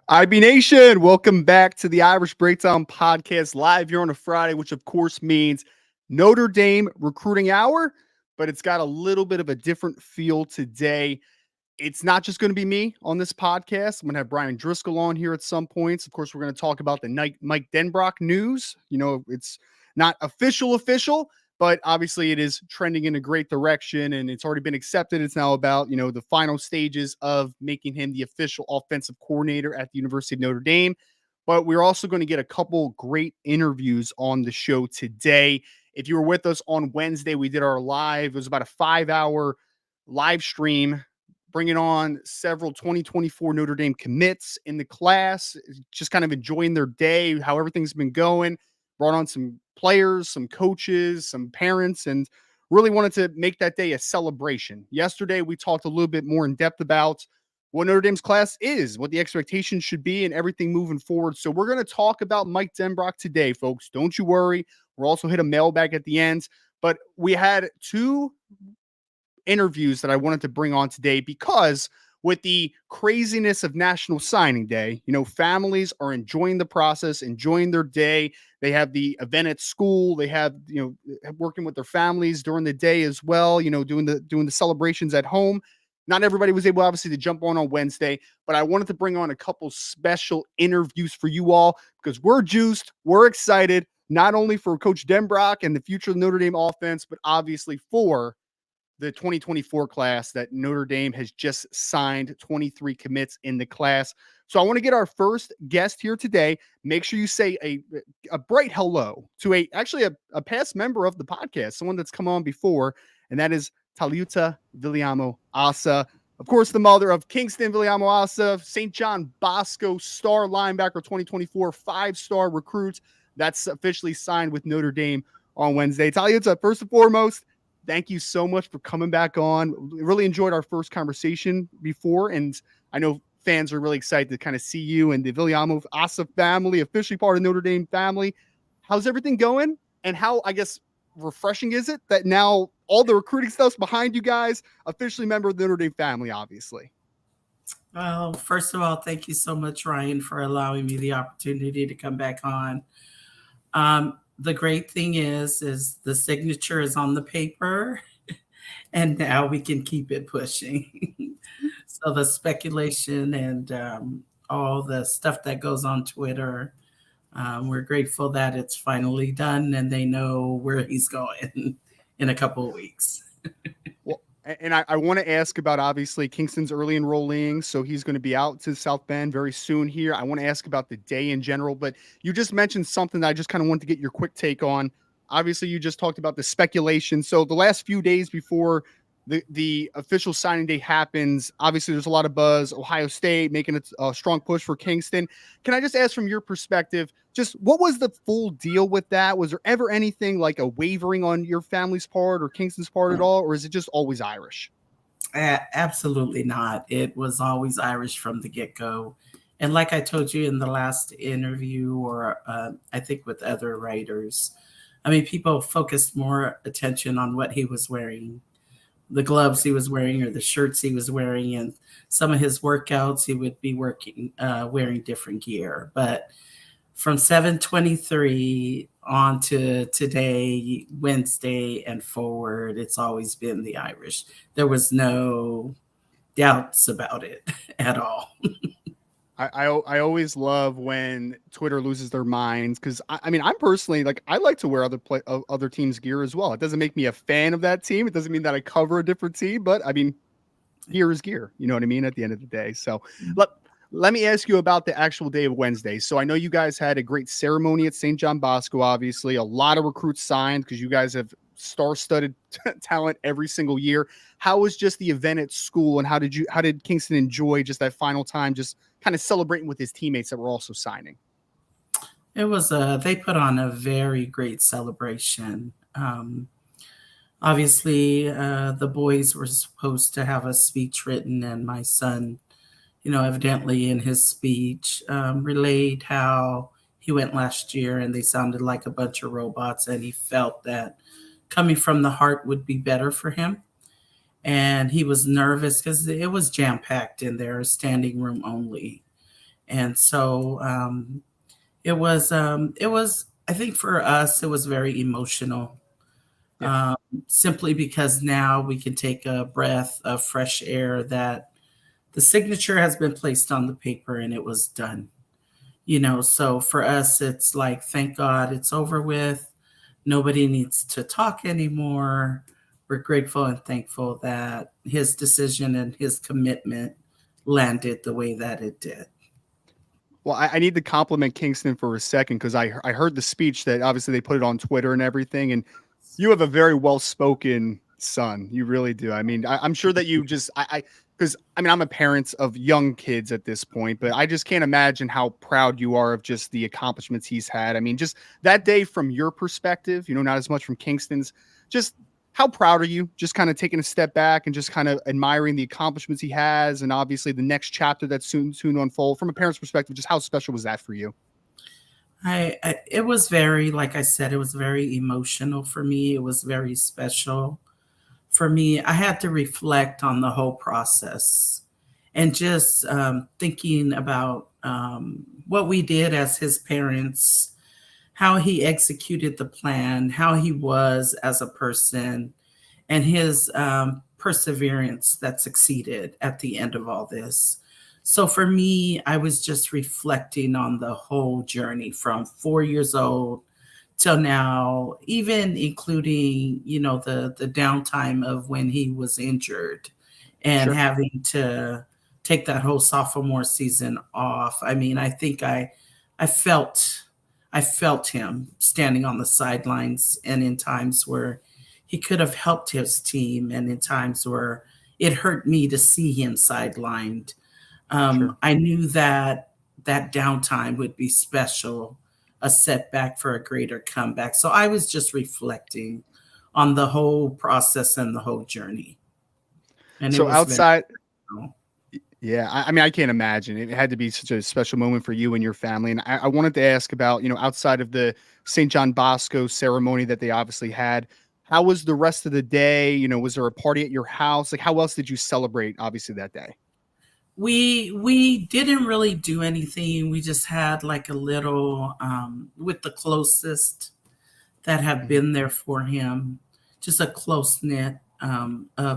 IB Nation, welcome back to the Irish Breakdown podcast live here on a Friday, which of course means Notre Dame recruiting hour, but it's got a little bit of a different feel today. It's not just going to be me on this podcast. I'm going to have Brian Driscoll on here at some points. Of course, we're going to talk about the Mike Denbrock news. You know, it's not official, but obviously it is trending in a great direction and it's already been accepted. It's now about, the final stages of making him the official offensive coordinator at the University of Notre Dame. But we're also going to get a couple great interviews on the show today. If you were with us on Wednesday, we did our live. It was about a 5-hour live stream bringing on several 2024 Notre Dame commits in the class, just kind of enjoying their day, how everything's been going. Brought on some players, some coaches, some parents, and really wanted to make that day a celebration. Yesterday, we talked a little bit more in depth about what Notre Dame's class is, what the expectations should be, and everything moving forward. So we're going to talk about Mike Denbrock today, folks. Don't you worry. We'll also hit a mailbag at the end. But we had two interviews that I wanted to bring on today because with the craziness of National Signing Day, families are enjoying the process, enjoying their day. They have the event at school. They have, working with their families during the day as well, doing the celebrations at home. Not everybody was able, obviously, to jump on Wednesday, but I wanted to bring on a couple special interviews for you all because we're juiced. We're excited, not only for Coach Denbrock and the future of the Notre Dame offense, but obviously for the 2024 class that Notre Dame has just signed 23 commits in the class. So I want to get our first guest here today. Make sure you say a bright hello to a past member of the podcast, someone that's come on before, and that is Talut Vamo Assa. Of course, the mother of Kingston Vamo Assa, St. John Bosco star linebacker 2024, 5-star recruit that's officially signed with Notre Dame on Wednesday. Talut, first and foremost, thank you so much for coming back on. Really enjoyed our first conversation before, and I know fans are really excited to kind of see you and the Vamo Assa family, officially part of Notre Dame family. How's everything going? And how, I guess, refreshing is it that now all the recruiting stuff's behind you guys, officially member of the Notre Dame family, obviously? Well, first of all, thank you so much, Ryan, for allowing me the opportunity to come back on. The great thing is the signature is on the paper and now we can keep it pushing. So the speculation and all the stuff that goes on Twitter, we're grateful that it's finally done and they know where he's going in a couple of weeks. Well, and I want to ask about, obviously, Kingston's early enrolling, so he's going to be out to South Bend very soon here. I want to ask about the day in general, but you just mentioned something that I just kind of wanted to get your quick take on. Obviously, you just talked about the speculation. So the last few days before the official signing day happens, obviously there's a lot of buzz. Ohio State making a strong push for Kingston. Can I just ask from your perspective, just what was the full deal with that? Was there ever anything like a wavering on your family's part or Kingston's part at all? Or is it just always Irish? Absolutely not. It was always Irish from the get-go. And like I told you in the last interview, or I think with other writers, I mean, people focused more attention on what he was wearing, the gloves he was wearing or the shirts he was wearing, and some of his workouts he would be wearing different gear. But from 7/23 on to today, Wednesday, and forward, it's always been the Irish. There was no doubts about it at all. I always love when Twitter loses their minds because I mean, I'm personally I like to wear other teams' gear as well. It doesn't make me a fan of that team. It doesn't mean that I cover a different team, but I mean, gear is gear. You know what I mean? At the end of the day. So let me ask you about the actual day of Wednesday. So I know you guys had a great ceremony at St. John Bosco. Obviously, a lot of recruits signed because you guys have star-studded talent every single year. How was just the event at school, and how did Kingston enjoy just that final time, just kind of celebrating with his teammates that were also signing? It was they put on a very great celebration. Obviously, the boys were supposed to have a speech written, and my son, evidently in his speech, relayed how he went last year and they sounded like a bunch of robots, and he felt that coming from the heart would be better for him. And he was nervous because it was jam-packed in there, standing room only. And so it was, I think for us, it was very emotional, Yeah, um, simply because now we can take a breath of fresh air that the signature has been placed on the paper and it was done. So for us, it's like, thank God it's over with. Nobody needs to talk anymore. We're grateful and thankful that his decision and his commitment landed the way that it did. well, I need to compliment Kingston for a second because I heard the speech that obviously they put it on Twitter and everything, and you have a very well spoken son. You really do. I mean, I'm sure that you just because I mean I'm a parent of young kids at this point, but I just can't imagine how proud you are of just the accomplishments he's had. I mean, just that day from your perspective, not as much from Kingston's. Just how proud are you? Just kind of taking a step back and just kind of admiring the accomplishments he has, and obviously the next chapter that's soon to unfold. From a parent's perspective, just how special was that for you? It was very, like I said, it was very emotional for me. It was very special for me. I had to reflect on the whole process and just thinking about what we did as his parents, how he executed the plan, how he was as a person, and his perseverance that succeeded at the end of all this. So for me, I was just reflecting on the whole journey from 4 years old till now, even including, the downtime of when he was injured and Sure, having to take that whole sophomore season off. I mean, I think I felt I felt him standing on the sidelines and in times where he could have helped his team and in times where it hurt me to see him sidelined. sure. I knew that that downtime would be special, a setback for a greater comeback. So I was just reflecting on the whole process and the whole journey. And it So was very outside, cool. yeah, I mean, I can't imagine. It had to be such a special moment for you and your family. And I wanted to ask about, outside of the St. John Bosco ceremony that they obviously had, how was the rest of the day? Was there a party at your house? Like, how else did you celebrate, obviously, that day? We didn't really do anything. We just had like a little with the closest that have Mhm. been there for him, just a close knit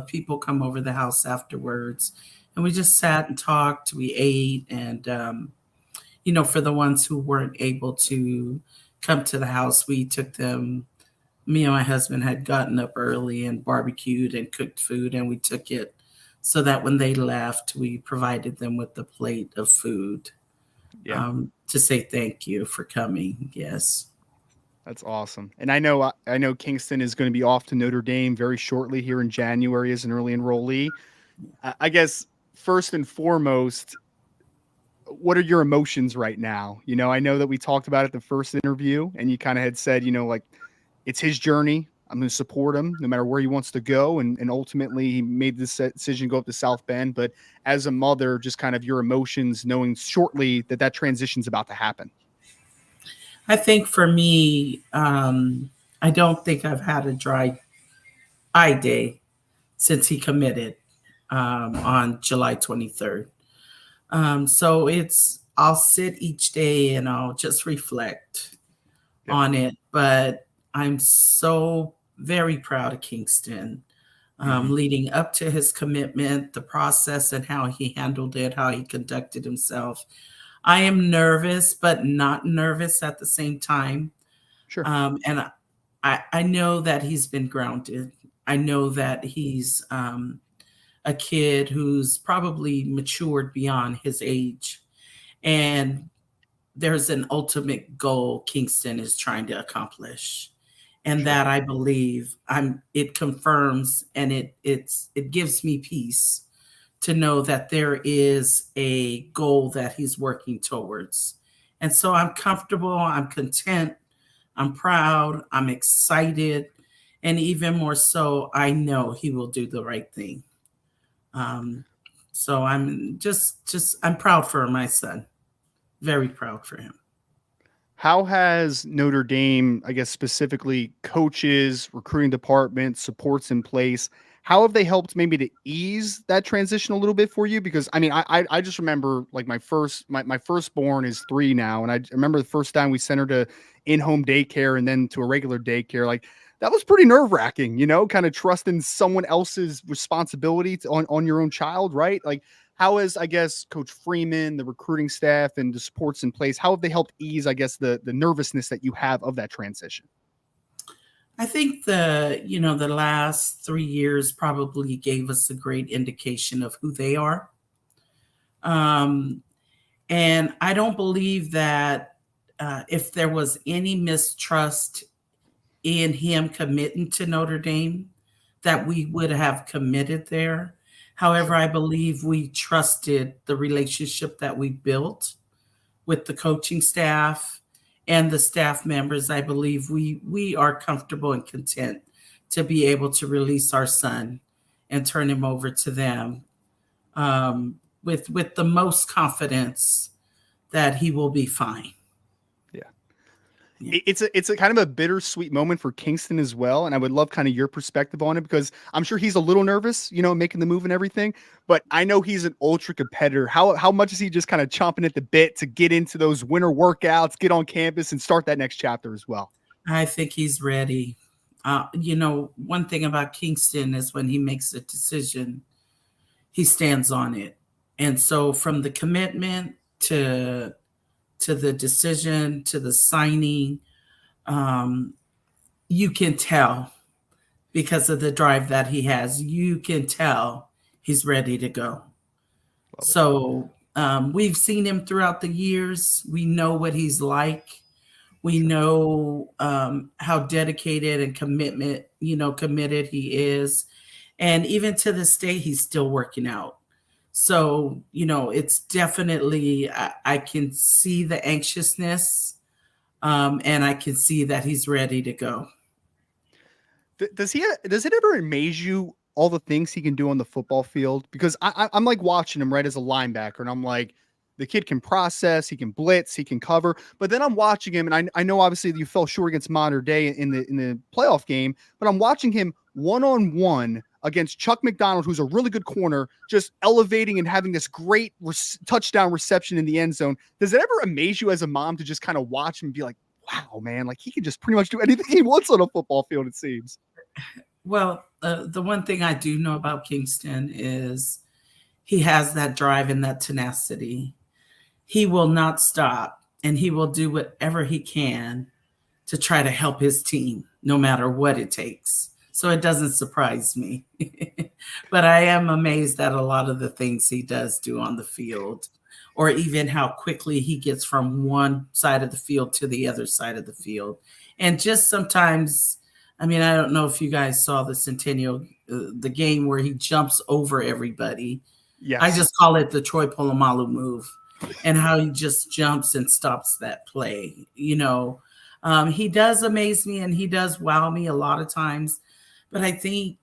people come over the house afterwards, and we just sat and talked. We ate, and for the ones who weren't able to come to the house, we took them. Me and my husband had gotten up early and barbecued and cooked food, and we took it so that when they left, we provided them with a plate of food Yeah. to say thank you for coming. Yes. That's awesome. And I know Kingston is going to be off to Notre Dame very shortly here in January as an early enrollee. I guess first and foremost, what are your emotions right now? I know that we talked about it the first interview, and you kind of had said, like it's his journey. I'm going to support him no matter where he wants to go. And ultimately, he made this decision to go up to South Bend. But as a mother, just kind of your emotions, knowing shortly that that transition's about to happen. I think for me, I don't think I've had a dry eye day since he committed on July 23rd. So I'll sit each day and I'll just reflect Yep. on it. But I'm so very proud of Kingston, Hmm. leading up to his commitment, the process and how he handled it, how he conducted himself. I am nervous, but not nervous at the same time. Sure. And I know that he's been grounded. I know that he's a kid who's probably matured beyond his age. And there's an ultimate goal Kingston is trying to accomplish. And Sure. that I believe it confirms and it gives me peace to know that there is a goal that he's working towards. And so I'm comfortable, I'm content, I'm proud, I'm excited, and even more so, I know he will do the right thing. Um, so I'm just I'm proud for my son. Very proud for him. How has Notre Dame, I guess specifically coaches, recruiting department, supports in place? how have they helped maybe to ease that transition a little bit for you? Because I mean, I just remember like my firstborn is 3 now, and I remember the first time we sent her to in-home daycare and then to a regular daycare. Like that was pretty nerve-wracking, kind of trusting someone else's responsibility on your own child, right? Like how has, I guess, Coach Freeman, the recruiting staff, and the supports in place, how have they helped ease, I guess, the nervousness that you have of that transition? I think the last 3 years probably gave us a great indication of who they are. Um, and I don't believe that if there was any mistrust in him committing to Notre Dame, that we would have committed there. However, Sure. I believe we trusted the relationship that we built with the coaching staff and the staff members. I believe we are comfortable and content to be able to release our son and turn him over to them with the most confidence that he will be fine. Yeah. Yeah. It's a kind of a bittersweet moment for Kingston as well, and I would love kind of your perspective on it because I'm sure he's a little nervous, making the move and everything. But I know he's an ultra competitor. How much is he just kind of chomping at the bit to get into those winter workouts, get on campus, and start that next chapter as well? I think he's ready. One thing about Kingston is when he makes a decision, he stands on it. And so from the commitment to the decision to the signing, um, you can tell because of the drive that he has. You can tell he's ready to go. Love it. So we've seen him throughout the years. We know what he's like. We Sure. know how dedicated and committed he is. And even to this day, he's still working out. So, it's definitely, I can see the anxiousness and I can see that he's ready to go. Does it ever amaze you all the things he can do on the football field? Because I'm like watching him right as a linebacker, and I'm like, the kid can process, he can blitz, he can cover. But then I'm watching him, and I know obviously you fell short against Modern Day in the playoff game, but I'm watching him one on one against Chuck McDonald, who's a really good corner, just elevating and having this great touchdown reception in the end zone. Does it ever amaze you as a mom to just kind of watch him and be like, wow, man, like he can just pretty much do anything he wants on a football field, it seems? Well, the one thing I do know about Kingston is he has that drive and that tenacity. He will not stop and he will do whatever he can to try to help his team, no matter what it takes. So it doesn't surprise me. But I am amazed at a lot of the things he does do on the field, or even how quickly he gets from one side of the field to the other side of the field. And just sometimes, I mean, I don't know if you guys saw the Centennial, the game where he jumps over everybody. Yes. I just call it the Troy Polamalu move, and how he just jumps and stops that play. He does amaze me and he does wow me a lot of times. But I think,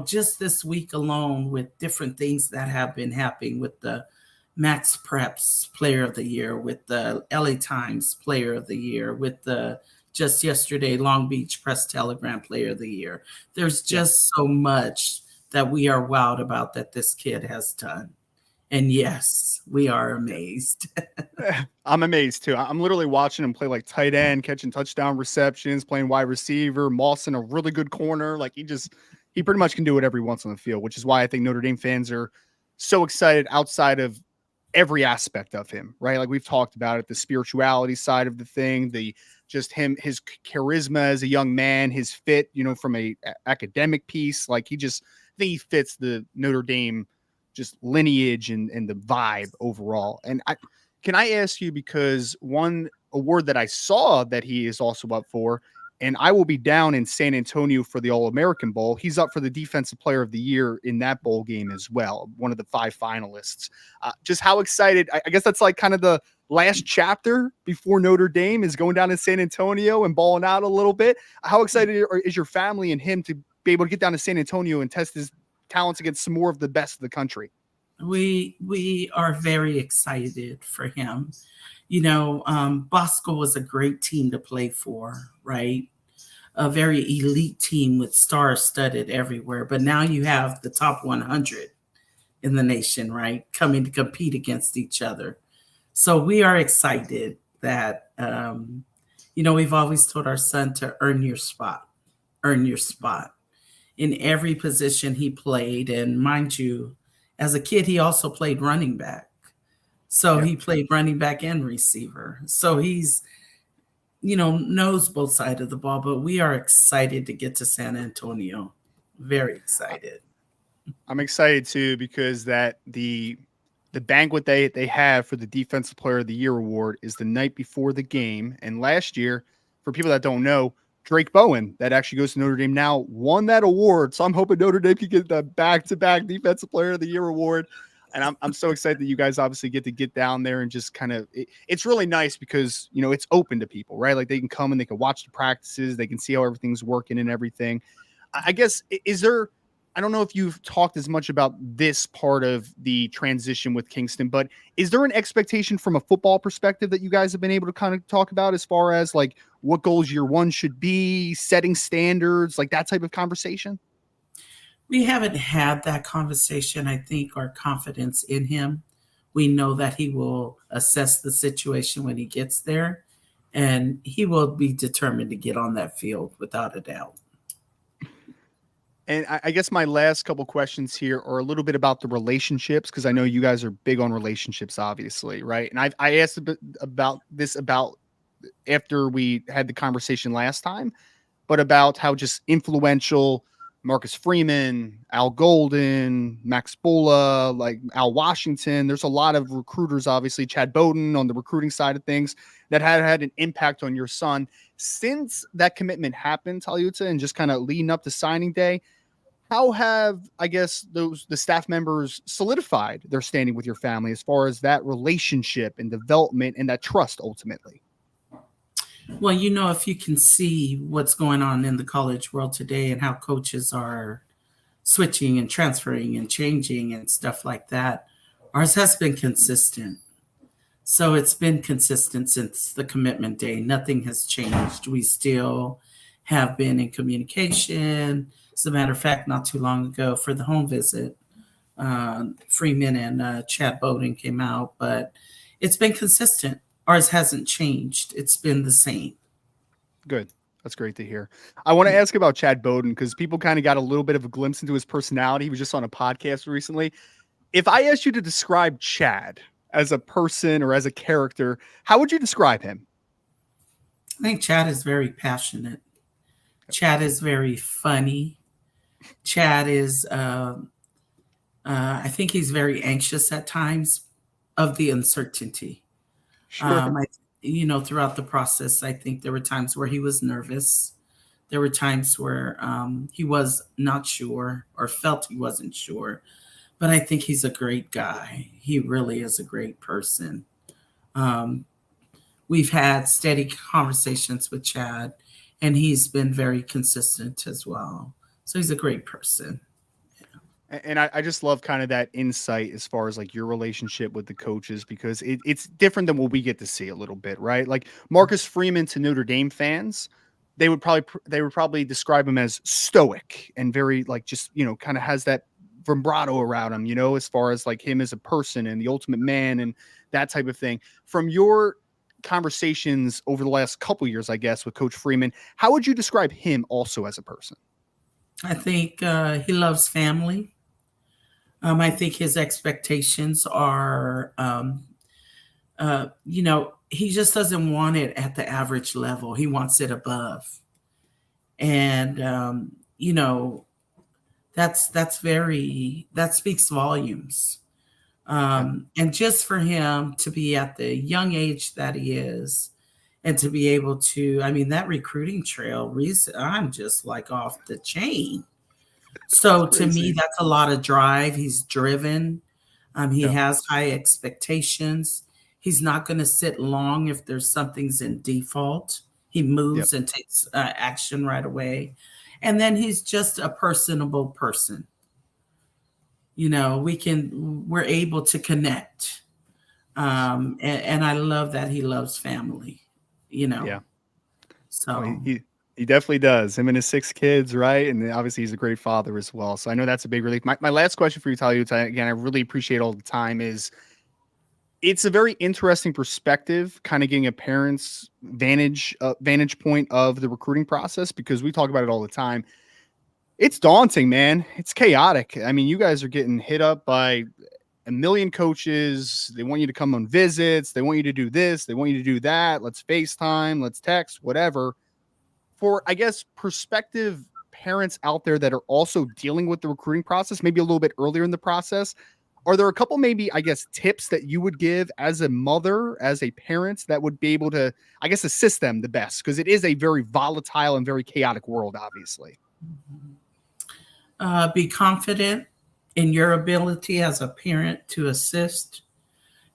just this week alone with different things that have been happening with the Max Preps Player of the Year, with the LA Times Player of the Year, with the just yesterday Long Beach Press Telegram Player of the Year. There's just so much that we are wowed about that this kid has done. And yes, we are amazed. I'm amazed too. I'm literally watching him play like tight end, catching touchdown receptions, playing wide receiver, Moss in a really good corner. Like he pretty much can do whatever he wants on the field, which is why I think Notre Dame fans are so excited outside of every aspect of him, right? Like we've talked about it, the spirituality side of the thing, his charisma as a young man, his fit, from a academic piece. Like I think he fits the Notre Dame just lineage and the vibe overall. And can I ask you, because one award that I saw that he is also up for, and I will be down in San Antonio for the All-American Bowl. He's up for the Defensive Player of the Year in that bowl game as well, one of the 5 finalists. Just how excited, I guess that's like kind of the last chapter before Notre Dame is going down in San Antonio and balling out a little bit. How excited is your family and him to be able to get down to San Antonio and test his talents against some more of the best of the country? We are very excited for him. Bosco was a great team to play for, right? a very elite team with stars studded everywhere. But now you have the top 100 in the nation, right, coming to compete against each other. So we are excited that, we've always told our son to earn your spot in every position he played. And mind you, as a kid, he also played running back. So Yeah. he played running back and receiver. So he's, knows both sides of the ball, but we are excited to get to San Antonio. Very excited. I'm excited too because that the banquet they have for the Defensive Player of the Year award is the night before the game. And last year, for people that don't know, Drake Bowen, that actually goes to Notre Dame now, won that award. So I'm hoping Notre Dame can get the back-to-back Defensive Player of the Year award. And I'm so excited that you guys obviously get to get down there and just kind of it's really nice because it's open to people, right? Like they can come and they can watch the practices, they can see how everything's working and everything. I guess is there I don't know if you've talked as much about this part of the transition with Kingston, but is there an expectation from a football perspective that you guys have been able to kind of talk about as far as like what goals year one should be, setting standards, like that type of conversation? We haven't had that conversation. I think our confidence in him, we know that he will assess the situation when he gets there, and he will be determined to get on that field without a doubt. And I guess my last couple questions here are a little bit about the relationships because I know you guys are big on relationships, obviously, right? And I asked a bit about this about after we had the conversation last time, but about how just influential Marcus Freeman, Al Golden, Max Bola, like Al Washington. There's a lot of recruiters, obviously, Chad Bowden on the recruiting side of things that had an impact on your son. Since that commitment happened, Talut, and just kind of leading up to signing day, how have, I guess, the staff members solidified their standing with your family as far as that relationship and development and that trust ultimately? Well, if you can see what's going on in the college world today and how coaches are switching and transferring and changing and stuff like that, ours has been consistent. So it's been consistent since the commitment day. Nothing has changed. We still have been in communication. As a matter of fact, not too long ago for the home visit, Freeman and Chad Bowden came out, but it's been consistent. Ours hasn't changed. It's been the same. Good. That's great to hear. I want to Yeah. ask about Chad Bowden because people kind of got a little bit of a glimpse into his personality. He was just on a podcast recently. If I asked you to describe Chad as a person or as a character, how would you describe him? I think Chad is very passionate. Chad is very funny. Chad is, I think he's very anxious at times of the uncertainty. Sure. Throughout the process, I think there were times where he was nervous. There were times where he was not sure or felt he wasn't sure. But I think he's a great guy. He really is a great person. Um, we've had steady conversations with Chad, and he's been very consistent as well. So he's a great person. And I just love kind of that insight as far as like your relationship with the coaches because it's different than what we get to see a little bit, right? Like Marcus Freeman to Notre Dame fans, they would probably describe him as stoic and very like just kind of has that vibrato around him, as far as like him as a person and the ultimate man and that type of thing. From your conversations over the last couple years, I guess, with Coach Freeman, how would you describe him also as a person? I think he loves family. I think his expectations are, he just doesn't want it at the average level. He wants it above. And, that speaks volumes. Yeah. And just for him to be at the young age that he is and to be able to, that recruiting trail, I'm just like off the chain. So to me, Crazy. that's a lot of drive. He's driven. He Yeah. has high expectations. He's not going to sit long if there's something's in default. He Yep. moves and takes action right away. And then he's just a personable person. We're able to connect. And I love that he loves family, you know. Yeah. Oh, So He definitely does. Him and his 6 kids, right? And obviously he's a great father as well. So I know that's a big relief. My last question for you, Talut, again, I really appreciate all the time, is it's a very interesting perspective, kind of getting a parent's vantage point of the recruiting process, because we talk about it all the time. It's daunting, man. It's chaotic. I mean, you guys are getting hit up by a million coaches. They want you to come on visits. They want you to do this. They want you to do that. Let's FaceTime. Let's text, whatever. For, I guess, prospective parents out there that are also dealing with the recruiting process, maybe a little bit earlier in the process, are there a couple, maybe, I guess, tips that you would give as a mother, as a parent, that would be able to, I guess, assist them the best? Because it is a very volatile and very chaotic world, obviously. Be confident in your ability as a parent to assist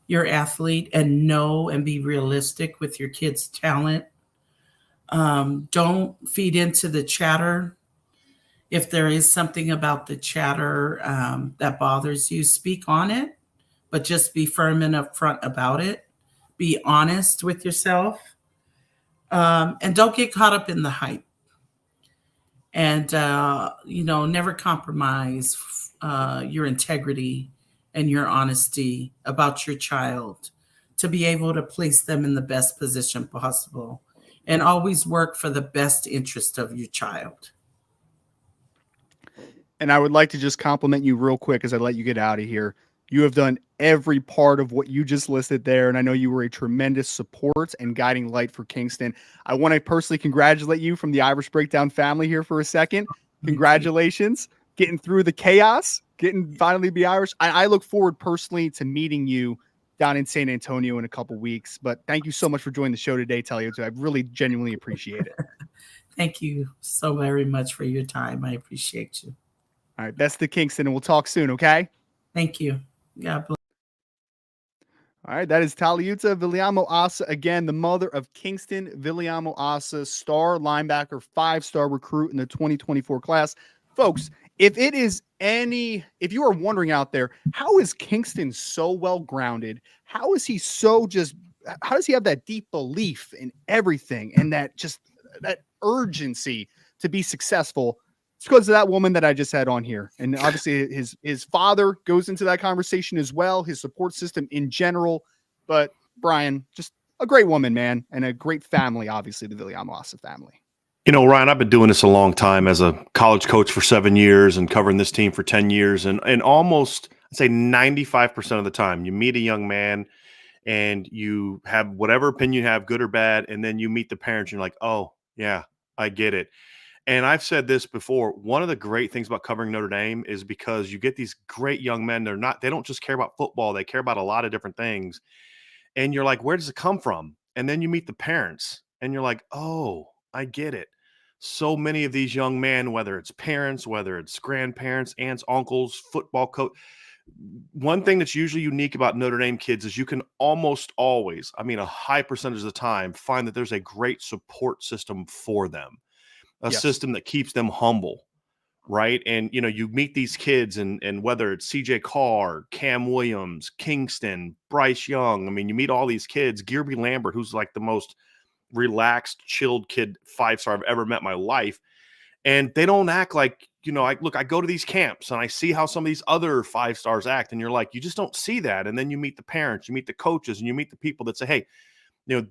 your athlete, and know and be realistic with your kid's talent. Don't feed into the chatter. If there is something about the chatter that bothers you, speak on it, but just be firm and upfront about it. Be honest with yourself, and don't get caught up in the hype. And never compromise your integrity and your honesty about your child, to be able to place them in the best position possible, and always work for the best interest of your child. And I would like to just compliment you real quick as I let you get out of here. You have done every part of what you just listed there, and I know you were a tremendous support and guiding light for Kingston. I want to personally congratulate you from the Irish Breakdown family here for a second. Congratulations, getting through the chaos, getting finally be Irish. I look forward personally to meeting you down in San Antonio in a couple weeks. But thank you so much for joining the show today, Talut. I really genuinely appreciate it. Thank you so very much for your time. I appreciate you. All right, best to Kingston, and we'll talk soon, okay? Thank you. God bless. All right, that is Talut Vamo Assa, again, the mother of Kingston Vamo Assa, star linebacker, 5-star recruit in the 2024 class. Folks, if you are wondering out there, how is Kingston so well grounded? How does he have that deep belief in everything, and that urgency to be successful? It's because of that woman that I just had on here. And obviously his father goes into that conversation as well, his support system in general. But Brian, just a great woman, man, and a great family, obviously, the Vamo Assa family. You know, Ryan, I've been doing this a long time as a college coach for 7 years and covering this team for 10 years. And almost, I'd say 95% of the time, you meet a young man and you have whatever opinion you have, good or bad, and then you meet the parents and you're like, oh, yeah, I get it. And I've said this before, one of the great things about covering Notre Dame is because you get these great young men. They don't just care about football. They care about a lot of different things. And you're like, where does it come from? And then you meet the parents and you're like, oh, I get it. So many of these young men, whether it's parents, whether it's grandparents, aunts, uncles, football coach, one thing that's usually unique about Notre Dame kids is you can almost always, I mean, a high percentage of the time, find that there's a great support system for them. A system that keeps them humble, right? And, you meet these kids and whether it's CJ Carr, Cam Williams, Kingston, Bryce Young, I mean, you meet all these kids, Gearby Lambert, who's like the most relaxed, chilled kid, 5-star I've ever met in my life. And they don't act like, I go to these camps and I see how some of these other 5-stars act. And you're like, you just don't see that. And then you meet the parents, you meet the coaches, and you meet the people that say, hey,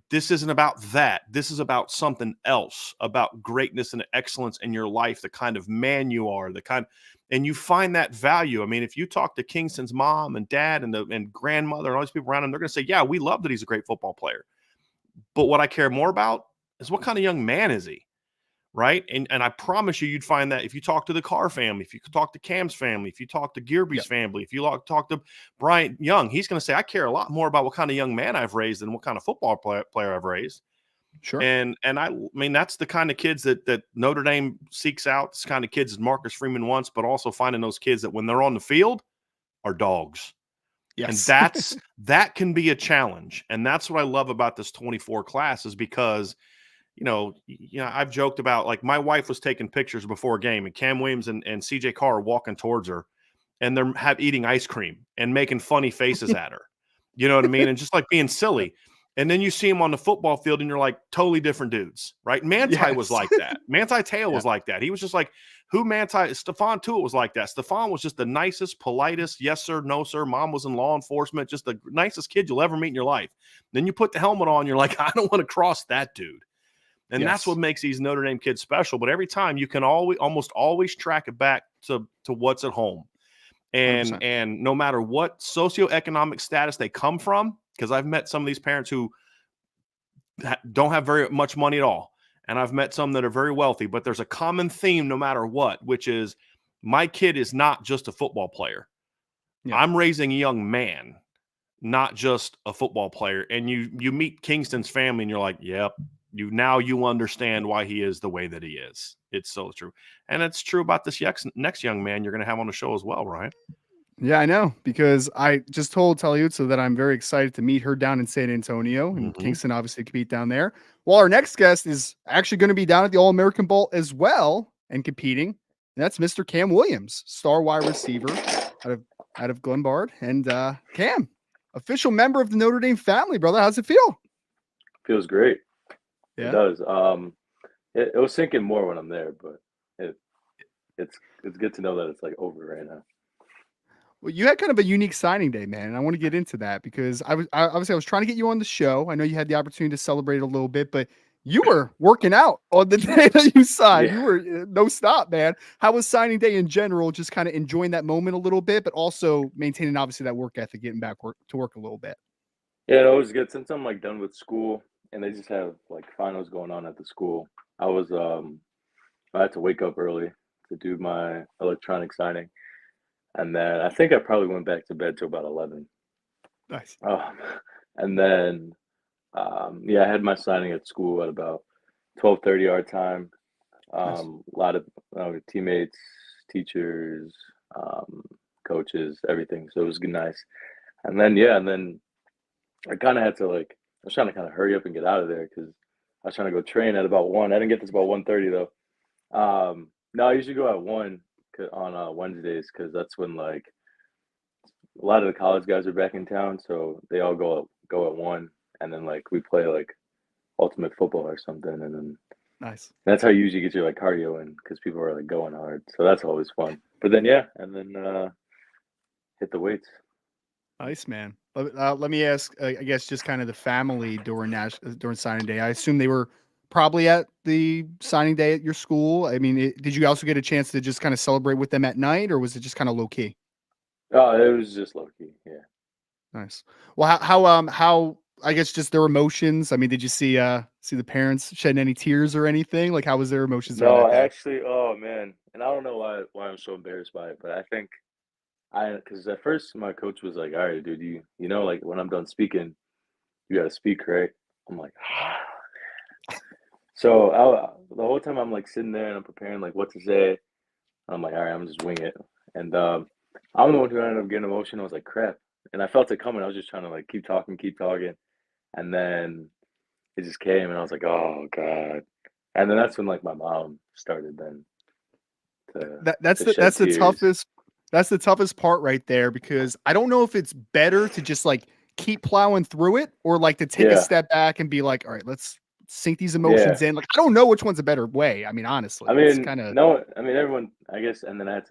this isn't about that. This is about something else, about greatness and excellence in your life, the kind of man you are, and you find that value. I mean, if you talk to Kingston's mom and dad and grandmother and all these people around him, they're going to say, yeah, we love that he's a great football player. But what I care more about is what kind of young man is he? Right. And I promise you'd find that if you talk to the Carr family, if you talk to Cam's family, if you talk to Gearby's family, if you talk to Brian Young, he's going to say, I care a lot more about what kind of young man I've raised than what kind of football player I've raised. Sure. And I mean, that's the kind of kids that Notre Dame seeks out. This kind of kids that Marcus Freeman wants, but also finding those kids that when they're on the field are dogs. Yes. And that can be a challenge. And that's what I love about this 24 class is because I've joked about, like, my wife was taking pictures before a game and Cam Williams and CJ Carr are walking towards her and they're eating ice cream and making funny faces at her. You know what I mean? And just like being silly. And then you see them on the football field and you're like, totally different dudes, right? Manti was like that. Manti Te'o was like that. He was just like, who Manti? Stephon Tuitt was like that. Stephon was just the nicest, politest, yes, sir, no, sir. Mom was in law enforcement, just the nicest kid you'll ever meet in your life. Then you put the helmet on, you're like, I don't want to cross that dude. And that's what makes these Notre Dame kids special. But every time you can almost always track it back to what's at home. And 100%. and no matter what socioeconomic status they come from, because I've met some of these parents who don't have very much money at all. And I've met some that are very wealthy, but there's a common theme no matter what, which is my kid is not just a football player. Yeah. I'm raising a young man, not just a football player. And you meet Kingston's family and you're like, yep, you understand why he is the way that he is. It's so true. And it's true about this next young man you're going to have on the show as well, Ryan. Yeah, I know, because I just told Talut that I'm very excited to meet her down in San Antonio, and Kingston obviously compete down there. Well, our next guest is actually going to be down at the All-American Bowl as well and competing. And that's Mr. Cam Williams, star wide receiver out of Glenbard. And Cam, official member of the Notre Dame family, brother. How's it feel? Feels great. Yeah. It does. It was sinking more when I'm there, but it's good to know that it's like over right now. Well, you had kind of a unique signing day, man, and I want to get into that because I was trying to get you on the show. I know you had the opportunity to celebrate a little bit, but you were working out on the day that you signed. Yeah. You were no stop, man. How was signing day in general? Just kind of enjoying that moment a little bit, but also maintaining obviously that work ethic, getting back to work a little bit. Yeah, it always good since I'm like done with school and they just have like finals going on at the school. I had to wake up early to do my electronic signing. And then I think I probably went back to bed till about 11. Nice. And then, I had my signing at school at about 12:30 our time. Nice. A lot of teammates, teachers, coaches, everything. So it was nice. And then I kind of had to I was trying to kind of hurry up and get out of there because I was trying to go train at about 1. I didn't get this about 1:30 though. No, I usually go at 1 on Wednesdays because that's when a lot of the college guys are back in town, so they all go at 1, and then we play ultimate football or something, and then Nice. that's how you usually get your cardio in because people are going hard, so that's always fun. But then and then hit the weights. Nice, man. Let me ask, I guess, just kind of the family during signing day. I assume they were probably at the signing day at your school. I mean, did you also get a chance to just kind of celebrate with them at night, or was it just kind of low key? Oh, it was just low key. Yeah. Nice. Well, how I guess just their emotions. I mean, did you see the parents shedding any tears or anything? Like, how was their emotions during No, that day? actually, oh man, and I don't know why I'm so embarrassed by it, but I think because at first my coach was like, "All right, dude, you know, when I'm done speaking, you got to speak, right?" I'm like, so the whole time I'm sitting there and I'm preparing what to say. I'm like, all right, I'm just wing it, and I'm the one who ended up getting emotional. I was like, crap, and I felt it coming. I was just trying to keep talking, and then it just came, and I was like, oh god, and then that's when my mom started then That's to shed the tears. toughest. That's the toughest part right there because I don't know if it's better to just keep plowing through it or to take a Yeah. step back and be like, all right, let's sink these emotions in. I don't know which one's a better way. I mean, honestly, I it's mean, kind of no, I mean everyone, I guess, and then I had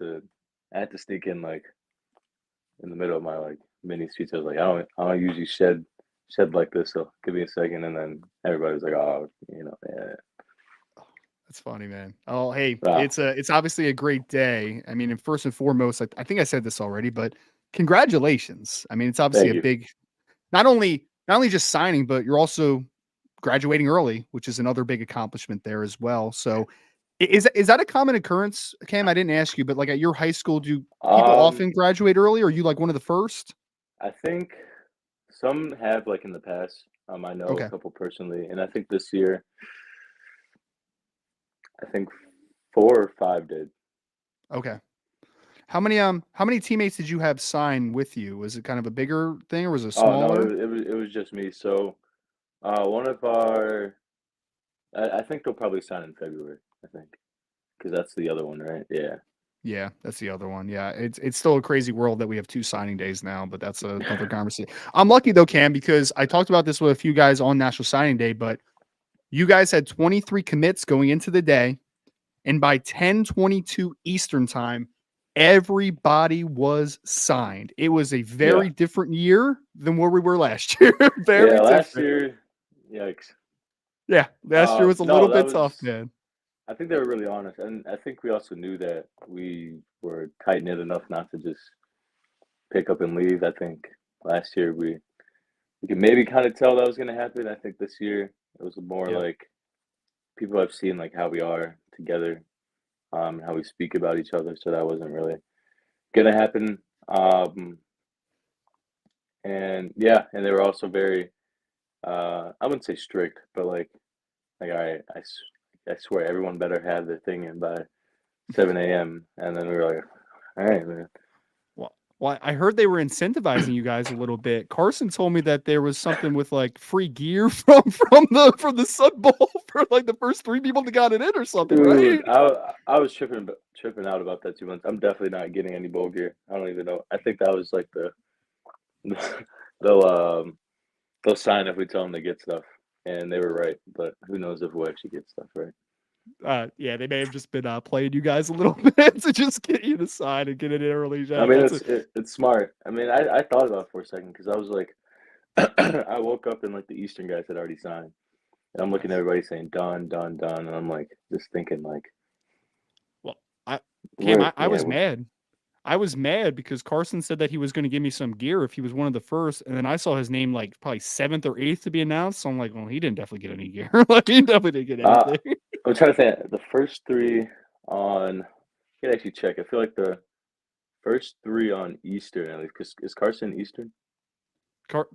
to sneak in in the middle of my mini speech. I was like, I don't usually shed like this, so give me a second, and then everybody was like, oh, yeah. That's funny, man. Oh, hey, Wow. it's obviously a great day. I mean, and first and foremost, I think I said this already, but congratulations. I mean, it's obviously Thank a you. big, not only just signing, but you're also graduating early, which is another big accomplishment there as well. So is that a common occurrence, Cam? I didn't ask you, but at your high school, do people often graduate early? Or are you one of the first? I think some have in the past. I know Okay. a couple personally, and I think this year, I think 4 or 5 did. Okay. How many teammates did you have sign with you? Was it kind of a bigger thing or was it smaller? Oh no, it was just me. So one of our, I think they'll probably sign in February. I think because that's the other one, right? Yeah. Yeah, that's the other one. Yeah, it's still a crazy world that we have 2 signing days now, but that's another conversation. I'm lucky though, Cam, because I talked about this with a few guys on National Signing Day, but you guys had 23 commits going into the day, and by 10:22 Eastern time, everybody was signed. It was a Yeah. very different year than where we were last year. Very Yeah, last different. year, yikes. Yeah, last year was a No, little that bit tough, was. man. I think they were really honest, and I think we also knew that we were tight knit enough not to just pick up and leave. I think last year we could maybe kind of tell that was going to happen. I think this year it was more Yeah. like people have seen like how we are together, how we speak about each other. So that wasn't really going to happen. And yeah, and they were also very, I wouldn't say strict, but like I swear everyone better have their thing in by 7 a.m. And then we were like, all right, man. Well, I heard they were incentivizing you guys a little bit. Carson told me that there was something with like free gear from the Sun Bowl for like the first 3 people that got it in or something, Dude, right? I was tripping out about that 2 months. I'm definitely not getting any bowl gear. I don't even know. I think that was like they'll they'll sign if we tell them to get stuff, and they were right. But who knows if we'll actually get stuff right? Yeah, they may have just been playing you guys a little bit to just get you to sign and get it in early. I mean, That's it's smart. I mean, I thought about it for a second because I was like, I woke up and like the Eastern guys had already signed, and I'm looking at everybody saying done, done, done, and I'm like just thinking like, well, Cam, I yeah, was mad. I was mad because Carson said that he was going to give me some gear if he was one of the first, and then I saw his name like probably 7th or 8th to be announced. So I'm like, well, he didn't definitely get any gear. Like he definitely didn't get anything. I'm trying to think. The first 3 on, I can actually check. I feel like the first 3 on Eastern, at least, because is Carson Eastern?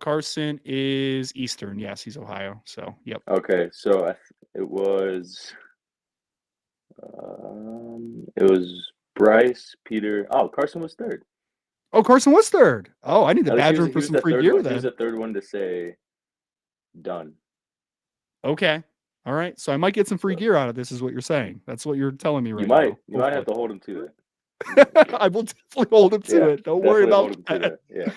Carson is Eastern. Yes, he's Ohio. So, yep. Okay, so it was Bryce, Peter. Oh, Carson was third. Oh, Carson was third. Oh, I need to At least badger him for he was some the free third gear one. He was then. the third one to say done. Okay. All right. So I might get some free So gear out of this, is what you're saying. That's what you're telling me right you now. might have to hold him to that. I will definitely hold him to Yeah, it. Don't worry definitely hold about him to that. that. Yeah.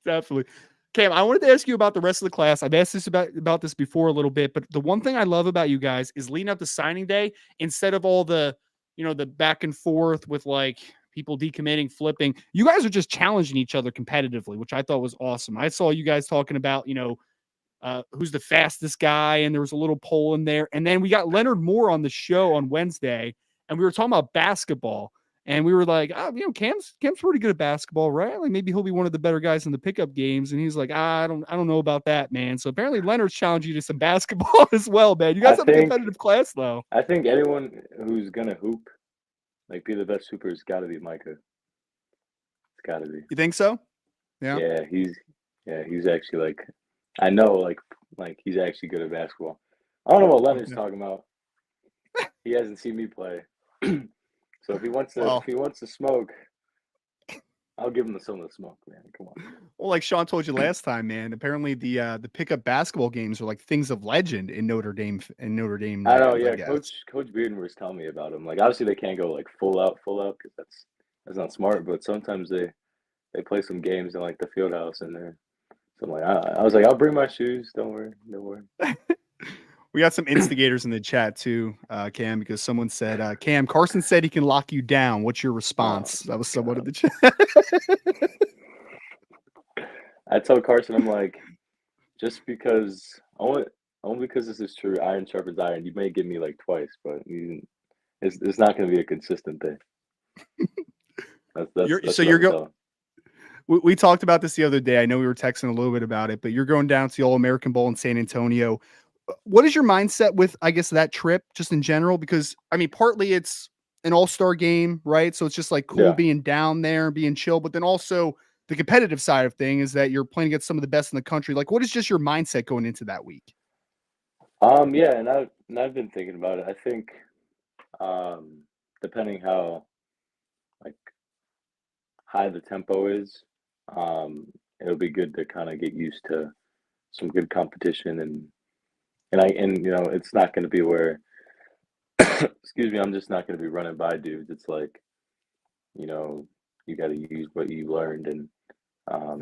Definitely. Cam, I wanted to ask you about the rest of the class. I've asked this about this before a little bit, but the one thing I love about you guys is leading up to signing day, instead of all the, the back and forth with like people decommitting, flipping, you guys are just challenging each other competitively, which I thought was awesome. I saw you guys talking about, who's the fastest guy, and there was a little poll in there. And then we got Leonard Moore on the show on Wednesday, and we were talking about basketball. And we were like, Cam's pretty good at basketball, right? Like maybe he'll be one of the better guys in the pickup games. And he's like, I don't know about that, man. So apparently Leonard's challenged you to some basketball as well, man. You guys have a competitive class though. I think anyone who's gonna hoop, like be the best hooper, has got to be Micah. It's got to be. You think so? Yeah. Yeah, he's actually like, I know like he's actually good at basketball. I don't know what Leonard's talking about. He hasn't seen me play. So if he wants to smoke, I'll give him some of the smoke, man. Come on. Well, like Sean told you last time, man. Apparently the pickup basketball games are like things of legend in Notre Dame. I know, yeah. I Coach Bearden was telling me about him. Like obviously they can't go like full out because that's not smart. But sometimes they play some games in like the field house and there. So I'm like, I was like, I'll bring my shoes. Don't worry. We got some instigators in the chat too, Cam, because someone said, Cam, Carson said he can lock you down. What's your response? That was someone in the chat. I told Carson, I'm like, just because only because this is true, iron sharpens iron. You may give me like twice, but it's not going to be a consistent thing. We talked about this the other day. I know we were texting a little bit about it, but you're going down to the All-American Bowl in San Antonio. What is your mindset with, I guess, that trip just in general? Because I mean, partly it's an all-star game, right? So it's just like cool being down there and being chill, but then also the competitive side of thing is that you're playing against some of the best in the country. Like, what is just your mindset going into that week? Yeah, and I've been thinking about it. I think, depending how like high the tempo is, it'll be good to kind of get used to some good competition and it's not going to be where, excuse me, I'm just not going to be running by dudes. It's like you know, you got to use what you learned and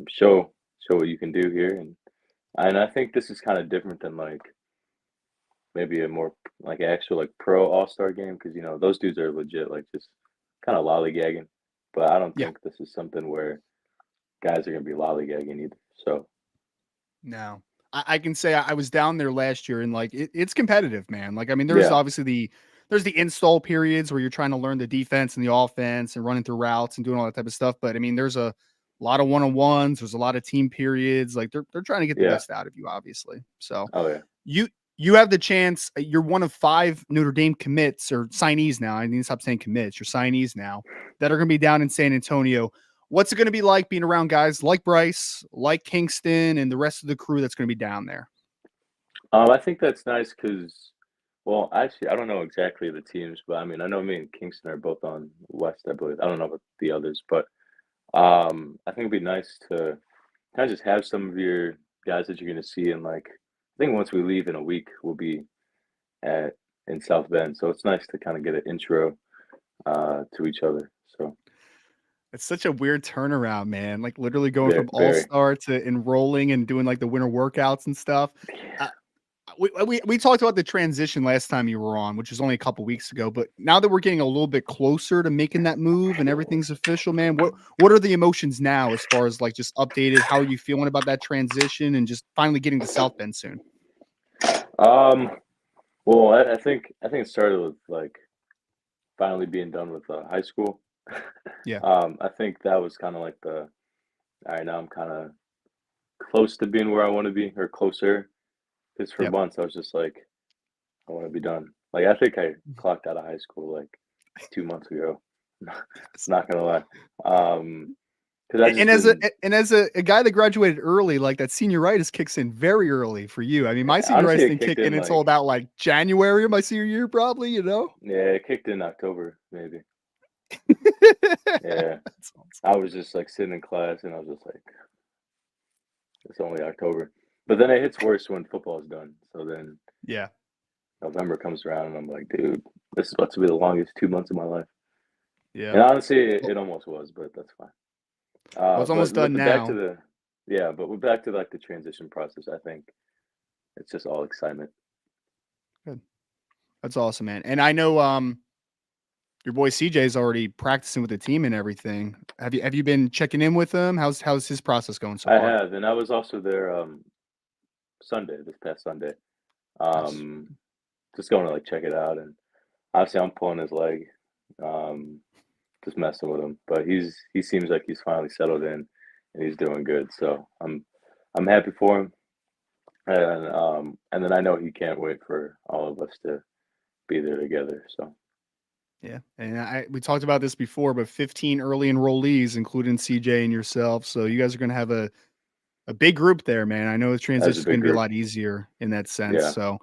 show what you can do here. And I think this is kind of different than like maybe a more like actual like pro all-star game because you know those dudes are legit like just kind of lollygagging. But I don't Yeah. think this is something where guys are gonna be lollygagging either. So No. I can say I was down there last year and like it's competitive, man. Like I mean, there's yeah, obviously there's the install periods where you're trying to learn the defense and the offense and running through routes and doing all that type of stuff. But I mean, there's a lot of one-on-ones, there's a lot of team periods. Like they're trying to get the yeah, best out of you, obviously. So oh yeah, you you have the chance. You're one of 5 Notre Dame commits or signees now. I need to stop saying commits. You're signees now that are going to be down in San Antonio. What's it going to be like being around guys like Bryce, like Kingston, and the rest of the crew that's going to be down there? I think that's nice because, well, actually, I don't know exactly the teams, but I mean, I know me and Kingston are both on West, I believe. I don't know about the others, but I think it'd be nice to kind of just have some of your guys that you're going to see. And like, I think once we leave in a week, we'll be at in South Bend, so it's nice to kind of get an intro to each other. So It's such a weird turnaround, man. Like literally going very, from all very, star to enrolling and doing like the winter workouts and stuff. yeah, Uh, we talked about the transition last time you were on, which was only a couple weeks ago. But now that we're getting a little bit closer to making that move and everything's official, man, what are the emotions now as far as like just updated? How are you feeling about that transition and just finally getting to South Bend soon? Um, well, I think it started with like finally being done with high school. Yeah, I think that was kind of like the all right, now I'm kind of close to being where I want to be or closer. Because for yep. months I was just like, I want to be done. Like I think I clocked out of high school like 2 months ago. Not gonna lie. Because I just didn't. And as a guy that graduated early, like that senioritis kicks in very early for you. I mean, my Honestly, senioritis it didn't kicked kick in in until like about like January of my senior year, probably, you know? yeah, it kicked in October maybe. Yeah, That's awesome. I was just like sitting in class and I was just like, it's only October. But then it hits worse when football's done. So then Yeah. November comes around and I'm like, dude, this is about to be the longest 2 months of my life. Yeah. And honestly, it, Well, it almost was, but that's fine. it's But almost done back to now. the yeah, but we're back to like the transition process. I think it's just all excitement. Good. That's awesome, man. And I know your boy CJ is already practicing with the team and everything. Have you been checking in with him? How's his process going so I far? have, and I was also there this past Sunday. Nice. Um, just going to like check it out, and obviously I'm pulling his leg, um, just messing with him. But he seems like he's finally settled in, and he's doing good. So I'm happy for him, and then I know he can't wait for all of us to be there together. So Yeah. And we talked about this before, but 15 early enrollees, including CJ and yourself. So you guys are gonna have a big group there, man. I know the that's transition a is going big to be a group. lot easier in that sense. Yeah, So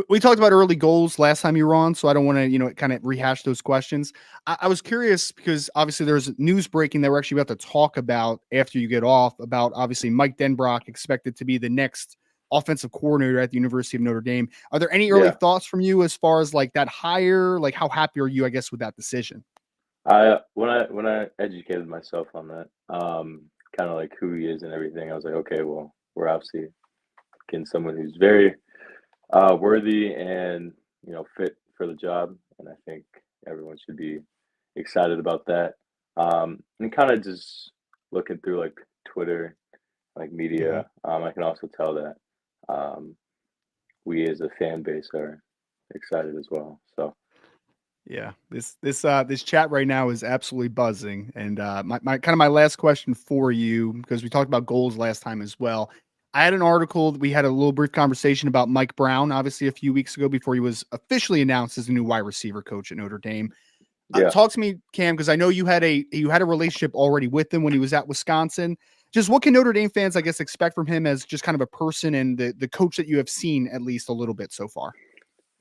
we talked about early goals last time you were on, so I don't want to, kind of rehash those questions. I was curious because obviously there's news breaking that we're actually about to talk about after you get off about obviously Mike Denbrock expected to be the next offensive coordinator at the University of Notre Dame. Are there any early yeah. thoughts from you as far as like that hire? Like how happy are you, I guess, with that decision? When I educated myself on that, kind of like who he is and everything, I was like, okay, well, we're obviously getting someone who's very worthy and fit for the job, and I think everyone should be excited about that. And kind of just looking through like Twitter, like Mhm. media, I can also tell that um, we as a fan base are excited as well. So Yeah, this chat right now is absolutely buzzing. And my kind of my last question for you, because we talked about goals last time as well. I had an article. We had a little brief conversation about Mike Brown, obviously a few weeks ago before he was officially announced as the new wide receiver coach at Notre Dame. yeah, Talk to me, Cam, because I know you had a relationship already with him when he was at Wisconsin. Just what can Notre Dame fans, I guess, expect from him as just kind of a person and the coach that you have seen at least a little bit so far?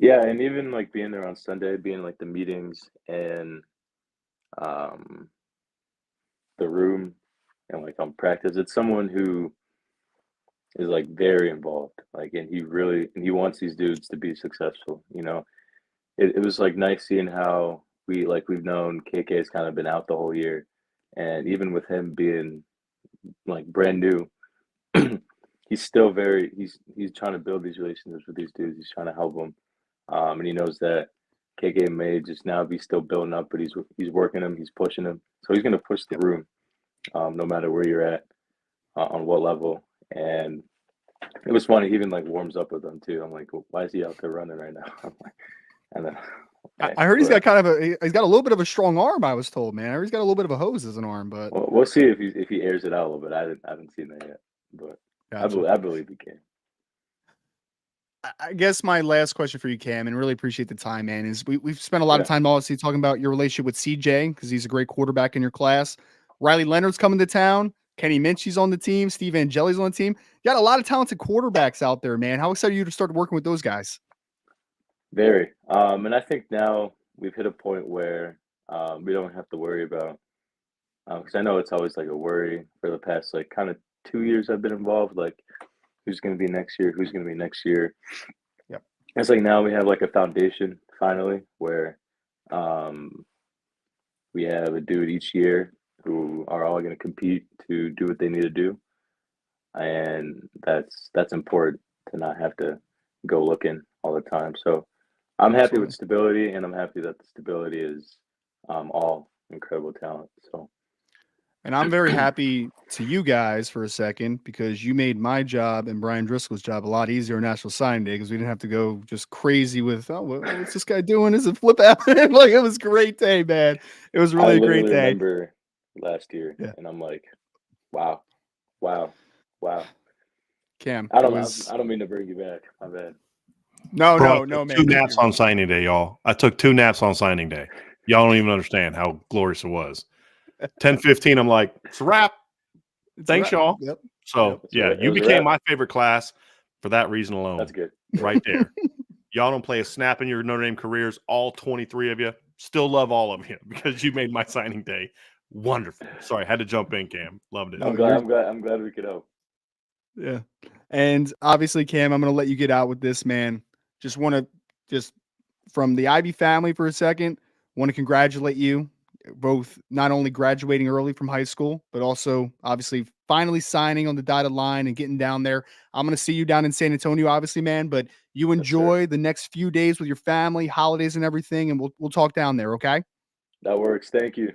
yeah, and even like being there on Sunday, being like the meetings and um, the room and like on practice. It's someone who is like very involved, like, and he wants these dudes to be successful. It was like nice seeing how we've known KK's kind of been out the whole year, and even with him being like brand new, he's still he's trying to build these relationships with these dudes. He's trying to help them, and he knows that KK may just now be still building up, but he's working him, he's pushing him, so he's gonna push the room, no matter where you're at, on what level. And it was funny. He even like warms up with them too. I'm like, well, why is he out there running right now? I'm like, and then okay, I heard he's got he's got a little bit of a strong arm. I was told, man. I heard he's got a little bit of a hose as an arm, but we'll see if he airs it out a little bit. I haven't seen that yet, but gotcha. I believe he can. I guess my last question for you, Cam, and really appreciate the time, man, is we've spent a lot of time obviously talking about your relationship with CJ because he's a great quarterback in your class. Riley Leonard's coming to town. Kenny Minchie's on the team. Steve Angeli's on the team. You got a lot of talented quarterbacks out there, man. How excited are you to start working with those guys? Very. And I think now we've hit a point where we don't have to worry about, because I know it's always like a worry for the past like kind of 2 years I've been involved, like who's going to be next year, who's going to be next year. Yep. It's like now we have like a foundation finally where we have a dude each year who are all going to compete to do what they need to do. And that's important to not have to go looking all the time. So I'm happy with stability, and I'm happy that the stability is all incredible talent. So, and I'm very happy to you guys for a second because you made my job and Brian Driscoll's job a lot easier on National Signing Day because we didn't have to go just crazy with what's this guy doing? Is it flip out? Like it was a great day, man. It was really a great day. I remember last year, and I'm like, wow. Cam, I don't mean to bring you back. My bad. No, man. 2 naps on signing day, y'all. I took 2 naps on signing day. Y'all don't even understand how glorious it was. 10:15, I'm like, it's a wrap. Thanks, y'all. Yep. So, you became my favorite class for that reason alone. That's good. Right there. Y'all don't play a snap in your Notre Dame careers, all 23 of you. Still love all of you because you made my signing day wonderful. Sorry, had to jump in, Cam. Loved it. I'm glad we could help. Yeah. And obviously, Cam, I'm going to let you get out with this, man. Just want to from the Ivy family for a second, want to congratulate you both, not only graduating early from high school, but also obviously finally signing on the dotted line and getting down there. I'm going to see you down in San Antonio, obviously, man, but you enjoy the next few days with your family, holidays and everything. And we'll talk down there. Okay. That works. Thank you.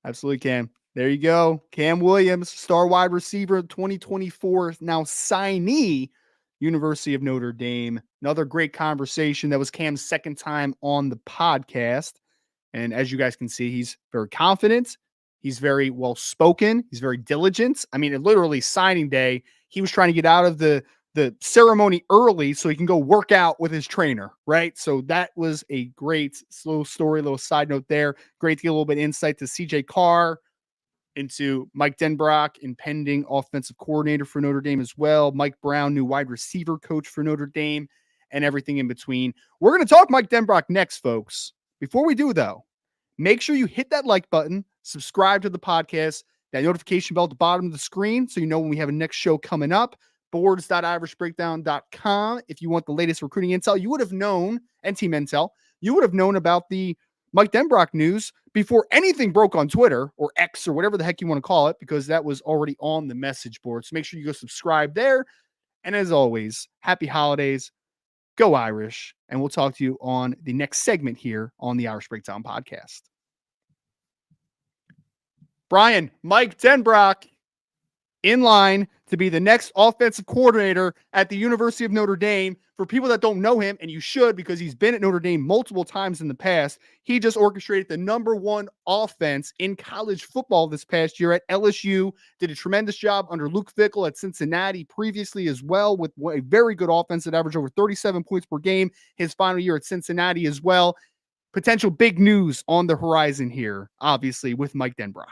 Absolutely, Cam. There you go. Cam Williams, star wide receiver, 2024, now signee, University of Notre Dame. Another great conversation. That was Cam's second time on the podcast. And as you guys can see, he's very confident. He's very well-spoken. He's very diligent. I mean, literally signing day, he was trying to get out of the ceremony early so he can go work out with his trainer, right? So that was a great slow story, little side note there. Great to get a little bit of insight to CJ Carr, into Mike Denbrock, impending offensive coordinator for Notre Dame as well. Mike Brown, new wide receiver coach for Notre Dame, and everything in between. We're going to talk Mike Denbrock next, folks. Before we do, though, make sure you hit that like button, subscribe to the podcast, that notification bell at the bottom of the screen so you know when we have a next show coming up. Boards.irishbreakdown.com. If you want the latest recruiting intel, you would have known, and team intel, you would have known about the Mike Denbrock news before anything broke on Twitter or X or whatever the heck you want to call it, because that was already on the message board. So make sure you go subscribe there. And as always, happy holidays. Go Irish. And we'll talk to you on the next segment here on the Irish Breakdown podcast. Brian, Mike Denbrock in line to be the next offensive coordinator at the University of Notre Dame. For people that don't know him, and you should because he's been at Notre Dame multiple times in the past, he just orchestrated the #1 offense in college football this past year at LSU, did a tremendous job under Luke Fickell at Cincinnati previously as well, with a very good offense that averaged over 37 points per game his final year at Cincinnati as well. Potential big news on the horizon here, obviously, with Mike Denbrock.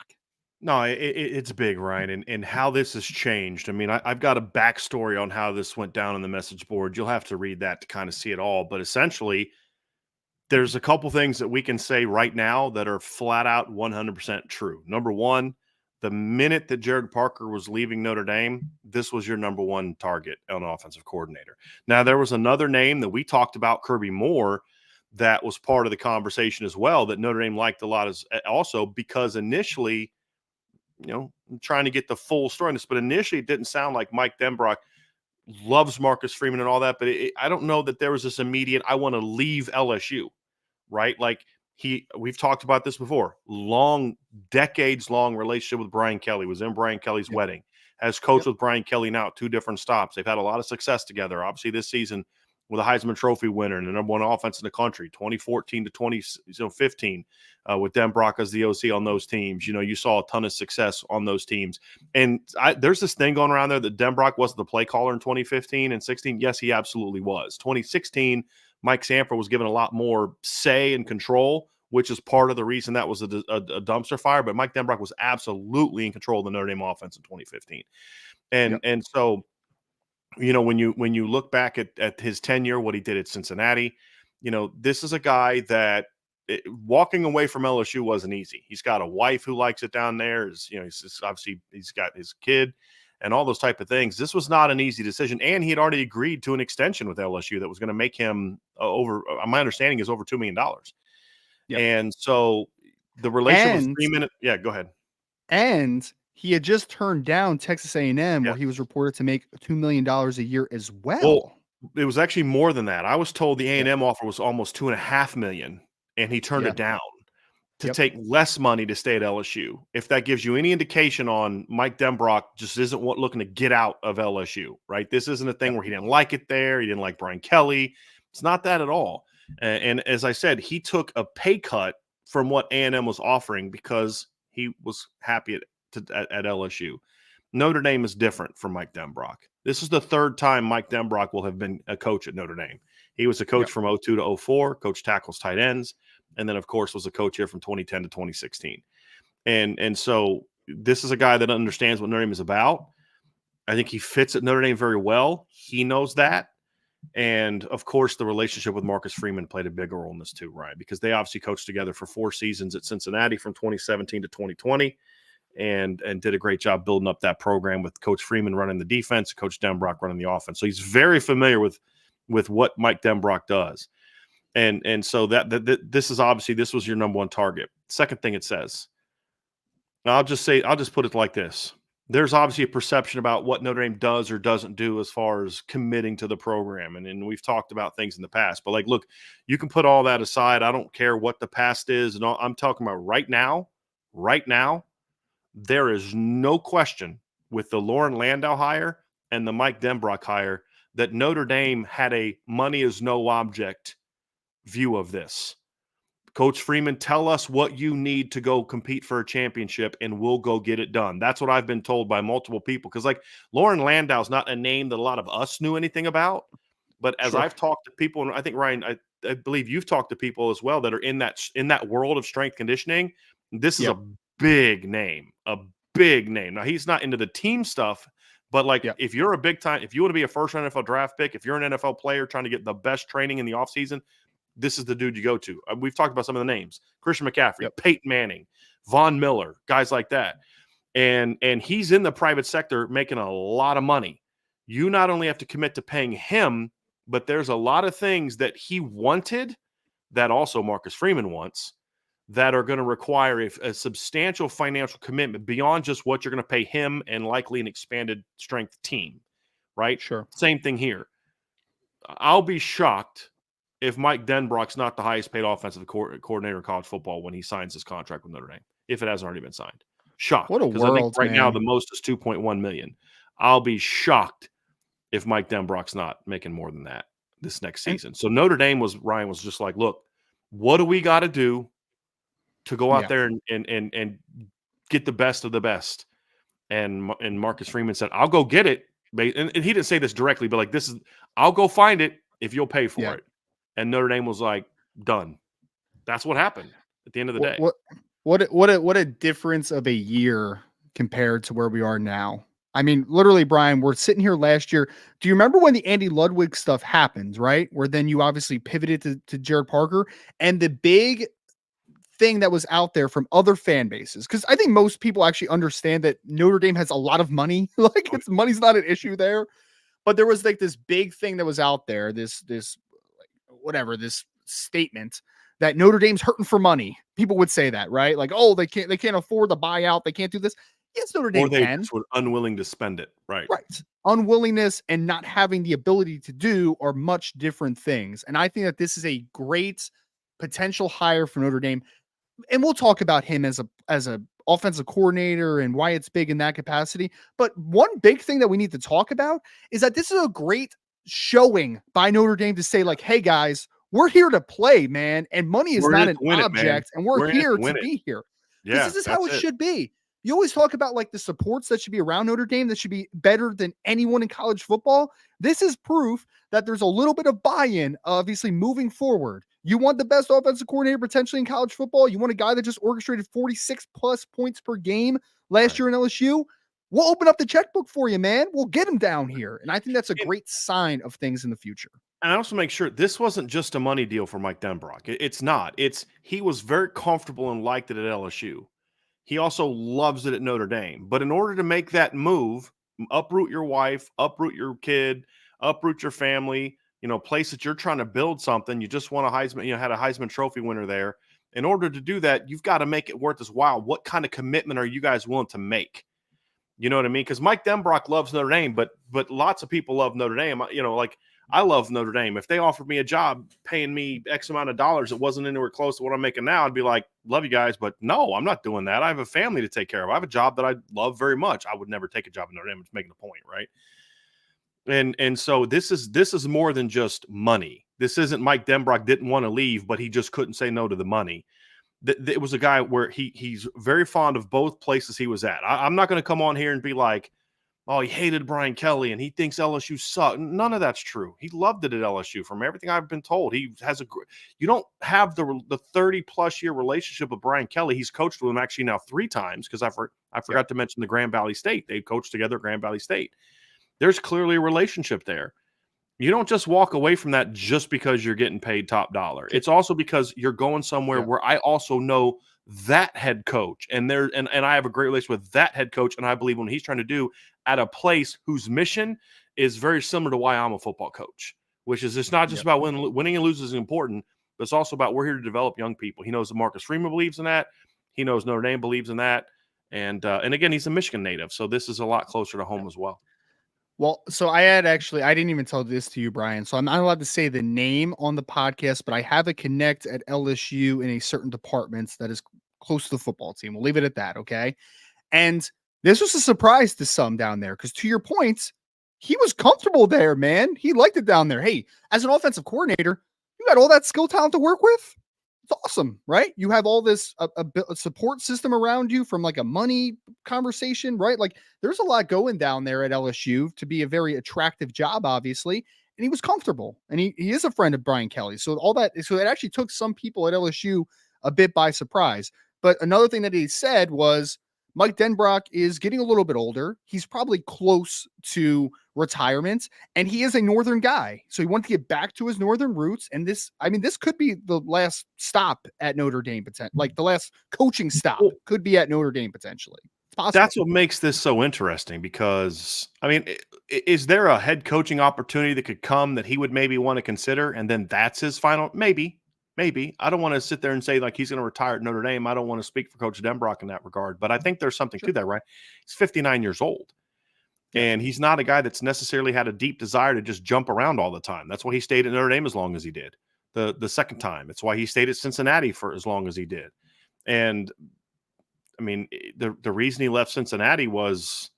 No, it's big, Ryan, and how this has changed. I mean, I've got a backstory on how this went down on the message board. You'll have to read that to kind of see it all. But essentially, there's a couple things that we can say right now that are flat out 100% true. Number one, the minute that Jared Parker was leaving Notre Dame, this was your #1 target on offensive coordinator. Now, there was another name that we talked about, Kirby Moore, that was part of the conversation as well, that Notre Dame liked a lot as also, because initially, I'm trying to get the full story on this, but initially it didn't sound like Mike Denbrock loves Marcus Freeman and all that, but I don't know that there was this immediate, I want to leave LSU, right? Like we've talked about this before, decades long relationship with Brian Kelly, was in Brian Kelly's wedding, has coached with Brian Kelly now at 2 different stops. They've had a lot of success together. Obviously this season with a Heisman Trophy winner and the number 1 offense in the country, 2014 to 2015, with Denbrock as the OC on those teams. You saw a ton of success on those teams. And there's this thing going around there that Denbrock wasn't the play caller in 2015 and 16. Yes, he absolutely was. 2016, Mike Sanford was given a lot more say and control, which is part of the reason that was a dumpster fire. But Mike Denbrock was absolutely in control of the Notre Dame offense in 2015. And so, when you look back at his tenure, what he did at Cincinnati, this is a guy that walking away from LSU wasn't easy. He's got a wife who likes it down there. Obviously he's got his kid and all those type of things. This was not an easy decision. And he had already agreed to an extension with LSU that was going to make him my understanding is over $2 million. Yep. And so the relationship with Freeman, go ahead. And he had just turned down Texas A&M, where he was reported to make $2 million a year as well. Well, it was actually more than that. I was told the A&M offer was almost $2.5 million, and he turned it down to take less money to stay at LSU. If that gives you any indication on Mike Denbrock just isn't looking to get out of LSU, right? This isn't a thing where he didn't like it there. He didn't like Brian Kelly. It's not that at all. And as I said, he took a pay cut from what A&M was offering because he was happy at LSU. Notre Dame is different from Mike Denbrock. This is the 3rd time Mike Denbrock will have been a coach at Notre Dame. He was a coach from 02 to 04, coach tackles, tight ends, and then, of course, was a coach here from 2010 to 2016. And so this is a guy that understands what Notre Dame is about. I think he fits at Notre Dame very well. He knows that. And, of course, the relationship with Marcus Freeman played a big role in this too, Ryan, because they obviously coached together for 4 seasons at Cincinnati from 2017 to 2020 and did a great job building up that program with Coach Freeman running the defense, Coach Denbrock running the offense. So he's very familiar with what Mike Denbrock does. And so this is obviously, this was your number 1 target. Second thing it says, I'll just put it like this. There's obviously a perception about what Notre Dame does or doesn't do as far as committing to the program. And we've talked about things in the past, but look, you can put all that aside. I don't care what the past is. And I'm talking about right now, there is no question with the Lauren Landau hire and the Mike Denbrock hire that Notre Dame had a money is no object view of this. Coach Freeman, tell us what you need to go compete for a championship, and we'll go get it done. That's what I've been told by multiple people. Because Lauren Landau is not a name that a lot of us knew anything about. But as I've talked to people, and I think, Ryan, I believe you've talked to people as well that are in that world of strength conditioning. This is a big name, Now, he's not into the team stuff, but if you're a big time, if you want to be a first-round NFL draft pick, if you're an NFL player trying to get the best training in the offseason, this is the dude you go to. We've talked about some of the names: Christian McCaffrey, Peyton Manning, Von Miller, guys like that. And he's in the private sector making a lot of money. You not only have to commit to paying him, but there's a lot of things that he wanted that also Marcus Freeman wants that are going to require a substantial financial commitment beyond just what you're going to pay him and likely an expanded strength team, right? Sure. Same thing here. I'll be shocked if Mike Denbrock's not the highest paid offensive coordinator in college football when he signs his contract with Notre Dame, if it hasn't already been signed. Shocked. What a world, I think right now the most is $2.1 million. I'll be shocked if Mike Denbrock's not making more than that this next season. So Notre Dame Ryan was just like, look, what do we got to do to go out there and get the best of the best? And Marcus Freeman said, I'll go get it. And he didn't say this directly, but I'll go find it if you'll pay for it. And Notre Dame was like, done. That's what happened at the end of the day. What a difference of a year compared to where we are now. I mean, literally, Brian, we're sitting here last year. Do you remember when the Andy Ludwig stuff happened, right? Where then you obviously pivoted to Jared Parker, and the big thing that was out there from other fan bases, because I think most people actually understand that Notre Dame has a lot of money. Money's not an issue there. But there was this big thing that was out there, this statement that Notre Dame's hurting for money. People would say that, right? Like, oh, they can't afford the buyout. They can't do this. Yes, Notre Dame Or they can. just were unwilling to spend it. Right. Right. Unwillingness and not having the ability to do are much different things. And I think that this is a great potential hire for Notre Dame. And we'll talk about him as a offensive coordinator and why it's big in that capacity. But one big thing that we need to talk about is that this is a great showing by Notre Dame to say, like, hey guys, we're here to play, man. And money is We're in not it an to win it, man. object, and we're We're in it here to to win it. be here. Yeah, This is how that's it should be. You always talk about like the supports that should be around Notre Dame that should be better than anyone in college football. This is proof that there's a little bit of buy-in, obviously, moving forward. You want the best offensive coordinator potentially in college football? You want a guy that just orchestrated 46 plus points per game last year in LSU? We'll open up the checkbook for you, man. We'll get him down here. And I think that's a great sign of things in the future. And I also make sure this wasn't just a money deal for Mike Denbrock. It's not. He was very comfortable and liked it at LSU. He also loves it at Notre Dame. But in order to make that move, uproot your wife, uproot your kid, uproot your family, place that you're trying to build something. You just won a Heisman, had a Heisman Trophy winner there. In order to do that, you've got to make it worth his while. What kind of commitment are you guys willing to make? You know what I mean? Because Mike Denbrock loves Notre Dame, but lots of people love Notre Dame. Like I love Notre Dame. If they offered me a job paying me X amount of dollars, it wasn't anywhere close to what I'm making now, I'd be like, love you guys, but no, I'm not doing that. I have a family to take care of. I have a job that I love very much. I would never take a job in Notre Dame. I'm just making a point, right? And so this is more than just money. This isn't Mike Denbrock didn't want to leave, but he just couldn't say no to the money. It was a guy where he's very fond of both places he was at. I'm not going to come on here and be like, oh, he hated Brian Kelly and he thinks LSU sucked. None of that's true. He loved it at LSU. From everything I've been told, you don't have the 30-plus year relationship with Brian Kelly. He's coached with him actually now 3 times because I forgot to mention the Grand Valley State. They coached together at Grand Valley State. There's clearly a relationship there. You don't just walk away from that just because you're getting paid top dollar. It's also because you're going somewhere where I also know that head coach and I have a great relationship with that head coach. And I believe what he's trying to do at a place whose mission is very similar to why I'm a football coach, which is it's not just about winning and losing is important, but it's also about we're here to develop young people. He knows that Marcus Freeman believes in that. He knows Notre Dame believes in that. And again, he's a Michigan native. So this is a lot closer to home as well. Well, so I didn't even tell this to you, Brian. So I'm not allowed to say the name on the podcast, but I have a connect at LSU in a certain department that is close to the football team. We'll leave it at that. Okay. And this was a surprise to some down there because to your point, he was comfortable there, man. He liked it down there. Hey, as an offensive coordinator, you got all that skill talent to work with. It's awesome, right? You have all this a support system around you from like a money conversation, right? Like there's a lot going down there at LSU to be a very attractive job, obviously. And he was comfortable and he is a friend of Brian Kelly. So it actually took some people at LSU a bit by surprise. But another thing that he said was Mike Denbrock is getting a little bit older. He's probably close to retirement and he is a Northern guy. So he wanted to get back to his Northern roots. And this could be the last stop at Notre Dame, like the last coaching stop could be at Notre Dame potentially. It's possible. That's what makes this so interesting because, is there a head coaching opportunity that could come that he would maybe want to consider? And then that's his final, maybe. I don't want to sit there and say like he's going to retire at Notre Dame. I don't want to speak for Coach Denbrock in that regard, but I think there's something to that, right? He's 59 years old. And he's not a guy that's necessarily had a deep desire to just jump around all the time. That's why he stayed at Notre Dame as long as he did the second time. It's why he stayed at Cincinnati for as long as he did. And the reason he left Cincinnati was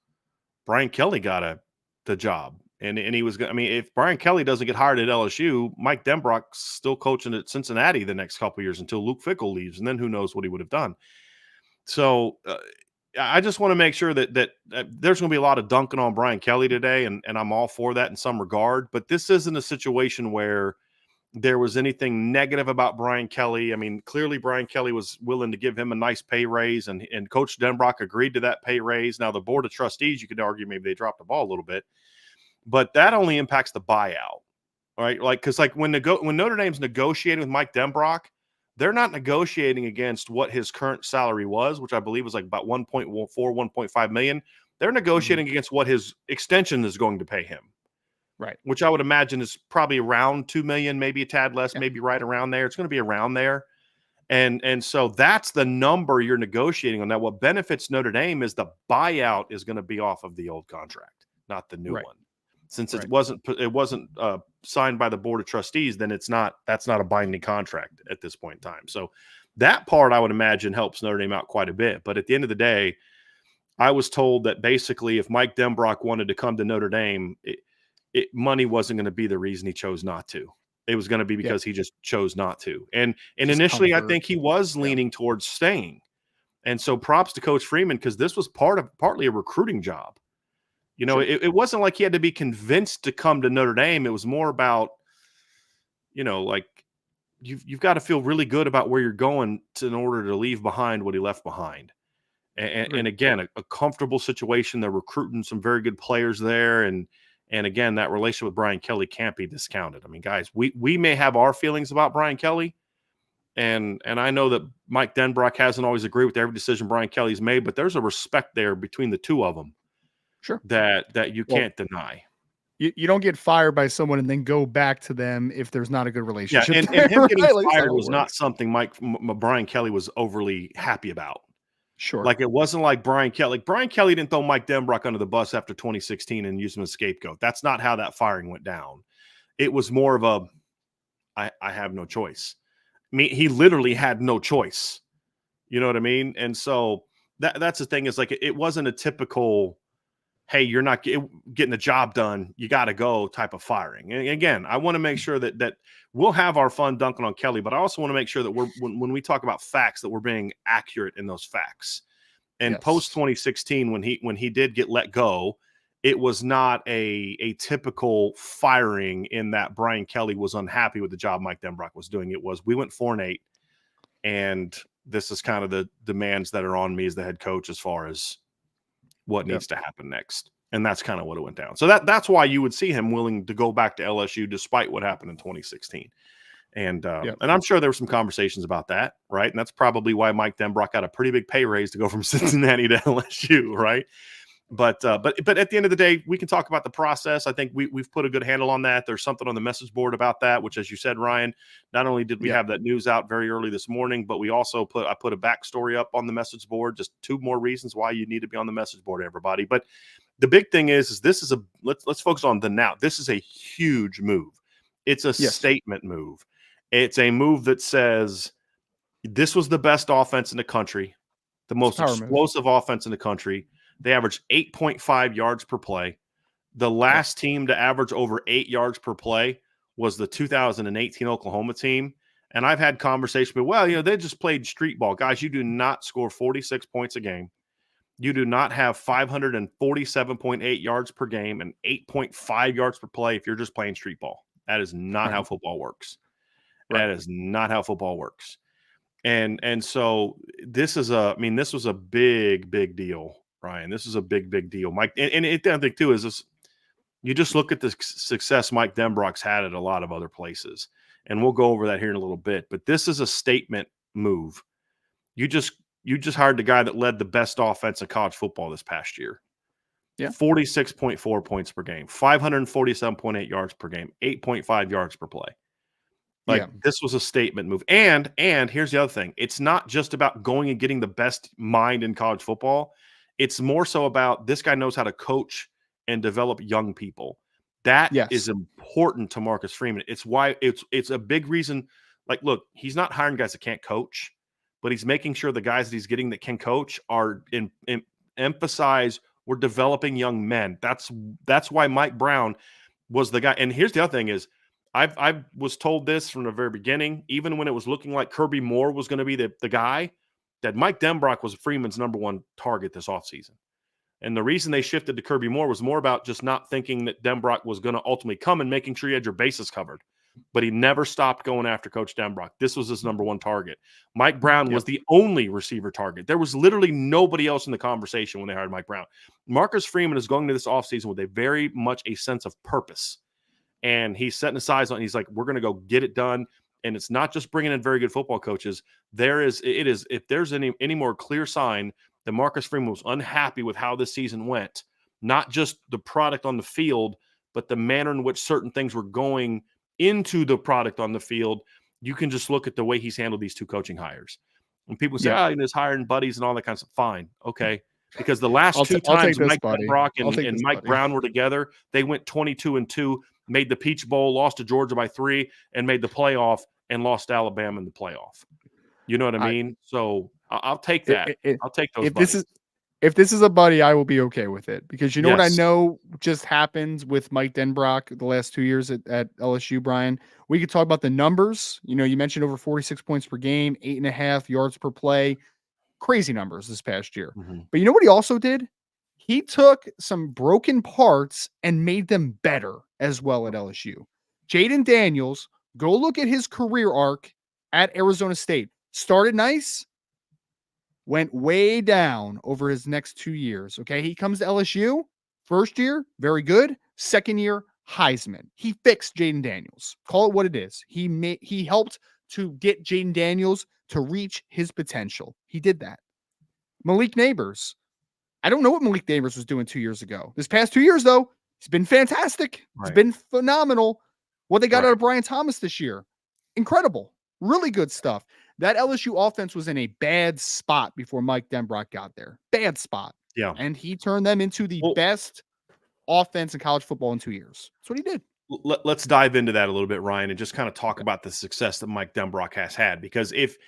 Brian Kelly got the job. And he was going if Brian Kelly doesn't get hired at LSU, Mike Denbrock's still coaching at Cincinnati the next couple of years until Luke Fickell leaves. And then who knows what he would have done. So I just want to make sure that there's going to be a lot of dunking on Brian Kelly today. And I'm all for that in some regard. But this isn't a situation where there was anything negative about Brian Kelly. Clearly Brian Kelly was willing to give him a nice pay raise and Coach Denbrock agreed to that pay raise. Now the board of trustees, you could argue maybe they dropped the ball a little bit, but that only impacts the buyout, right? Because when Notre Dame's negotiating with Mike Denbrock, they're not negotiating against what his current salary was, which I believe was like about 1.4, 1.5 million. They're negotiating against what his extension is going to pay him. Right. which I would imagine is probably around 2 million, maybe a tad less, Yeah. maybe right around there. It's going to be around there. And so that's the number you're negotiating on that. What benefits Notre Dame is the buyout is going to be off of the old contract, not the new Right. one. Since Right. it wasn't signed by the board of trustees, then that's not a binding contract at this point in time. So that part I would imagine helps Notre Dame out quite a bit. But at the end of the day, I was told that basically if Mike Denbrock wanted to come to Notre Dame, money wasn't going to be the reason he chose not to. It was going to be because he just chose not to. And Just initially, comfort. I think he was leaning towards staying. And so props to Coach Freeman, because this was partly a recruiting job. You know, Sure. it wasn't like he had to be convinced to come to Notre Dame. It was more about, you know, like you've got to feel really good about where you're going in order to leave behind what he left behind. And again, a comfortable situation. They're recruiting some very good players there. And again, that relationship with Brian Kelly can't be discounted. I mean, guys, we may have our feelings about Brian Kelly. And I know that Mike Denbrock hasn't always agreed with every decision Brian Kelly's made, but there's a respect there between the two of them. Sure. That you can't deny. You don't get fired by someone and then go back to them if there's not a good relationship. Yeah, and there, him getting right? fired was not something Brian Kelly was overly happy about. Sure. Like, it wasn't like Brian Kelly. Like, Brian Kelly didn't throw Mike Denbrock under the bus after 2016 and use him as a scapegoat. That's not how that firing went down. It was more of I have no choice. I mean, he literally had no choice. You know what I mean? And so that's the thing, is like, it wasn't a typical, hey, you're not getting the job done, you got to go type of firing. And again, I want to make sure that we'll have our fun dunking on Kelly, but I also want to make sure that when we talk about facts, that we're being accurate in those facts. And post 2016, when he did get let go, it was not a typical firing in that Brian Kelly was unhappy with the job Mike Denbrock was doing. It was, we went 4-8, and this is kind of the demands that are on me as the head coach as far as what needs to happen next. And that's kind of what it went down. So that's why you would see him willing to go back to LSU despite what happened in 2016. And I'm sure there were some conversations about that, right? And that's probably why Mike Denbrock got a pretty big pay raise to go from Cincinnati to LSU, right? But at the end of the day, we can talk about the process. I think we've put a good handle on that. There's something on the message board about that, which, as you said, Ryan, not only did we have that news out very early this morning, but we also I put a backstory up on the message board. Just 2 more reasons why you need to be on the message board, everybody. But the big thing is this is let's focus on the now. This is a huge move. It's a statement move. It's a move that says this was the best offense in the country, the most explosive offense in the country. They averaged 8.5 yards per play. The last team to average over 8 yards per play was the 2018 Oklahoma team. And I've had conversations with, well, you know, they just played street ball. Guys, you do not score 46 points a game. You do not have 547.8 yards per game and 8.5 yards per play if you're just playing street ball. That is not how football works. That is not how football works. And so this was a big deal, Ryan. This is a big deal, Mike. And the other thing too is this: you just look at the success Mike Denbrock's had at a lot of other places, and we'll go over that here in a little bit. But this is a statement move. You just hired the guy that led the best offense in college football this past year. 46.4 points per game, 547.8 yards per game, 8.5 yards per play. This was a statement move. And here's the other thing. It's not just about going and getting the best mind in college football. It's more so about this guy knows how to coach and develop young people. That is important to Marcus Freeman. It's why it's a big reason. Like, look, he's not hiring guys that can't coach, but he's making sure the guys that he's getting that can coach are emphasize we're developing young men. That's why Mike Brown was the guy. And here's the other thing is, I was told this from the very beginning, even when it was looking like Kirby Moore was going to be the guy, that Mike Denbrock was Freeman's number 1 target this offseason. And the reason they shifted to Kirby Moore was more about just not thinking that Denbrock was going to ultimately come and making sure you had your bases covered. But he never stopped going after Coach Denbrock. This was his number 1 target. Mike Brown was the only receiver target. There was literally nobody else in the conversation when they hired Mike Brown. Marcus Freeman is going to this offseason with a very much a sense of purpose. And he's setting his eyes on, he's like, we're going to go get it done. And it's not just bringing in very good football coaches. If there's any more clear sign that Marcus Freeman was unhappy with how this season went, not just the product on the field, but the manner in which certain things were going into the product on the field, you can just look at the way he's handled these two coaching hires. When people say, Yeah. oh, he's hiring buddies and all that kind of stuff, fine. Okay. Because the last two I'll take times this, Mike buddy. Denbrock I'll take and this, Mike buddy. Brown were together, they went 22-2, made the Peach Bowl, lost to Georgia by 3, and made the playoff and lost to Alabama in the playoff. You know what I mean? So I'll take that. I'll take those buddies. If this is a buddy, I will be okay with it, because you know what I Yes. know just happened with Mike Denbrock the last 2 years at LSU, Brian. We could talk about the numbers. You know, you mentioned over 46 points per game, 8.5 yards per play. Crazy numbers this past year. Mhm. But you know what he also did? He took some broken parts and made them better as well at LSU. Jaden Daniels, go look at his career arc at Arizona State. Started nice, went way down over his next 2 years. Okay. He comes to LSU, first year, very good. Second year, Heisman. He fixed Jaden Daniels. Call it what it is. He helped to get Jaden Daniels to reach his potential. He did that. Malik Neighbors. I don't know what Malik Neighbors was doing 2 years ago. This past 2 years, though, he's been fantastic. It's Right. been phenomenal. What they got Right. out of Brian Thomas this year, incredible. Really good stuff. That LSU offense was in a bad spot before Mike Denbrock got there. Bad spot. Yeah. And he turned them into the best offense in college football in 2 years. That's what he did. Let's dive into that a little bit, Ryan, and just kind of talk about the success that Mike Denbrock has had. Because if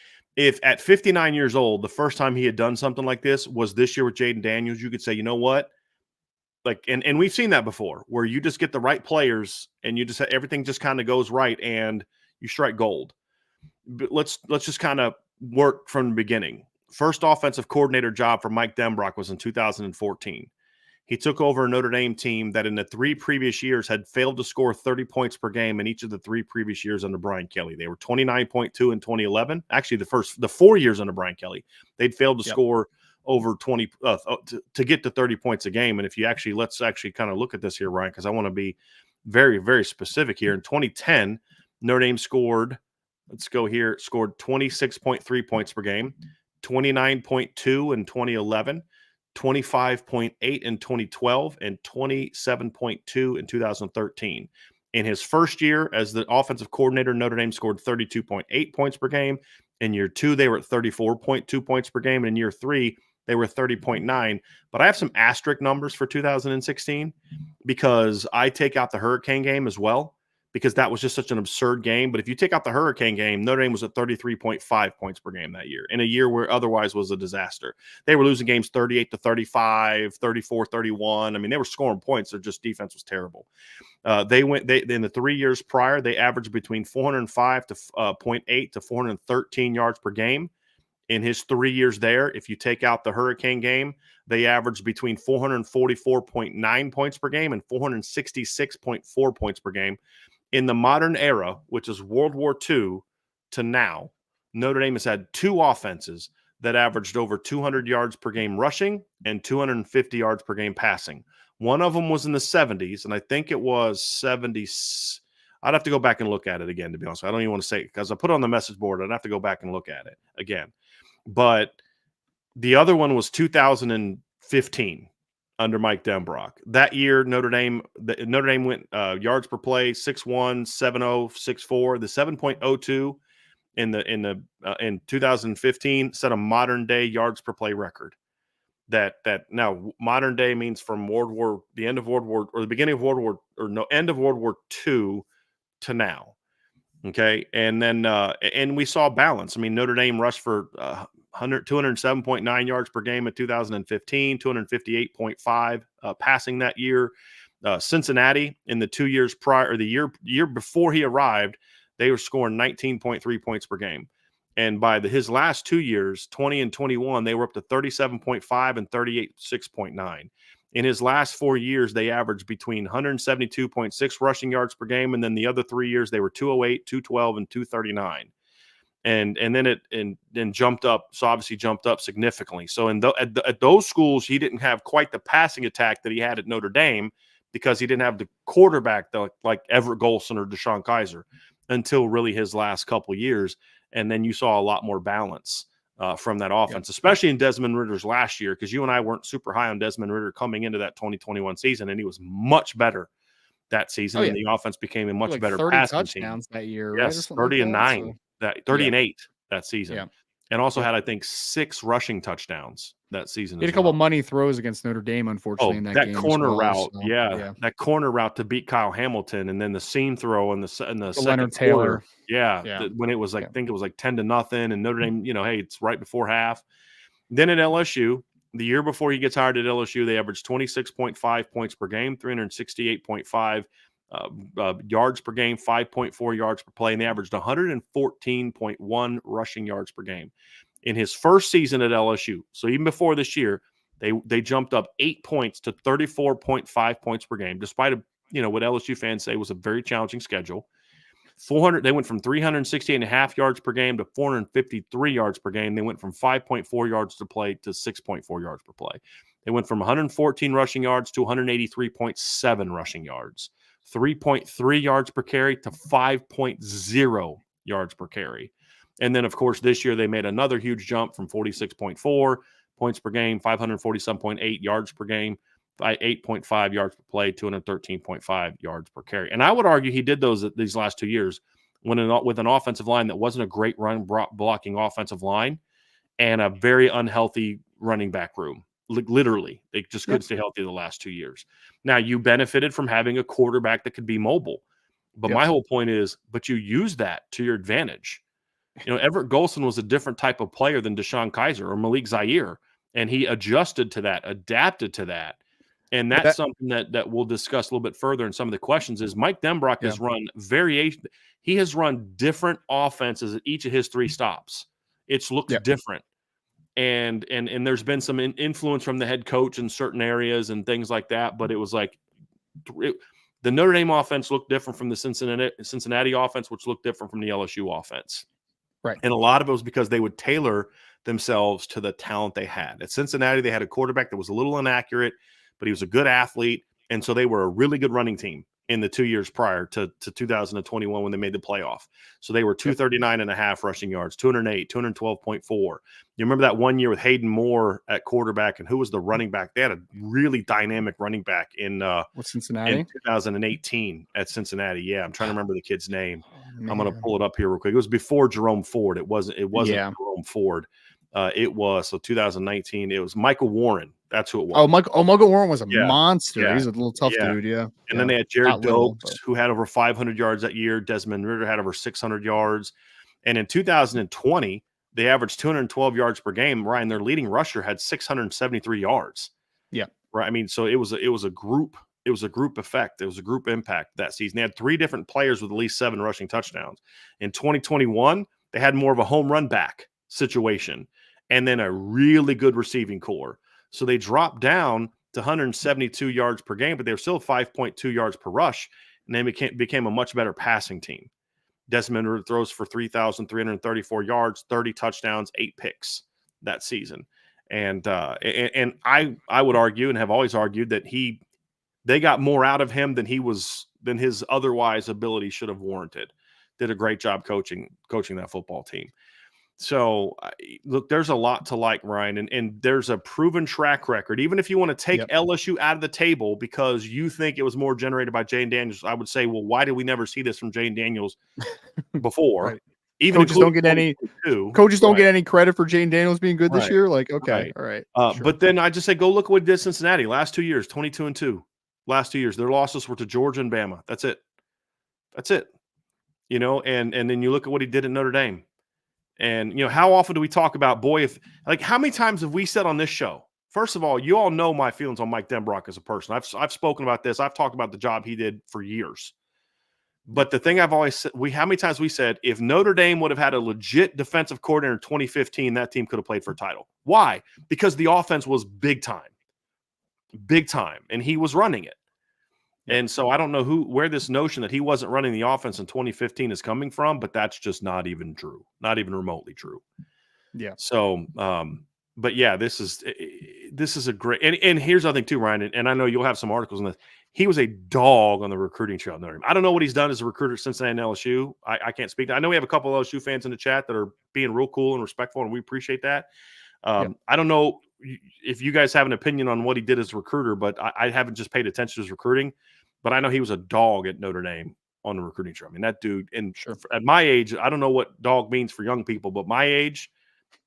at 59 years old, the first time he had done something like this was this year with Jaden Daniels, you could say, you know what? Like, and we've seen that before, where you just get the right players and you just everything just kind of goes right and you strike gold. But let's just kind of work from the beginning. First offensive coordinator job for Mike Denbrock was in 2014. He took over a Notre Dame team that in the 3 previous years had failed to score 30 points per game in each of the 3 previous years under Brian Kelly. They were 29.2 in 2011. Actually, the 4 years under Brian Kelly, they'd failed to score over 20 to get to 30 points a game. And if you actually, let's actually kind of look at this here, Ryan, because I want to be very, very specific here. In 2010, Notre Dame scored 26.3 points per game, 29.2 in 2011. 25.8 in 2012 and 27.2 in 2013. In his first year as the offensive coordinator, Notre Dame scored 32.8 points per game. In year 2, they were at 34.2 points per game. And in year 3, they were 30.9. But I have some asterisk numbers for 2016 because I take out the Hurricane game as well, because that was just such an absurd game. But if you take out the Hurricane game, Notre Dame was at 33.5 points per game that year, in a year where otherwise was a disaster. They were losing games 38-35, 34-31. I mean, they were scoring points. Their just defense was terrible. In the 3 years prior, they averaged between 405.8 to 413 yards per game. In his 3 years there, if you take out the Hurricane game, they averaged between 444.9 points per game and 466.4 points per game. In the modern era, which is World War II to now, Notre Dame has had 2 offenses that averaged over 200 yards per game rushing and 250 yards per game passing. One of them was in the 70s, and I think it was 70. I'd have to go back and look at it again, to be honest. I don't even want to say it because I put it on the message board. I'd have to go back and look at it again. But the other one was 2015 under Mike Denbrock. That year, Notre Dame went yards per play 6.1, 7.0, 6.4. The 7.02 in 2015 set a modern day yards per play record. That now modern day means from the end of World War or the beginning of World War or no end of World War II to now. Okay, and then and we saw balance. I mean, Notre Dame rushed for 207.9 yards per game in 2015, 258.5 passing that year. Cincinnati in the 2 years prior, or the year before he arrived, they were scoring 19.3 points per game. And by his last 2 years, 20 and 21, they were up to 37.5 and 38.6.9. In his last 4 years, they averaged between 172.6 rushing yards per game, and then the other 3 years they were 208, 212, and 239. And then it jumped up. So obviously jumped up significantly. So at those schools, he didn't have quite the passing attack that he had at Notre Dame because he didn't have the quarterback like Everett Golson or Deshaun Kaiser until really his last couple years. And then you saw a lot more balance from that offense, especially in Desmond Ritter's last year, because you and I weren't super high on Desmond Ridder coming into that 2021 season, and he was much better that season, Oh, and yeah. the offense became a much Like better 30 passing team. touchdowns that year, right? Or Yes, something 30 like and that. 9, that 30 and 8 that season. Yeah. And also Yep. had, I think, 6 rushing touchdowns that season He had as a couple well. money throws against Notre Dame, unfortunately, in that That game as corner well. route, So, yeah, that corner route to beat Kyle Hamilton, and then the seam throw in the second Leonard quarter. Taylor. Yeah, Yeah. when it was like, Yeah. I think it was like 10-0, and Notre Dame, hey, it's right before half. Then at LSU, the year before he gets hired at LSU, they averaged 26.5 points per game, 368.5 yards per game, 5.4 yards per play, and they averaged 114.1 rushing yards per game. In his first season at LSU, so even before this year, they jumped up 8 points to 34.5 points per game, despite what LSU fans say was a very challenging schedule. They went from 368.5 yards per game to 453 yards per game. They went from 5.4 yards to play to 6.4 yards per play. They went from 114 rushing yards to 183.7 rushing yards, 3.3 yards per carry to 5.0 yards per carry. And then, of course, this year they made another huge jump from 46.4 points per game, 547.8 yards per game, 8.5 yards per play, 213.5 yards per carry. And I would argue he did these last 2 years with an offensive line that wasn't a great run blocking offensive line and a very unhealthy running back room. Literally, they just couldn't stay healthy the last 2 years. Now, you benefited from having a quarterback that could be mobile. But my whole point is, you use that to your advantage. Everett Golson was a different type of player than Deshaun Kaiser or Malik Zaire, and he adjusted to that, adapted to that. And that's something that we'll discuss a little bit further in some of the questions is Mike Denbrock has run variation. He has run different offenses at each of his 3 stops. It's looked different. And there's been some influence from the head coach in certain areas and things like that. But it was like the Notre Dame offense looked different from the Cincinnati offense, which looked different from the LSU offense. Right. And a lot of it was because they would tailor themselves to the talent they had. At Cincinnati, they had a quarterback that was a little inaccurate, but he was a good athlete. And so they were a really good running team in the 2 years prior to 2021 when they made the playoff. So they were 239.5 rushing yards, 208, 212.4. You remember that one year with Hayden Moore at quarterback, and who was the running back? They had a really dynamic running back in Cincinnati in 2018 at Cincinnati. Yeah, I'm trying to remember the kid's name. I'm going to pull it up here real quick. It was before Jerome Ford. It wasn't Jerome Ford. It was 2019. It was Michael Warren. That's who it was. Michael Warren was a monster. Yeah. He's a little tough dude. Yeah. And then they had Jared Dokes, who had over 500 yards that year. Desmond Ridder had over 600 yards. And in 2020, they averaged 212 yards per game. Ryan, their leading rusher, had 673 yards. Yeah. Right. I mean, so it was a group. It was a group effect. It was a group impact that season. They had 3 different players with at least 7 rushing touchdowns. In 2021, they had more of a home run back situation and then a really good receiving core. So they dropped down to 172 yards per game, but they were still 5.2 yards per rush, and they became a much better passing team. Desmond throws for 3,334 yards, 30 touchdowns, 8 picks that season. And I would argue and have always argued that they got more out of him than his otherwise ability should have warranted. Did a great job coaching that football team. So, look, there's a lot to like, Ryan, and there's a proven track record. Even if you want to take LSU out of the table because you think it was more generated by Jane Daniels, I would say, well, why did we never see this from Jane Daniels before? Right. Even coaches don't get any credit for Jane Daniels being good this year. Like, okay, all right. Sure. But then I just say, go look at what he did Cincinnati last 2 years, 22-2. Last 2 years, their losses were to Georgia and Bama. That's it. And then you look at what he did at Notre Dame. And, how often do we talk about, how many times have we said on this show? First of all, you all know my feelings on Mike Denbrock as a person. I've spoken about this. I've talked about the job he did for years. But the thing I've always said, how many times we said, if Notre Dame would have had a legit defensive coordinator in 2015, that team could have played for a title. Why? Because the offense was big time, and he was running it. And so I don't know where this notion that he wasn't running the offense in 2015 is coming from, but that's just not even true, not even remotely true. Yeah. So, but yeah, this is a great, and here's the thing too, Ryan, and I know you'll have some articles on this. He was a dog on the recruiting trail. I don't know what he's done as a recruiter at Cincinnati and LSU. I can't speak. I know we have a couple of LSU fans in the chat that are being real cool and respectful, and we appreciate that. I don't know if you guys have an opinion on what he did as a recruiter, but I haven't just paid attention to his recruiting. but I know he was a dog at Notre Dame on the recruiting trail. I mean, that dude, and Sure. at my age, I don't know what dog means for young people, but my age,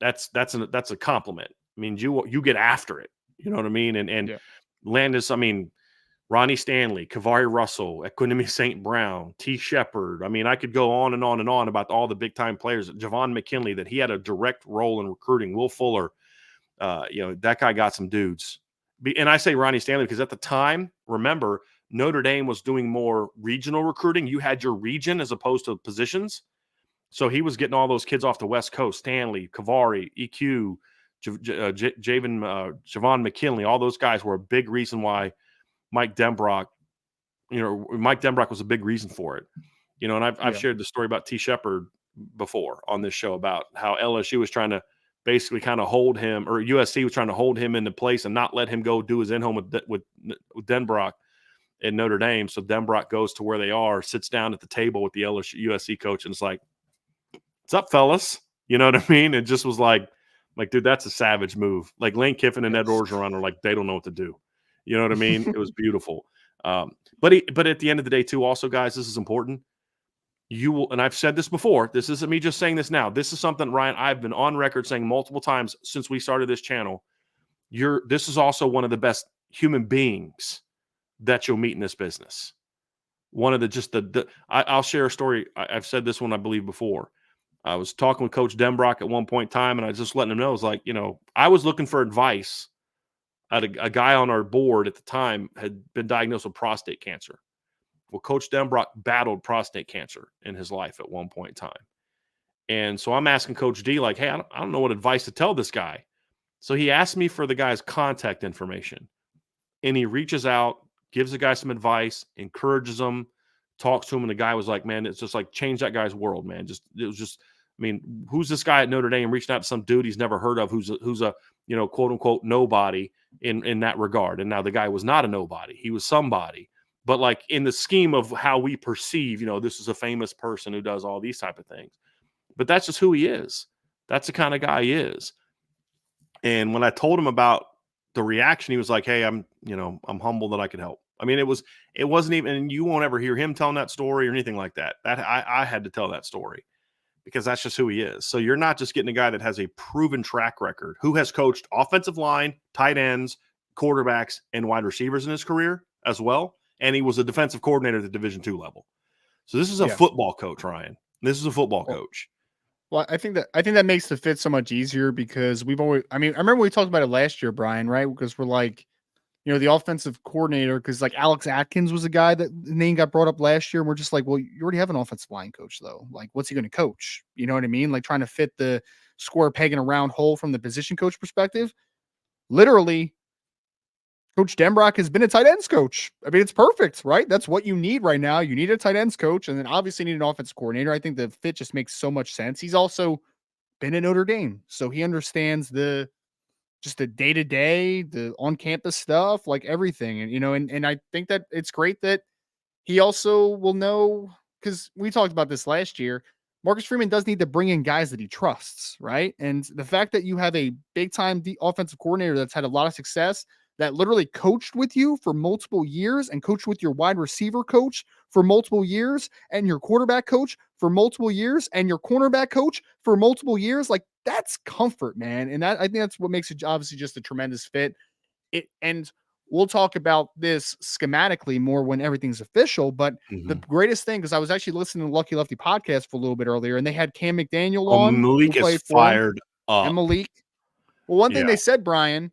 that's a compliment. I mean, you get after it. You know what I mean? And Yeah. Landis, I mean, Ronnie Stanley, Kavari Russell, Equinemi St. Brown, T. Shepard. I mean, I could go on and on and on about all the big time players. Javon McKinley, that he had a direct role in recruiting. Will Fuller, that guy got some dudes. And I say Ronnie Stanley because at the time, remember, Notre Dame was doing more regional recruiting. You had your region as opposed to positions. So he was getting all those kids off the West Coast, Stanley, Kavari, EQ, Javon McKinley. All those guys were a big reason why Mike Denbrock was a big reason for it. And I've shared the story about T. Shepard before on this show about how LSU was trying to basically kind of hold him, or USC was trying to hold him into place and not let him go do his in-home with Denbrock in Notre Dame. So Denbrock goes to where they are, sits down at the table with the LSU USC coach, and it's like, "What's up, fellas?" You know what I mean? It just was like, dude, that's a savage move. Like Lane Kiffin and Ed Orgeron are like, they don't know what to do. You know what I mean? It was beautiful. But at the end of the day, too, also, guys, this is important. You will, and I've said this before, this isn't me just saying this now. This is something, Ryan, I've been on record saying multiple times since we started this channel. This is also one of the best human beings that you'll meet in this business. One of I'll share a story. I've said this one, I believe, before. I was talking with Coach Denbrock at one point in time, and I was just letting him know, I was like, I was looking for advice. A guy on our board at the time had been diagnosed with prostate cancer. Well, Coach Denbrock battled prostate cancer in his life at one point in time. And so I'm asking Coach D, like, hey, I don't know what advice to tell this guy. So he asked me for the guy's contact information. And he reaches out, gives the guy some advice, encourages him, talks to him. And the guy was like, man, it's just like change that guy's world, man. Who's this guy at Notre Dame reaching out to some dude he's never heard of, who's a quote unquote nobody in that regard. And now the guy was not a nobody. He was somebody. But like in the scheme of how we perceive, this is a famous person who does all these type of things. But that's just who he is. That's the kind of guy he is. And when I told him about the reaction, he was like, hey, I'm humbled that I could help. I mean, it wasn't even, and you won't ever hear him telling that story or anything like that. I had to tell that story because that's just who he is. So you're not just getting a guy that has a proven track record, who has coached offensive line, tight ends, quarterbacks, and wide receivers in his career as well. And he was a defensive coordinator at the Division II level. So this is a football coach, Ryan. This is a football coach. Well, I think that makes the fit so much easier because I remember we talked about it last year, Brian, right? Because we're like, the offensive coordinator, because like Alex Atkins was a guy that the name got brought up last year. And we're just like, well, you already have an offensive line coach though. Like, what's he going to coach? You know what I mean? Like trying to fit the square peg in a round hole from the position coach perspective. Literally, Coach Denbrock has been a tight ends coach. I mean, it's perfect, right? That's what you need right now. You need a tight ends coach, and then obviously need an offensive coordinator. I think the fit just makes so much sense. He's also been at Notre Dame, so he understands the day-to-day, the on-campus stuff, like everything. And I think that it's great that he also will know, because we talked about this last year. Marcus Freeman does need to bring in guys that he trusts, right? And the fact that you have a big-time offensive coordinator that's had a lot of success, that literally coached with you for multiple years and coached with your wide receiver coach for multiple years and your quarterback coach for multiple years and your cornerback coach for multiple years, like that's comfort, man. And I think that's what makes it obviously just a tremendous fit. And we'll talk about this schematically more when everything's official, but the greatest thing, because I was actually listening to Lucky Lefty podcast for a little bit earlier, and they had Cam McDaniel on. Malik is fired up. And Malik. Well, one thing they said, Brian,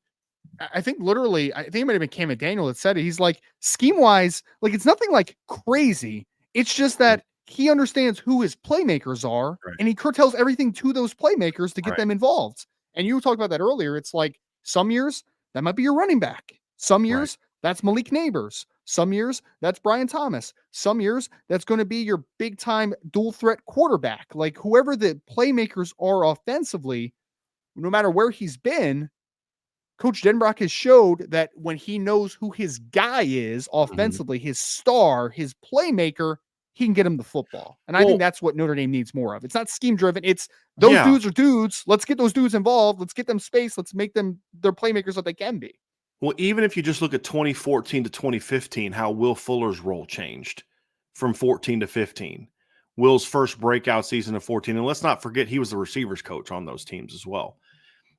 I think it might have been Cam McDaniel that said it. He's like, scheme wise, like it's nothing like crazy. It's just that he understands who his playmakers are, and he curtails everything to those playmakers to get them involved. And you talked about that earlier. It's like some years that might be your running back. Some years that's Malik Neighbors. Some years that's Brian Thomas. Some years that's going to be your big time dual threat quarterback. Like whoever the playmakers are offensively, no matter where he's been, Coach Denbrock has showed that when he knows who his guy is offensively, his star, his playmaker, he can get him the football. And I think that's what Notre Dame needs more of. It's not scheme driven. It's those dudes are dudes. Let's get those dudes involved. Let's get them space. Let's make them their playmakers that they can be. Well, even if you just look at 2014 to 2015, how Will Fuller's role changed from 14 to 15. Will's first breakout season of 14, and let's not forget he was the receivers coach on those teams as well.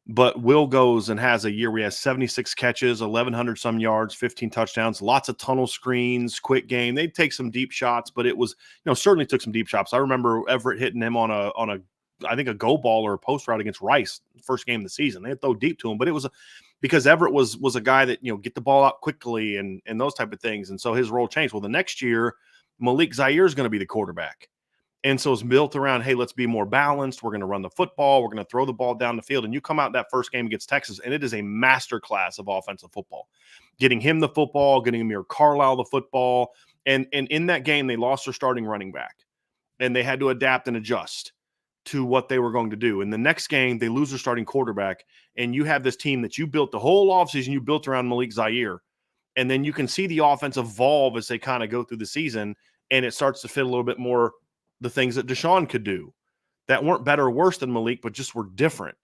But Will goes and has a year where he has 76 catches, 1,100 some yards, 15 touchdowns, lots of tunnel screens, quick game. They'd take some deep shots, but it was, certainly took some deep shots. I remember Everett hitting him on a I think a go ball or a post route against Rice, first game of the season. They'd throw deep to him, but it was because Everett was a guy that, get the ball out quickly and those type of things. And so his role changed. Well, the next year, Malik Zaire is going to be the quarterback. And so it's built around, hey, let's be more balanced. We're going to run the football. We're going to throw the ball down the field. And you come out that first game against Texas, and it is a master class of offensive football. Getting him the football, getting Amir Carlisle the football. And in that game, they lost their starting running back. And they had to adapt and adjust to what they were going to do. In the next game, they lose their starting quarterback. And you have this team that you built the whole offseason, you built around Malik Zaire. And then you can see the offense evolve as they kind of go through the season. And it starts to fit a little bit more the things that Deshaun could do that weren't better or worse than Malik, but just were different.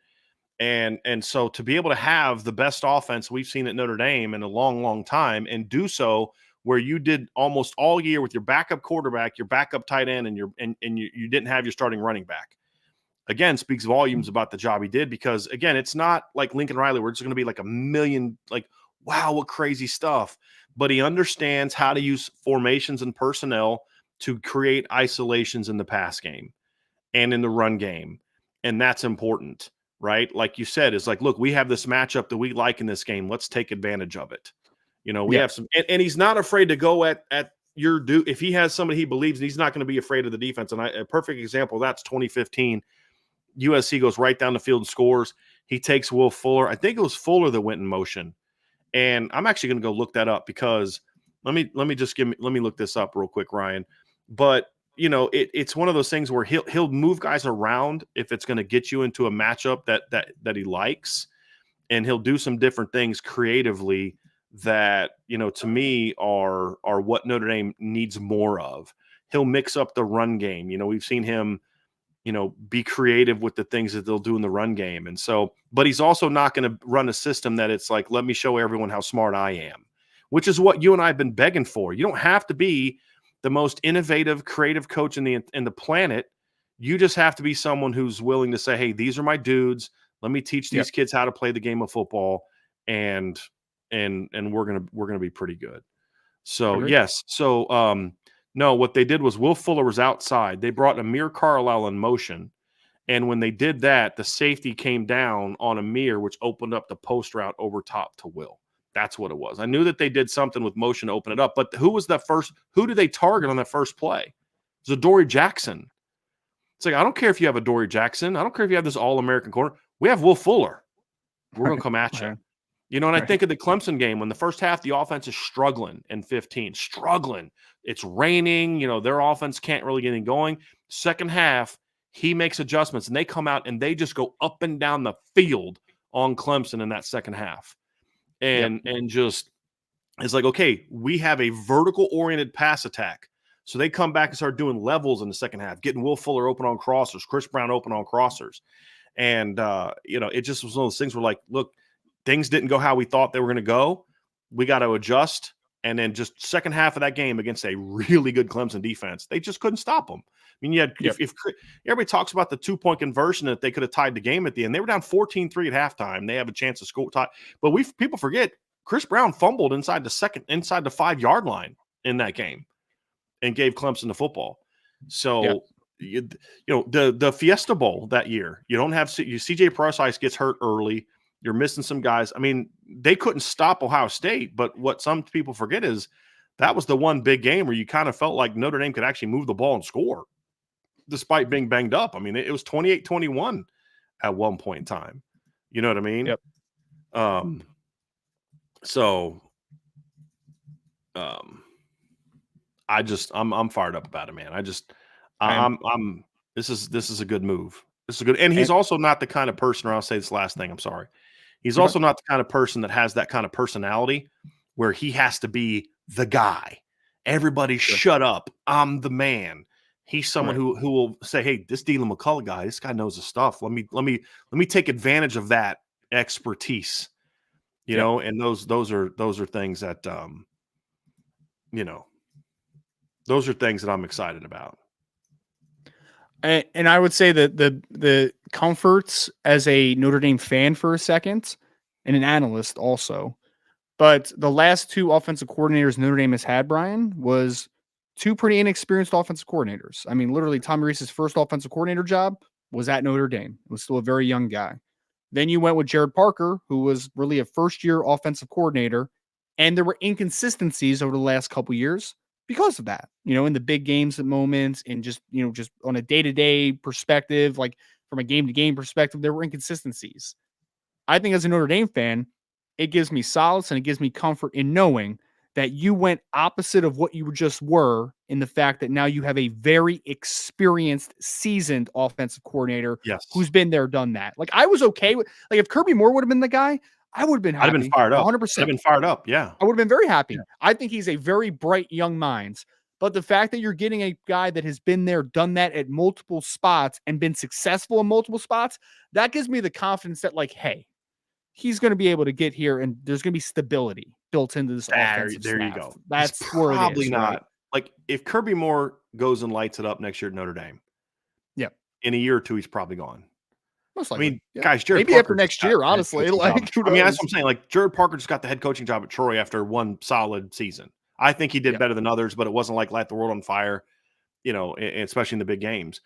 And so to be able to have the best offense we've seen at Notre Dame in a long, long time and do so where you did almost all year with your backup quarterback, your backup tight end, and you didn't have your starting running back, again, speaks volumes about the job he did because, again, it's not like Lincoln Riley where it's going to be like a million, like, wow, what crazy stuff. But he understands how to use formations and personnel to create isolations in the pass game and in the run game. And that's important, right? Like you said, it's like, look, we have this matchup that we like in this game. Let's take advantage of it. We have some, and he's not afraid to go at your do. If he has somebody he believes in, he's not going to be afraid of the defense. And a perfect example, that's 2015. USC goes right down the field and scores. He takes Will Fuller. I think it was Fuller that went in motion. And I'm actually going to go look that up because let me look this up real quick, Ryan. But it's one of those things where he'll move guys around if it's going to get you into a matchup that he likes, and he'll do some different things creatively that to me are what Notre Dame needs more of. He'll mix up the run game. We've seen him be creative with the things that they'll do in the run game, and so but he's also not going to run a system that it's like, let me show everyone how smart I am, which is what you and I have been begging for. You don't have to be the most innovative, creative coach in the planet. You just have to be someone who's willing to say, hey, these are my dudes. Let me teach these kids how to play the game of football. And we're going to be pretty good. So yes. So, no, what they did was Will Fuller was outside. They brought Amir Carlisle in motion. And when they did that, the safety came down on Amir, which opened up the post route over top to Will. That's what it was. I knew that they did something with motion to open it up, but who was that first? Who did they target on that first play? It was Adoree Jackson. It's like, I don't care if you have Adoree Jackson. I don't care if you have this All-American corner. We have Will Fuller. We're going to come at you. And I think of the Clemson game when the first half, the offense is struggling in 15. Struggling. It's raining. Their offense can't really get anything going. Second half, he makes adjustments, and they come out and they just go up and down the field on Clemson in that second half. And just it's like, okay, we have a vertical oriented pass attack. So they come back and start doing levels in the second half, getting Will Fuller open on crossers, Chris Brown open on crossers. And, it just was one of those things where, like, look, things didn't go how we thought they were going to go. We got to adjust. And then just second half of that game against a really good Clemson defense, they just couldn't stop them. I mean, if everybody talks about the 2-point conversion that they could have tied the game at the end, they were down 14-3 at halftime. They have a chance to score tie. But people forget Chris Brown fumbled inside the 5-yard line in that game and gave Clemson the football. So, the Fiesta Bowl that year, you don't have CJ Procise gets hurt early. You're missing some guys. I mean, they couldn't stop Ohio State, but what some people forget is that was the one big game where you kind of felt like Notre Dame could actually move the ball and score despite being banged up. I mean, it was 28-21 at one point in time. You know what I mean? Yep. I'm fired up about it, man. This is a good move. This is good. And he's also not the kind of person, or I'll say this last thing, I'm sorry. He's also not the kind of person that has that kind of personality where he has to be the guy. Everybody shut up. I'm the man. He's someone who will say, hey, this Dylan McCullough guy, this guy knows his stuff. Let me take advantage of that expertise. you know, and those are things that, you know, those are things that I'm excited about. And I would say that the comforts as a Notre Dame fan for a second and an analyst also. But the last two offensive coordinators Notre Dame has had, Brian, was two pretty inexperienced offensive coordinators. I mean, literally, Tommy Rees's first offensive coordinator job was at Notre Dame. It was still a very young guy. Then you went with Jared Parker, who was really a first-year offensive coordinator, and there were inconsistencies over the last couple years because of that. You know, in the big games at moments, and just just on a day-to-day perspective, like from a game-to-game perspective, there were inconsistencies. I think as a Notre Dame fan, it gives me solace and it gives me comfort in knowing that you went opposite of what you just were in the fact that now you have a very experienced, seasoned offensive coordinator Yes. who's been there, done that. Like I was okay with, like if Kirby Moore would have been the guy, I would have been happy. I'd have been fired up. 100%. I'd have been fired up. Yeah. I would have been very happy. Yeah. I think he's a very bright young mind. But the fact that you're getting a guy that has been there, done that at multiple spots and been successful in multiple spots, that gives me the confidence that like, hey, he's going to be able to get here and there's going to be stability built into this offensive There you staff. go. That's It's where probably it is, not. right? Like if Kirby Moore goes and lights it up next year at Notre Dame, Yep. in a year or two, he's probably gone. Most I likely. mean, Yeah. guys, Jared maybe Parker after next just got year, the head honestly. coaching job Like, at who Troy. I mean, that's knows? what I'm saying. Like Jared Parker just got the head coaching job at Troy after one solid season. I think he did Yeah. better than others, but it wasn't like light the world on fire, you know, especially in the big games.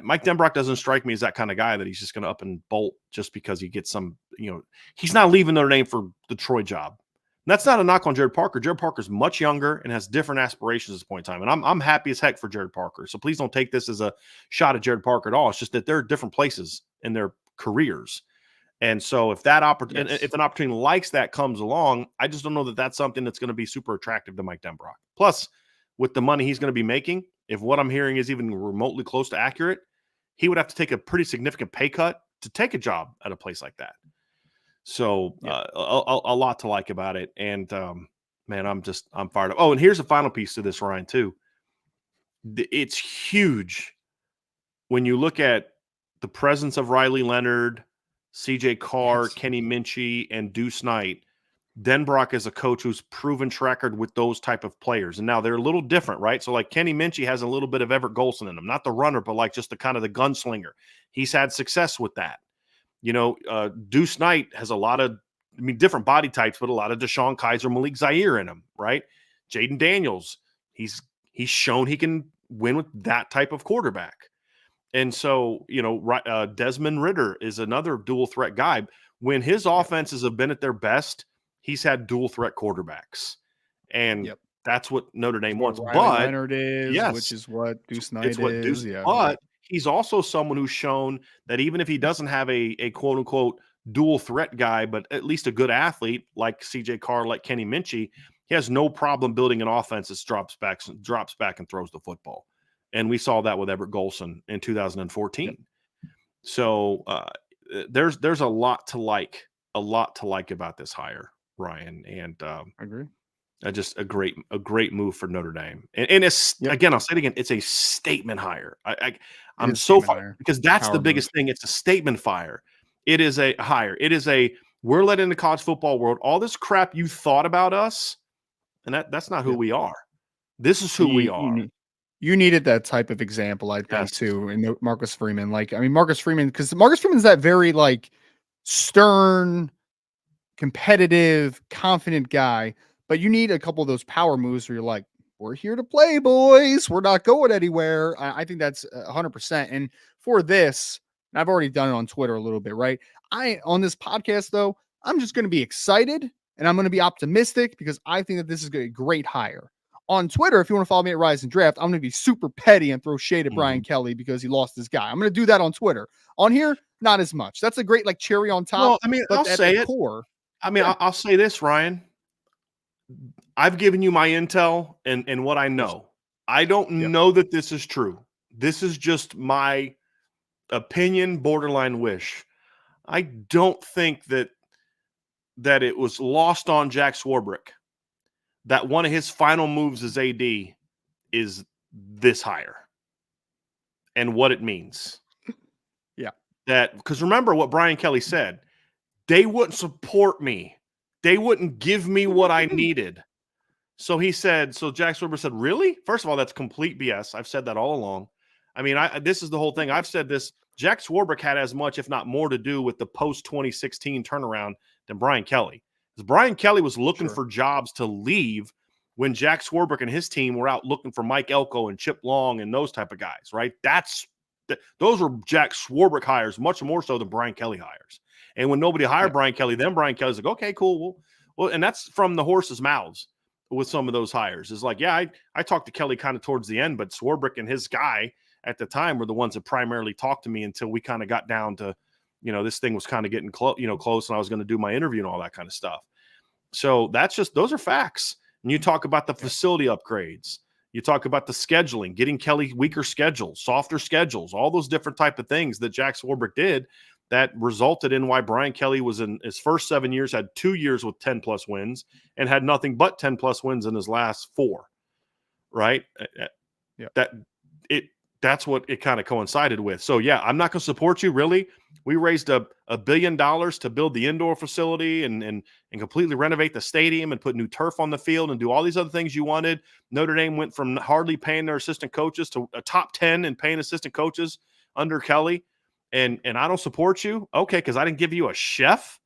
Mike Denbrock doesn't strike me as that kind of guy that he's just going to up and bolt just because he gets some, you know, he's not leaving Notre Dame for the Troy job. And that's not a knock on Jared Parker. Jared Parker's much younger and has different aspirations at this point in time. And I'm happy as heck for Jared Parker. So please don't take this as a shot at Jared Parker at all. It's just that they're different places in their careers. And so if that if an opportunity like that comes along, I just don't know that that's something that's going to be super attractive to Mike Denbrock. Plus, with the money he's going to be making, if what I'm hearing is even remotely close to accurate, he would have to take a pretty significant pay cut to take a job at a place like that. So a lot to like about it. And man, I'm fired up. Oh, and here's the final piece to this, Ryan, too. It's huge when you look at the presence of Riley Leonard, CJ Carr, Kenny Minchie, and Deuce Knight. Denbrock is a coach who's proven track record with those type of players. And now they're a little different, right? So like Kenny Minchie has a little bit of Everett Golson in him, not the runner, but like just the kind of the gunslinger. He's had success with that. You know, Deuce Knight has a lot of, different body types, but a lot of Deshaun Kaiser, Malik Zaire in him, right? Jaden Daniels, he's shown he can win with that type of quarterback. And so, you know, Desmond Ridder is another dual threat guy. When his offenses have been at their best, he's had dual threat quarterbacks. And that's what Notre Dame wants. Riley but Leonard is, yes, which is what Deuce Knight it's what is. Deuce, but he's also someone who's shown that even if he doesn't have a quote unquote dual threat guy, but at least a good athlete like CJ Carr, like Kenny Minchie, he has no problem building an offense that drops back and throws the football. And we saw that with Everett Golson in 2014. So there's a lot to like about this hire, Ryan. And I agree. Just a great move for Notre Dame. And it's again, I'll say it again, it's a statement hire. I'm so far because that's the biggest thing. It's a statement fire. It is a hire. It is we're letting the college football world all this crap you thought about us, and that's not who we are. This is who we are. You needed that type of example, I think, too, in Marcus Freeman. Like, I mean, Marcus Freeman, because Marcus Freeman's that very like stern, competitive, confident guy. But you need a couple of those power moves where you're like, we're here to play, boys. We're not going anywhere. I think that's 100%. And for this, and I've already done it on Twitter a little bit, right? On this podcast, though, I'm just going to be excited and I'm going to be optimistic because I think that this is a great hire. On Twitter, if you want to follow me at Rise and Draft, I'm going to be super petty and throw shade at Brian Kelly because he lost his guy. I'm going to do that on Twitter. On here, not as much. That's a great like cherry on top. Well, I mean, but I'll say it. Core, I'll say this, Ryan. I've given you my intel and what I know. I don't know that this is true. This is just my opinion, borderline wish. I don't think that it was lost on Jack Swarbrick that one of his final moves as AD is this hire and what it means. Yeah. Because remember what Brian Kelly said, they wouldn't support me they wouldn't give me what I needed. So he said, so Jack Swarbrick said, really? First of all, that's complete BS. I've said that all along. I mean, this is the whole thing. I've said this. Jack Swarbrick had as much, if not more, to do with the post-2016 turnaround than Brian Kelly. Because Brian Kelly was looking for jobs to leave when Jack Swarbrick and his team were out looking for Mike Elko and Chip Long and those type of guys, right? Those were Jack Swarbrick hires, much more so than Brian Kelly hires. And when nobody hired Brian Kelly, then Brian Kelly's like, okay, cool. Well, and that's from the horse's mouths with some of those hires. It's like, yeah, I talked to Kelly kind of towards the end, but Swarbrick and his guy at the time were the ones that primarily talked to me until we kind of got down to, this thing was kind of getting close, and I was going to do my interview and all that kind of stuff. So those are facts. And you talk about the facility upgrades. You talk about the scheduling, getting Kelly weaker schedules, softer schedules, all those different type of things that Jack Swarbrick did that resulted in why Brian Kelly was in his first 7 years, had 2 years with 10+ wins and had nothing but 10+ wins in his last 4, right? That's what it kind of coincided with. So, yeah, I'm not going to support you, really. We raised $1 billion to build the indoor facility and completely renovate the stadium and put new turf on the field and do all these other things you wanted. Notre Dame went from hardly paying their assistant coaches to a top 10 in paying assistant coaches under Kelly. And I don't support you? Okay, because I didn't give you a chef?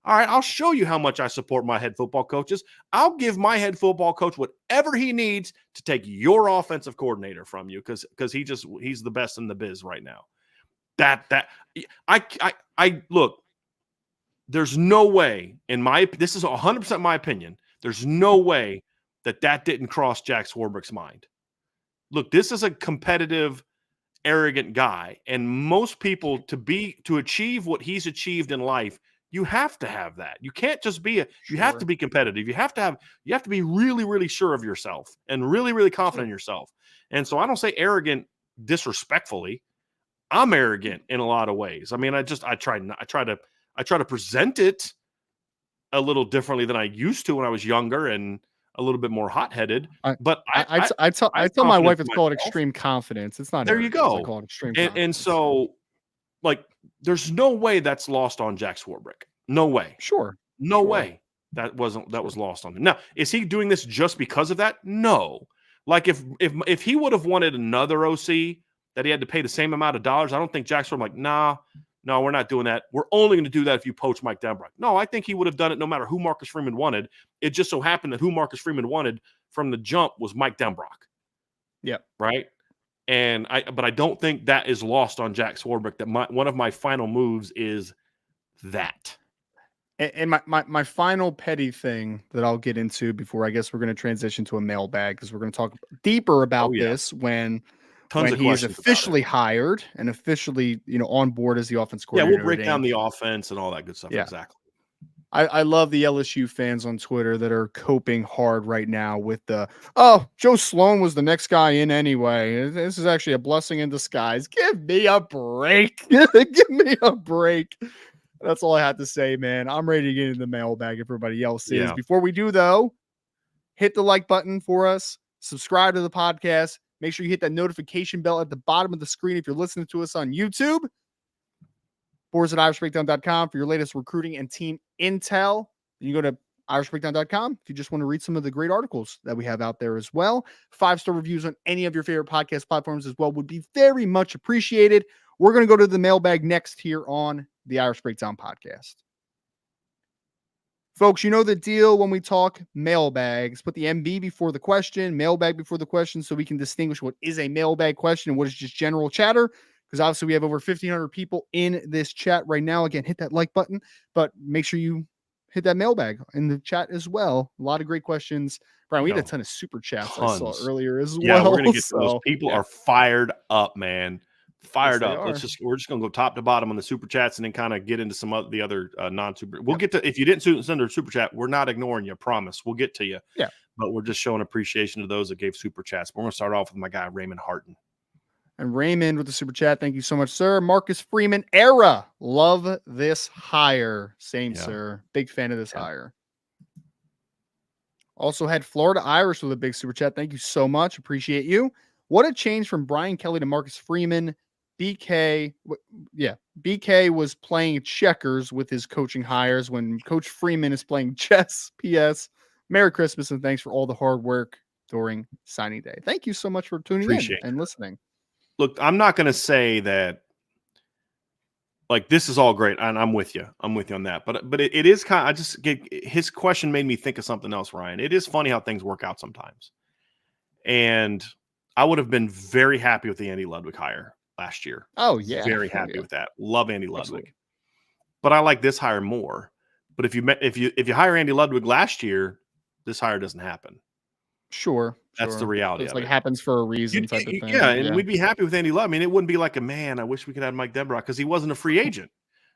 All right, I'll show you how much I support my head football coaches. I'll give my head football coach whatever he needs to take your offensive coordinator from you because he's the best in the biz right now. I look, there's no way this is 100% my opinion. There's no way that didn't cross Jack Swarbrick's mind. Look, this is a competitive, arrogant guy, and most people to achieve what he's achieved in life, you have to have that. You can't just be you have to be competitive. You have to be really, really sure of yourself and really, really confident in yourself. And so I don't say arrogant disrespectfully. I'm arrogant in a lot of ways. I mean, I try to present it a little differently than I used to when I was younger and a little bit more hot-headed. But I tell my wife it's called extreme confidence. It's not there. You go. I call it extreme confidence. And so, like, there's no way that's lost on Jack Swarbrick. No way. No way that was lost on him. Now, is he doing this just because of that? No. Like, if he would have wanted another OC that he had to pay the same amount of dollars, I don't think Jack Swarbrick like, no, we're not doing that. We're only going to do that if you poach Mike Denbrock. No, I think he would have done it no matter who Marcus Freeman wanted. It just so happened that who Marcus Freeman wanted from the jump was Mike Denbrock. Yeah. Right? But I don't think that is lost on Jack Swarbrick, that one of my final moves is that. And my final petty thing that I'll get into before I guess we're going to transition to a mailbag, because we're going to talk deeper about this when he's officially hired and officially, on board as the offense coordinator. Yeah, we'll break down the offense and all that good stuff. Yeah. Exactly. I love the LSU fans on Twitter that are coping hard right now with Joe Sloan was the next guy in anyway. This is actually a blessing in disguise. Give me a break. Give me a break. That's all I have to say, man. I'm ready to get into the mailbag. Everybody else is. Before we do, though, hit the like button for us. Subscribe to the podcast. Make sure you hit that notification bell at the bottom of the screen if you're listening to us on YouTube. Boards at irishbreakdown.com for your latest recruiting and team intel. You can go to irishbreakdown.com if you just want to read some of the great articles that we have out there as well. 5-star reviews on any of your favorite podcast platforms as well would be very much appreciated. We're going to go to the mailbag next here on the Irish Breakdown podcast. Folks, you know the deal when we talk mailbags. Put the MB before the question, mailbag before the question, so we can distinguish what is a mailbag question and what is just general chatter. Because obviously we have over 1,500 people in this chat right now. Again, hit that like button, but make sure you hit that mailbag in the chat as well. A lot of great questions. Brian, we had a ton of super chats I saw earlier as well. Yeah, we're going to get to those. People are fired up, man. Fired up. We're just going to go top to bottom on the super chats and then kind of get into some of the other non-super. We'll get to, if you didn't send a super chat, we're not ignoring you. I promise. We'll get to you. Yeah. But we're just showing appreciation to those that gave super chats. We're going to start off with my guy, Raymond Harton. And Raymond with the super chat. Thank you so much, sir. Marcus Freeman era. Love this hire. Same, sir. Big fan of this hire. Also had Florida Irish with a big super chat. Thank you so much. Appreciate you. What a change from Brian Kelly to Marcus Freeman. BK was playing checkers with his coaching hires when Coach Freeman is playing chess. P.S. Merry Christmas and thanks for all the hard work during signing day. Thank you so much for tuning in and listening. Look, I'm not going to say that like this is all great, and I'm with you. I'm with you on that. But it is kind of, I just get his question made me think of something else, Ryan. It is funny how things work out sometimes. And I would have been very happy with the Andy Ludwig hire last year. Oh yeah. Very happy with that. Love Andy Ludwig. Absolutely. But I like this hire more. But if you hire Andy Ludwig last year, this hire doesn't happen. Sure. That's the reality. It's of like it. happens for a reason type of thing. Yeah, and we'd be happy with Andy Ludwig. I mean, it wouldn't be like man, I wish we could have Mike Denbrock because he wasn't a free agent.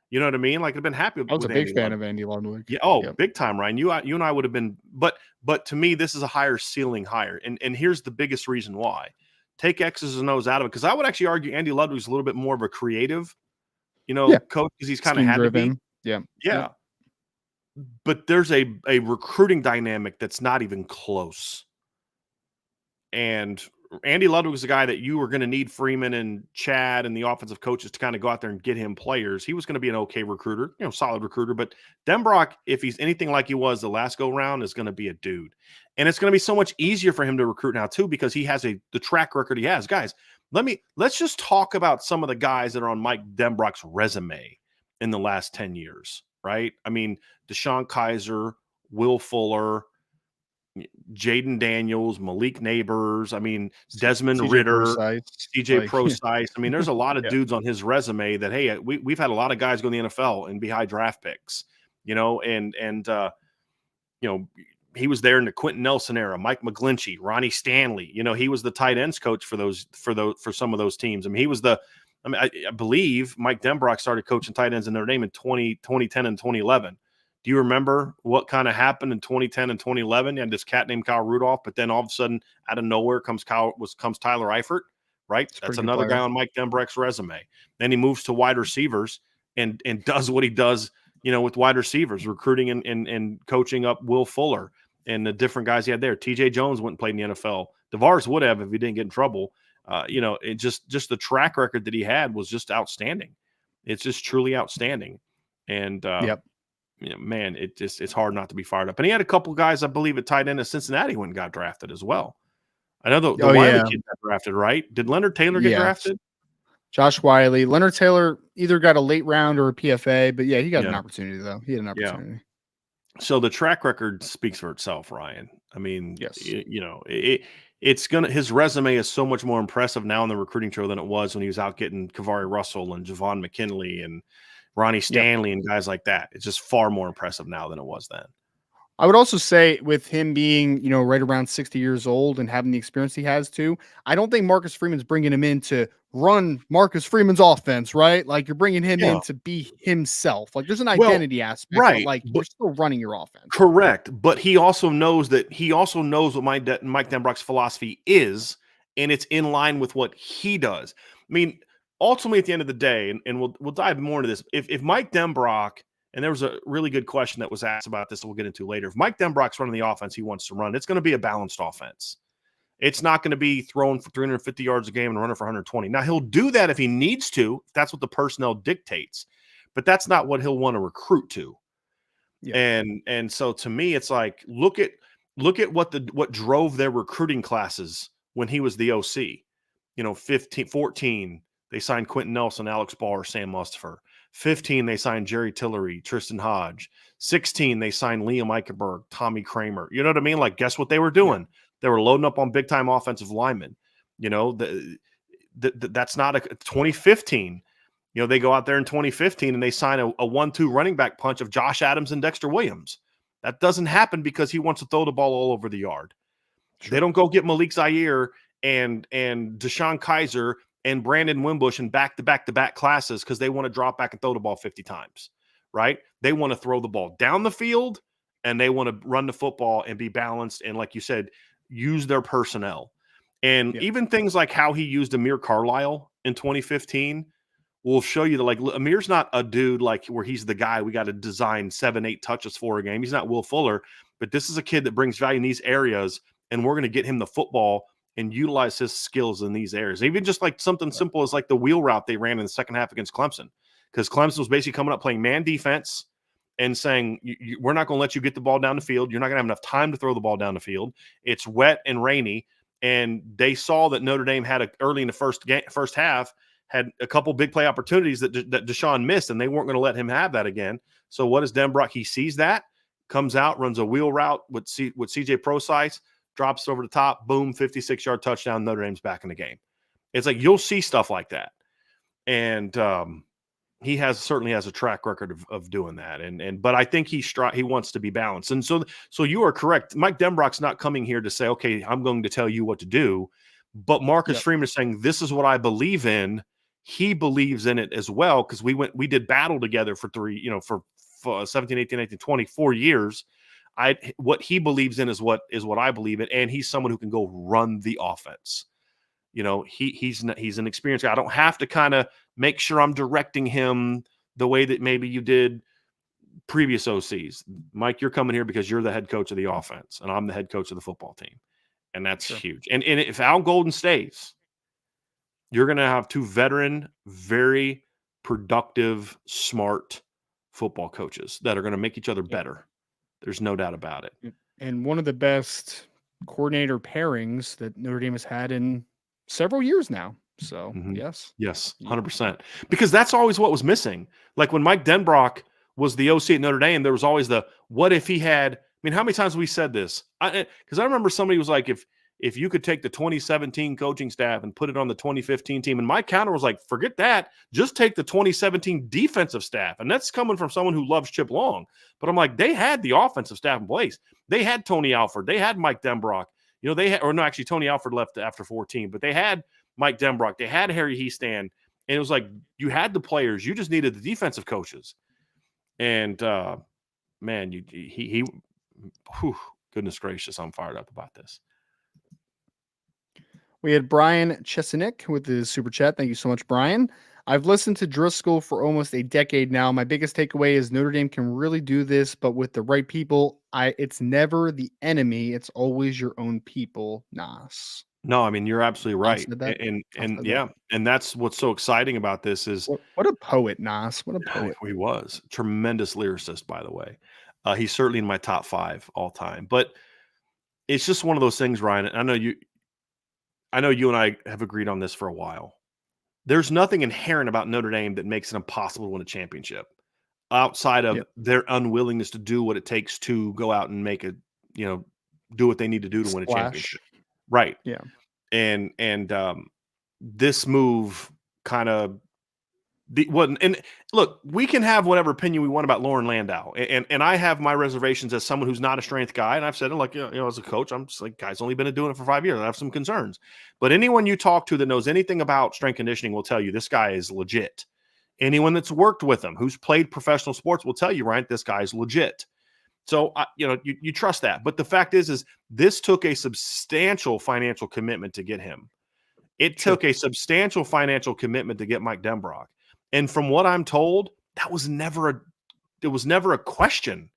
You know what I mean? Like I've been happy with I was a big Andy fan Ludwig. of Andy Ludwig. Yeah, big time, Ryan. You and I would have been, but to me, this is a higher ceiling hire. And here's the biggest reason why. Take X's and O's out of it. Because I would actually argue Andy Ludwig's a little bit more of a creative, coach because he's kind of had to be. Yeah. Yeah. But there's a recruiting dynamic that's not even close. And Andy Ludwig is a guy that you were going to need Freeman and Chad and the offensive coaches to kind of go out there and get him players. He was going to be an okay recruiter, solid recruiter. But Denbrock, if he's anything like he was the last go round, is going to be a dude. And it's going to be so much easier for him to recruit now too because he has the track record he has. Guys, let's just talk about some of the guys that are on Mike Denbrock's resume in the last 10 years, right? I mean, Deshaun Kaiser, Will Fuller, Jaden Daniels, Malik Neighbors, I mean, Desmond Ritter, CJ Procise. I mean, there's a lot of dudes on his resume that, hey, we've had a lot of guys go in the NFL and be high draft picks, and he was there in the Quentin Nelson era, Mike McGlinchey, Ronnie Stanley, he was the tight ends coach for some of those teams. I mean, I believe Mike Denbrock started coaching tight ends in Notre Dame in 2010 and 2011. Do you remember what kind of happened in 2010 and 2011? You had this cat named Kyle Rudolph, but then all of a sudden, out of nowhere comes Tyler Eifert, right? That's another guy on Mike Denbrock's resume. Then he moves to wide receivers and does what he does, with wide receivers, recruiting and coaching up Will Fuller and the different guys he had there. TJ Jones went and played in the NFL. DeVars would have if he didn't get in trouble. It just the track record that he had was just outstanding. It's just truly outstanding. And man, it's hard not to be fired up. And he had a couple guys, I believe, at tight end at Cincinnati when got drafted as well. I know the Wiley kid got drafted, right? Did Leonard Taylor get drafted? Josh Wiley. Leonard Taylor either got a late round or a PFA, but he got an opportunity though. He had an opportunity. So the track record speaks for itself, Ryan. I mean, yes, his resume is so much more impressive now in the recruiting trail than it was when he was out getting Kavari Russell and Javon McKinley and Ronnie Stanley and guys like that. It's just far more impressive now than it was then. I would also say with him being, right around 60 years old and having the experience he has too, I don't think Marcus Freeman's bringing him in to run Marcus Freeman's offense, right? Like you're bringing him in to be himself. Like there's an identity aspect, right? But you're still running your offense. Correct. But he also knows what Mike Denbrock's philosophy is, and it's in line with what he does. I mean, ultimately at the end of the day, and we'll dive more into this. If Mike Denbrock, and there was a really good question that was asked about this that we'll get into later. If Mike Denbrock's running the offense he wants to run, it's going to be a balanced offense. It's not going to be throwing for 350 yards a game and running for 120. Now, he'll do that if he needs to, if that's what the personnel dictates. But that's not what he'll want to recruit to. Yeah. And so to me, it's like, look at what drove their recruiting classes when he was the OC. 14, they signed Quentin Nelson, Alex Barr, Sam Mustipher. 15, they signed Jerry Tillery, Tristan Hodge. 16, they signed Liam Eichenberg, Tommy Kramer. You know what I mean? Like, guess what they were doing? Yeah. They were loading up on big-time offensive linemen. That's not a 2015. They go out there in 2015 and they sign a 1-2 running back punch of Josh Adams and Dexter Williams. That doesn't happen because he wants to throw the ball all over the yard. Sure. They don't go get Malik Zaire and Deshaun Kaiser and Brandon Wimbush in back-to-back classes because they want to drop back and throw the ball 50 times, right? They want to throw the ball down the field, and they want to run the football and be balanced and, like you said, use their personnel. And even things like how he used Amir Carlisle in 2015 will show you that, like, Amir's not a dude like where he's the guy we got to design 7-8 touches for a game. He's not Will Fuller, but this is a kid that brings value in these areas, and we're going to get him the football and utilize his skills in these areas. Even just like something simple as like the wheel route they ran in the second half against Clemson, because Clemson was basically coming up playing man defense and saying, we're not going to let you get the ball down the field. You're not going to have enough time to throw the ball down the field. It's wet and rainy. And they saw that Notre Dame had early in the first half, had a couple big play opportunities that Deshaun missed, and they weren't going to let him have that again. So what does Denbrock? He sees that, comes out, runs a wheel route with CJ Prosise, drops over the top, boom, 56-yard touchdown, Notre Dame's back in the game. It's like you'll see stuff like that. And he certainly has a track record of doing that. But I think he wants to be balanced. And so you are correct. Mike Denbrock's not coming here to say, okay, I'm going to tell you what to do. But Marcus Freeman is saying, this is what I believe in. He believes in it as well, because we did battle together for 17, 18, 19, 20, 4 years. What he believes in is what I believe in, and he's someone who can go run the offense. He's an experienced guy. I don't have to kind of make sure I'm directing him the way that maybe you did previous OCs. Mike, you're coming here because you're the head coach of the offense, and I'm the head coach of the football team, and that's huge. And if Al Golden stays, you're going to have two veteran, very productive, smart football coaches that are going to make each other better. There's no doubt about it. And one of the best coordinator pairings that Notre Dame has had in several years now. So, yes, 100%. Because that's always what was missing. Like when Mike Denbrock was the OC at Notre Dame, there was always what if he had – I mean, how many times have we said this? Because I remember somebody was like, if you could take the 2017 coaching staff and put it on the 2015 team, and my counter was like, forget that. Just take the 2017 defensive staff. And that's coming from someone who loves Chip Long. But I'm like, they had the offensive staff in place. They had Tony Alford. They had Mike Denbrock. Tony Alford left after 14, but they had Mike Denbrock. They had Harry Heastan. And it was like, you had the players. You just needed the defensive coaches. And, man, goodness gracious, I'm fired up about this. We had Brian Chesanik with his super chat. Thank you so much, Brian. I've listened to Driscoll for almost a decade now. My biggest takeaway is Notre Dame can really do this, but with the right people. It's never the enemy. It's always your own people, Nas. No, I mean, you're absolutely right. And that's what's so exciting about this is what a poet, Nas. What a poet. He was. Tremendous lyricist, by the way. He's certainly in my top 5 all time. But it's just one of those things, Ryan. I know you and I have agreed on this for a while. There's nothing inherent about Notre Dame that makes it impossible to win a championship outside of their unwillingness to do what it takes to go out and do what they need to do to win a championship. Right. Yeah. And this move kind of and look, we can have whatever opinion we want about Lauren Landau, and I have my reservations as someone who's not a strength guy, and I've said, like, as a coach, I'm just like, guy's only been doing it for 5 years. I have some concerns, but anyone you talk to that knows anything about strength conditioning will tell you this guy is legit. Anyone that's worked with him, who's played professional sports, will tell you, right, this guy's legit. So you trust that. But the fact is this took a substantial financial commitment to get him. It took a substantial financial commitment to get Mike Denbrock. And from what I'm told, it was never a question.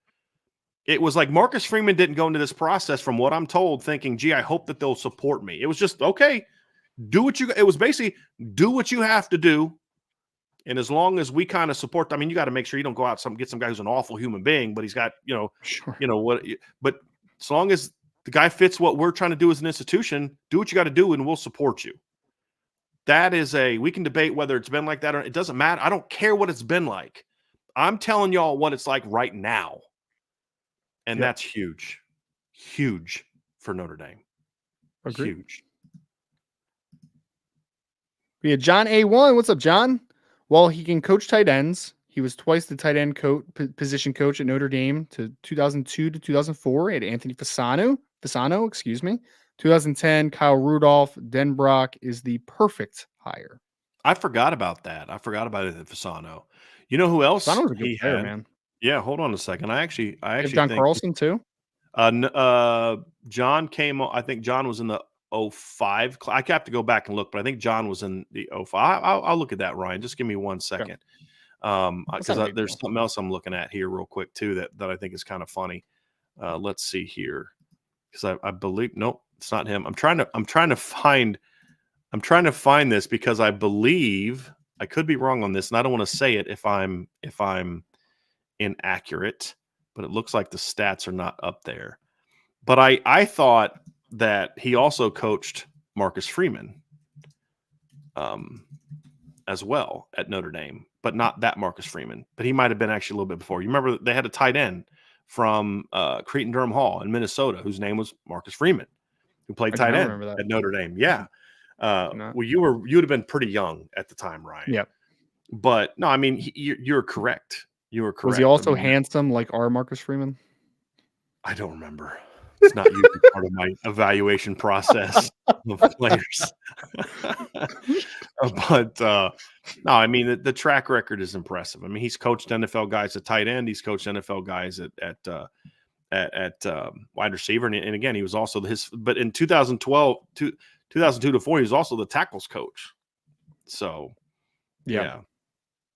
It was like Marcus Freeman didn't go into this process, from what I'm told, thinking, gee, I hope that they'll support me. It was just, okay, it was basically do what you have to do. And as long as we kind of support, I mean, you got to make sure you don't go out get some guy who's an awful human being, but he's got, but as long as the guy fits what we're trying to do as an institution, do what you got to do and we'll support you. That is we can debate whether it's been like that or it doesn't matter. I don't care what it's been like. I'm telling y'all what it's like right now. And that's huge. Huge for Notre Dame. Agreed. Huge. We had John A1. What's up, John? Well, he can coach tight ends. He was twice the tight end position coach at Notre Dame to 2002 to 2004. He had Anthony Fasano, 2010, Kyle Rudolph. Denbrock is the perfect hire. I forgot about that. I forgot about it at Fasano. You know who else? Fasano was a good player, man. Yeah, hold on a second. I actually John Carlson too. John came. I think John was in the 05. I have to go back and look, but I think John was in the 05. I'll look at that, Ryan. Just give me 1 second. Because there's something else I'm looking at here real quick too that I think is kind of funny. Let's see here, because I believe It's not him. I'm trying to find this because I believe I could be wrong on this, and I don't want to say it if I'm inaccurate, but it looks like the stats are not up there. But I thought that he also coached Marcus Freeman as well at Notre Dame, but not that Marcus Freeman. But he might have been actually a little bit before. You remember they had a tight end from Cretin-Durham Hall in Minnesota whose name was Marcus Freeman, who played tight end at Notre Dame. Yeah. Well, you would have been pretty young at the time, Ryan. Yeah. But no, I mean, you're correct. You were correct. Was he also handsome like our Marcus Freeman? I don't remember. It's not usually part of my evaluation process of players. But no, I mean, the track record is impressive. I mean, he's coached NFL guys at tight end. He's coached NFL guys at wide receiver. And again, he was also but in 2002 to 4, he was also the tackles coach. So, yeah.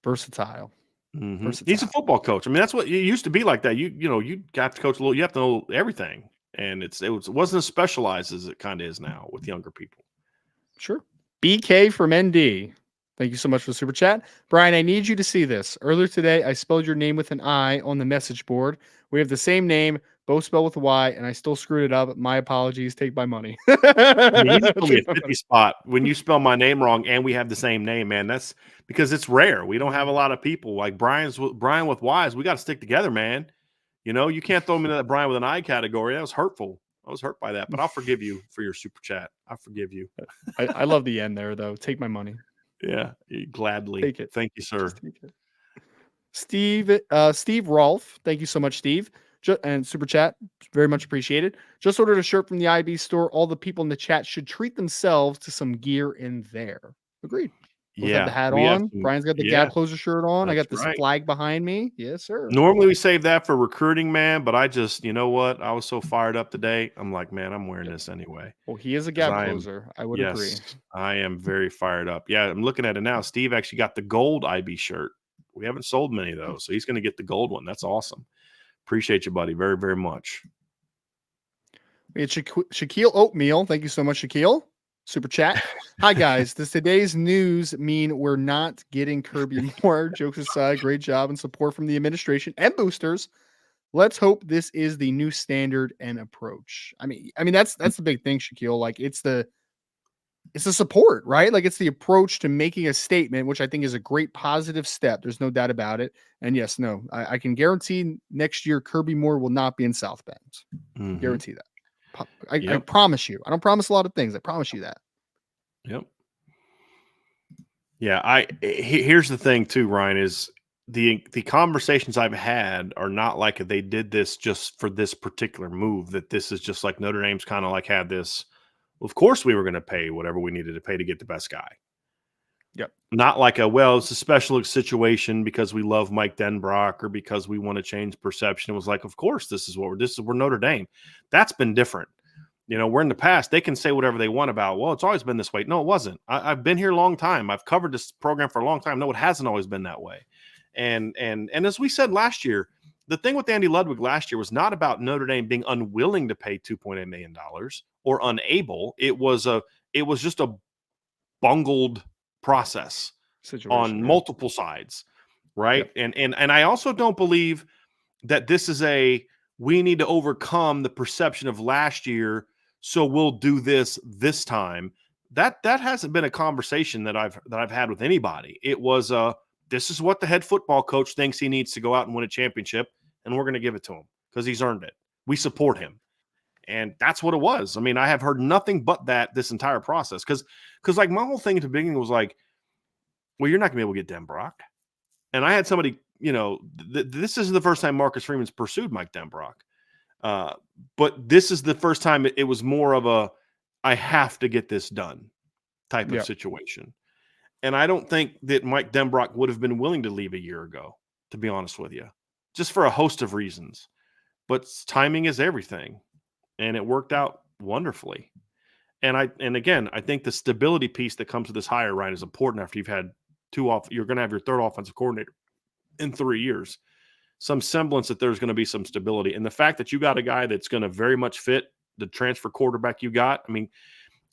Versatile. Mm-hmm. He's a football coach. I mean, that's what it used to be like that. You have to coach a little, you have to know everything. And it wasn't as specialized as it kind of is now with younger people. Sure. BK from ND. Thank you so much for the super chat. Brian, I need you to see this. Earlier today, I spelled your name with an I on the message board. We have the same name, both spelled with a Y, and I still screwed it up. My apologies. Take my money. You told me a 50 spot when you spell my name wrong and we have the same name, man. That's because it's rare. We don't have a lot of people like Brian with Y's. We got to stick together, man. You can't throw me in that Brian with an I category. That was hurtful. I was hurt by that, but I'll forgive you for your super chat. I forgive you. I love the end there, though. Take my money. Yeah, gladly. Take it. Thank you, sir. Steve Rolfe. Thank you so much, Steve. And super chat, very much appreciated. Just ordered a shirt from the IB store. All the people in the chat should treat themselves to some gear in there. Agreed. We've got the hat on. Brian's got the Gap Closer shirt on. I got this flag behind me. Yes, sir. Normally we save that for recruiting, man, but I just, you know what? I was so fired up today. I'm like, man, I'm wearing this anyway. Well, he is a Gap Closer. I would agree. I am very fired up. Yeah, I'm looking at it now. Steve actually got the gold IB shirt. We haven't sold many of those, so he's going to get the gold one. That's awesome. Appreciate you, buddy, very, very much. We had Shaquille Oatmeal. Thank you so much, Shaquille. Super chat. Hi, guys. Does today's news mean we're not getting Kirby Moore? Jokes aside, great job and support from the administration and boosters. Let's hope this is the new standard and approach. I mean, that's the big thing, Shaquille. Like, it's the support, right? Like, it's the approach to making a statement, which I think is a great positive step. There's no doubt about it. And yes, I can guarantee next year Kirby Moore will not be in South Bend. Mm-hmm. Guarantee that. I promise you. I don't promise a lot of things. I promise you that. Yep. Yeah. Here's the thing too, Ryan, is the conversations I've had are not like they did this just for this particular move, that this is just like Notre Dame's kind of like had this. Well, of course we were going to pay whatever we needed to pay to get the best guy. Yep. Not like it's a special situation because we love Mike Denbrock or because we want to change perception. It was like, of course, we're Notre Dame. That's been different. We're in the past. They can say whatever they want about, well, it's always been this way. No, it wasn't. I've been here a long time. I've covered this program for a long time. No, it hasn't always been that way. And as we said last year, the thing with Andy Ludwig last year was not about Notre Dame being unwilling to pay $2.8 million or unable. It was just a bungled process on multiple sides, right? Yep. And I also don't believe that this is we need to overcome the perception of last year, so we'll do this time. That hasn't been a conversation that I've had with anybody. It was this is what the head football coach thinks he needs to go out and win a championship, and we're going to give it to him because he's earned it. We support him. And that's what it was. I mean, I have heard nothing but that this entire process. Because like my whole thing at the beginning was like, well, you're not going to be able to get Denbrock. And I had somebody, this is the first time Marcus Freeman's pursued Mike Denbrock. But this is the first time it was more of I have to get this done type of situation. And I don't think that Mike Denbrock would have been willing to leave a year ago, to be honest with you, just for a host of reasons. But timing is everything. And it worked out wonderfully. And again, I think the stability piece that comes with this hire, Ryan, is important after you've had you're going to have your third offensive coordinator in 3 years. Some semblance that there's going to be some stability. And the fact that you got a guy that's going to very much fit the transfer quarterback you got. I mean,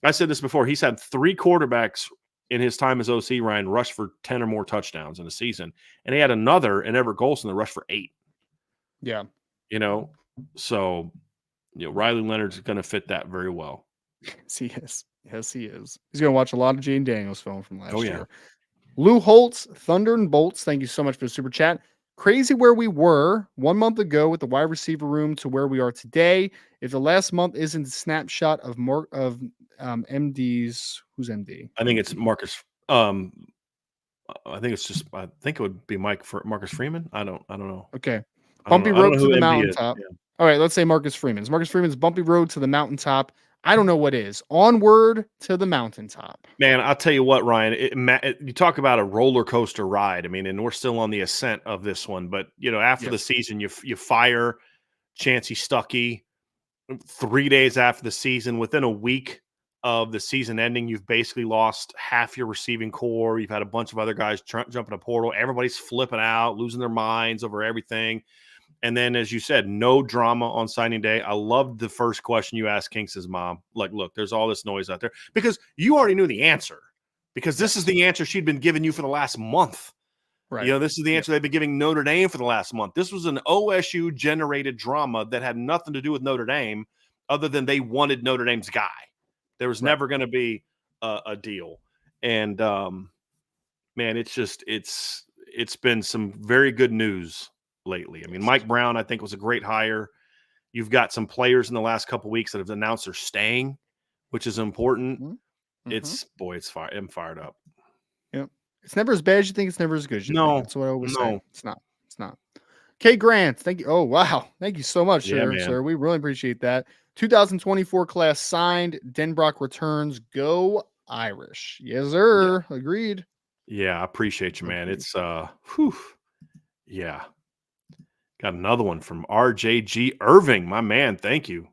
I said this before. He's had 3 quarterbacks in his time as OC, Ryan, rush for 10 or more touchdowns in a season. And he had another in Everett Golson that rushed for 8. Yeah. So, Riley Leonard's going to fit that very well. Yes, he is. Yes, he is. He's going to watch a lot of Jane Daniels film from last Oh, yeah. year. Lou Holtz, Thunder and Bolts, thank you so much for the super chat. Crazy where we were 1 month ago with the wide receiver room to where we are today. If the last month isn't a snapshot of MD's, who's MD? I think it's Marcus. I think it would be Marcus Freeman. I don't know. Okay. I don't Bumpy know road who to the MD is. mountaintop. Yeah. All right, let's say Marcus Freeman's. Marcus Freeman's bumpy road to the mountaintop. I don't know what is. Onward to the mountaintop. Man, I'll tell you what, Ryan. You talk about a roller coaster ride. I mean, and we're still on the ascent of this one. But after the season, you fire Chancey Stuckey 3 days after the season. Within a week of the season ending, you've basically lost half your receiving core. You've had a bunch of other guys jumping a portal. Everybody's flipping out, losing their minds over everything. And then, as you said, no drama on signing day. I loved the first question you asked Kinks' mom. Like, look, there's all this noise out there. Because you already knew the answer. Because this is the answer she'd been giving you for the last month. Right. This is the answer they've been giving Notre Dame for the last month. This was an OSU-generated drama that had nothing to do with Notre Dame other than they wanted Notre Dame's guy. There was never going to be a deal. And, man, it's been some very good news lately. I mean, Mike Brown, I think, was a great hire. You've got some players in the last couple of weeks that have announced they're staying, which is important. Mm-hmm. I'm fired up. Yep. It's never as bad as you think. It's never as good as you think. That's what I always say. It's not. Kay Grant, thank you. Oh, wow. Thank you so much, sir. We really appreciate that. 2024 class signed. Denbrock returns. Go Irish. Yes, sir. Yeah. Agreed. Yeah, I appreciate you, man. It's yeah. Got another one from RJG Irving, my man. Thank you.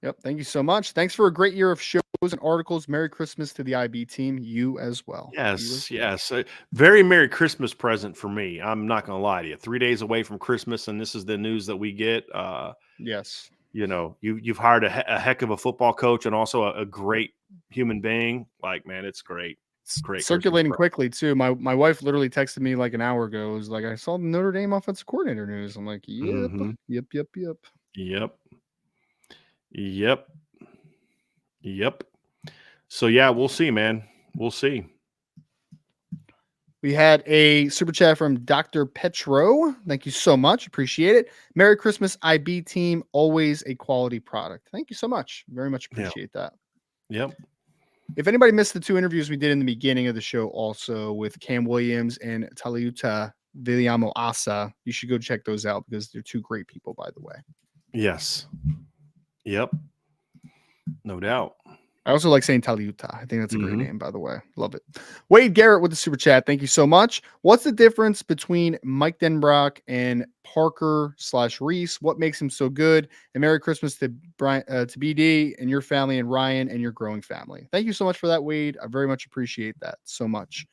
Yep. Thank you so much. Thanks for a great year of shows and articles. Merry Christmas to the IB team. You as well. Yes. Very Merry Christmas present for me. I'm not going to lie to you. 3 days away from Christmas, and this is the news that we get. Yes. You've hired a heck of a football coach and also a great human being. Like, man, it's great. Great. Circulating quickly too. My wife literally texted me like an hour ago. It was like, I saw the Notre Dame offensive coordinator news. I'm like, yep. So yeah, we'll see, man. We'll see. We had a super chat from Dr. Petro. Thank you so much. Appreciate it. Merry Christmas, IB team. Always a quality product. Thank you so much. Very much appreciate that. Yep. If anybody missed the 2 interviews we did in the beginning of the show, also with Cam Williams and Talut Vamo Assa, you should go check those out because they're 2 great people, by the way. Yes. Yep. No doubt. I also like saying Taluta. I think that's a great name, by the way. Love it. Wade Garrett with the super chat. Thank you so much. What's the difference between Mike Denbrock and Parker/Reese? What makes him so good? And Merry Christmas to Brian, to BD and your family, and Ryan and your growing family. Thank you so much for that, Wade. I very much appreciate that so much.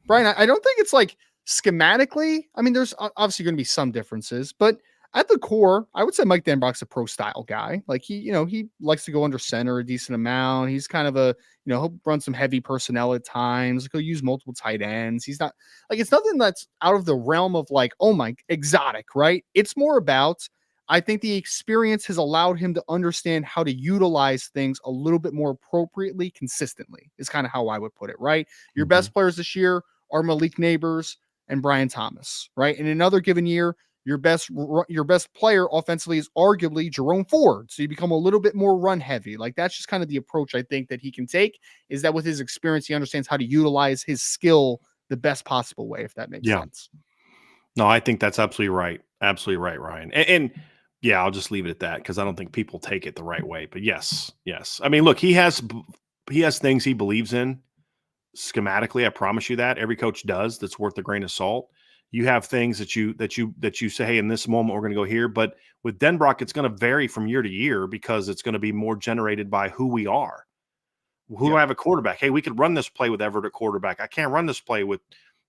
Brian, I don't think it's like schematically. I mean, there's obviously going to be some differences, but at the core, I would say Mike Denbrock's a pro style guy. Like he likes to go under center a decent amount. He's kind of he'll run some heavy personnel at times. Like he'll use multiple tight ends. He's not like, it's nothing that's out of the realm of like, oh my, exotic, right? It's more about, I think the experience has allowed him to understand how to utilize things a little bit more appropriately, consistently is kind of how I would put it, right? Your best players this year are Malik Neighbors and Brian Thomas, right? In another given year, your best player offensively is arguably Jerome Ford. So you become a little bit more run heavy. Like that's just kind of the approach I think that he can take, is that with his experience, he understands how to utilize his skill the best possible way, if that makes sense. No, I think that's absolutely right. Absolutely right, Ryan. And yeah, I'll just leave it at that because I don't think people take it the right way. But yes. I mean, look, he has things he believes in schematically. I promise you that every coach does. That's worth a grain of salt. You have things that you say, hey, in this moment we're going to go here. But with Denbrock, it's going to vary from year to year because it's going to be more generated by who we are. Who do I have a quarterback? Hey, we could run this play with Everett at quarterback. I can't run this play with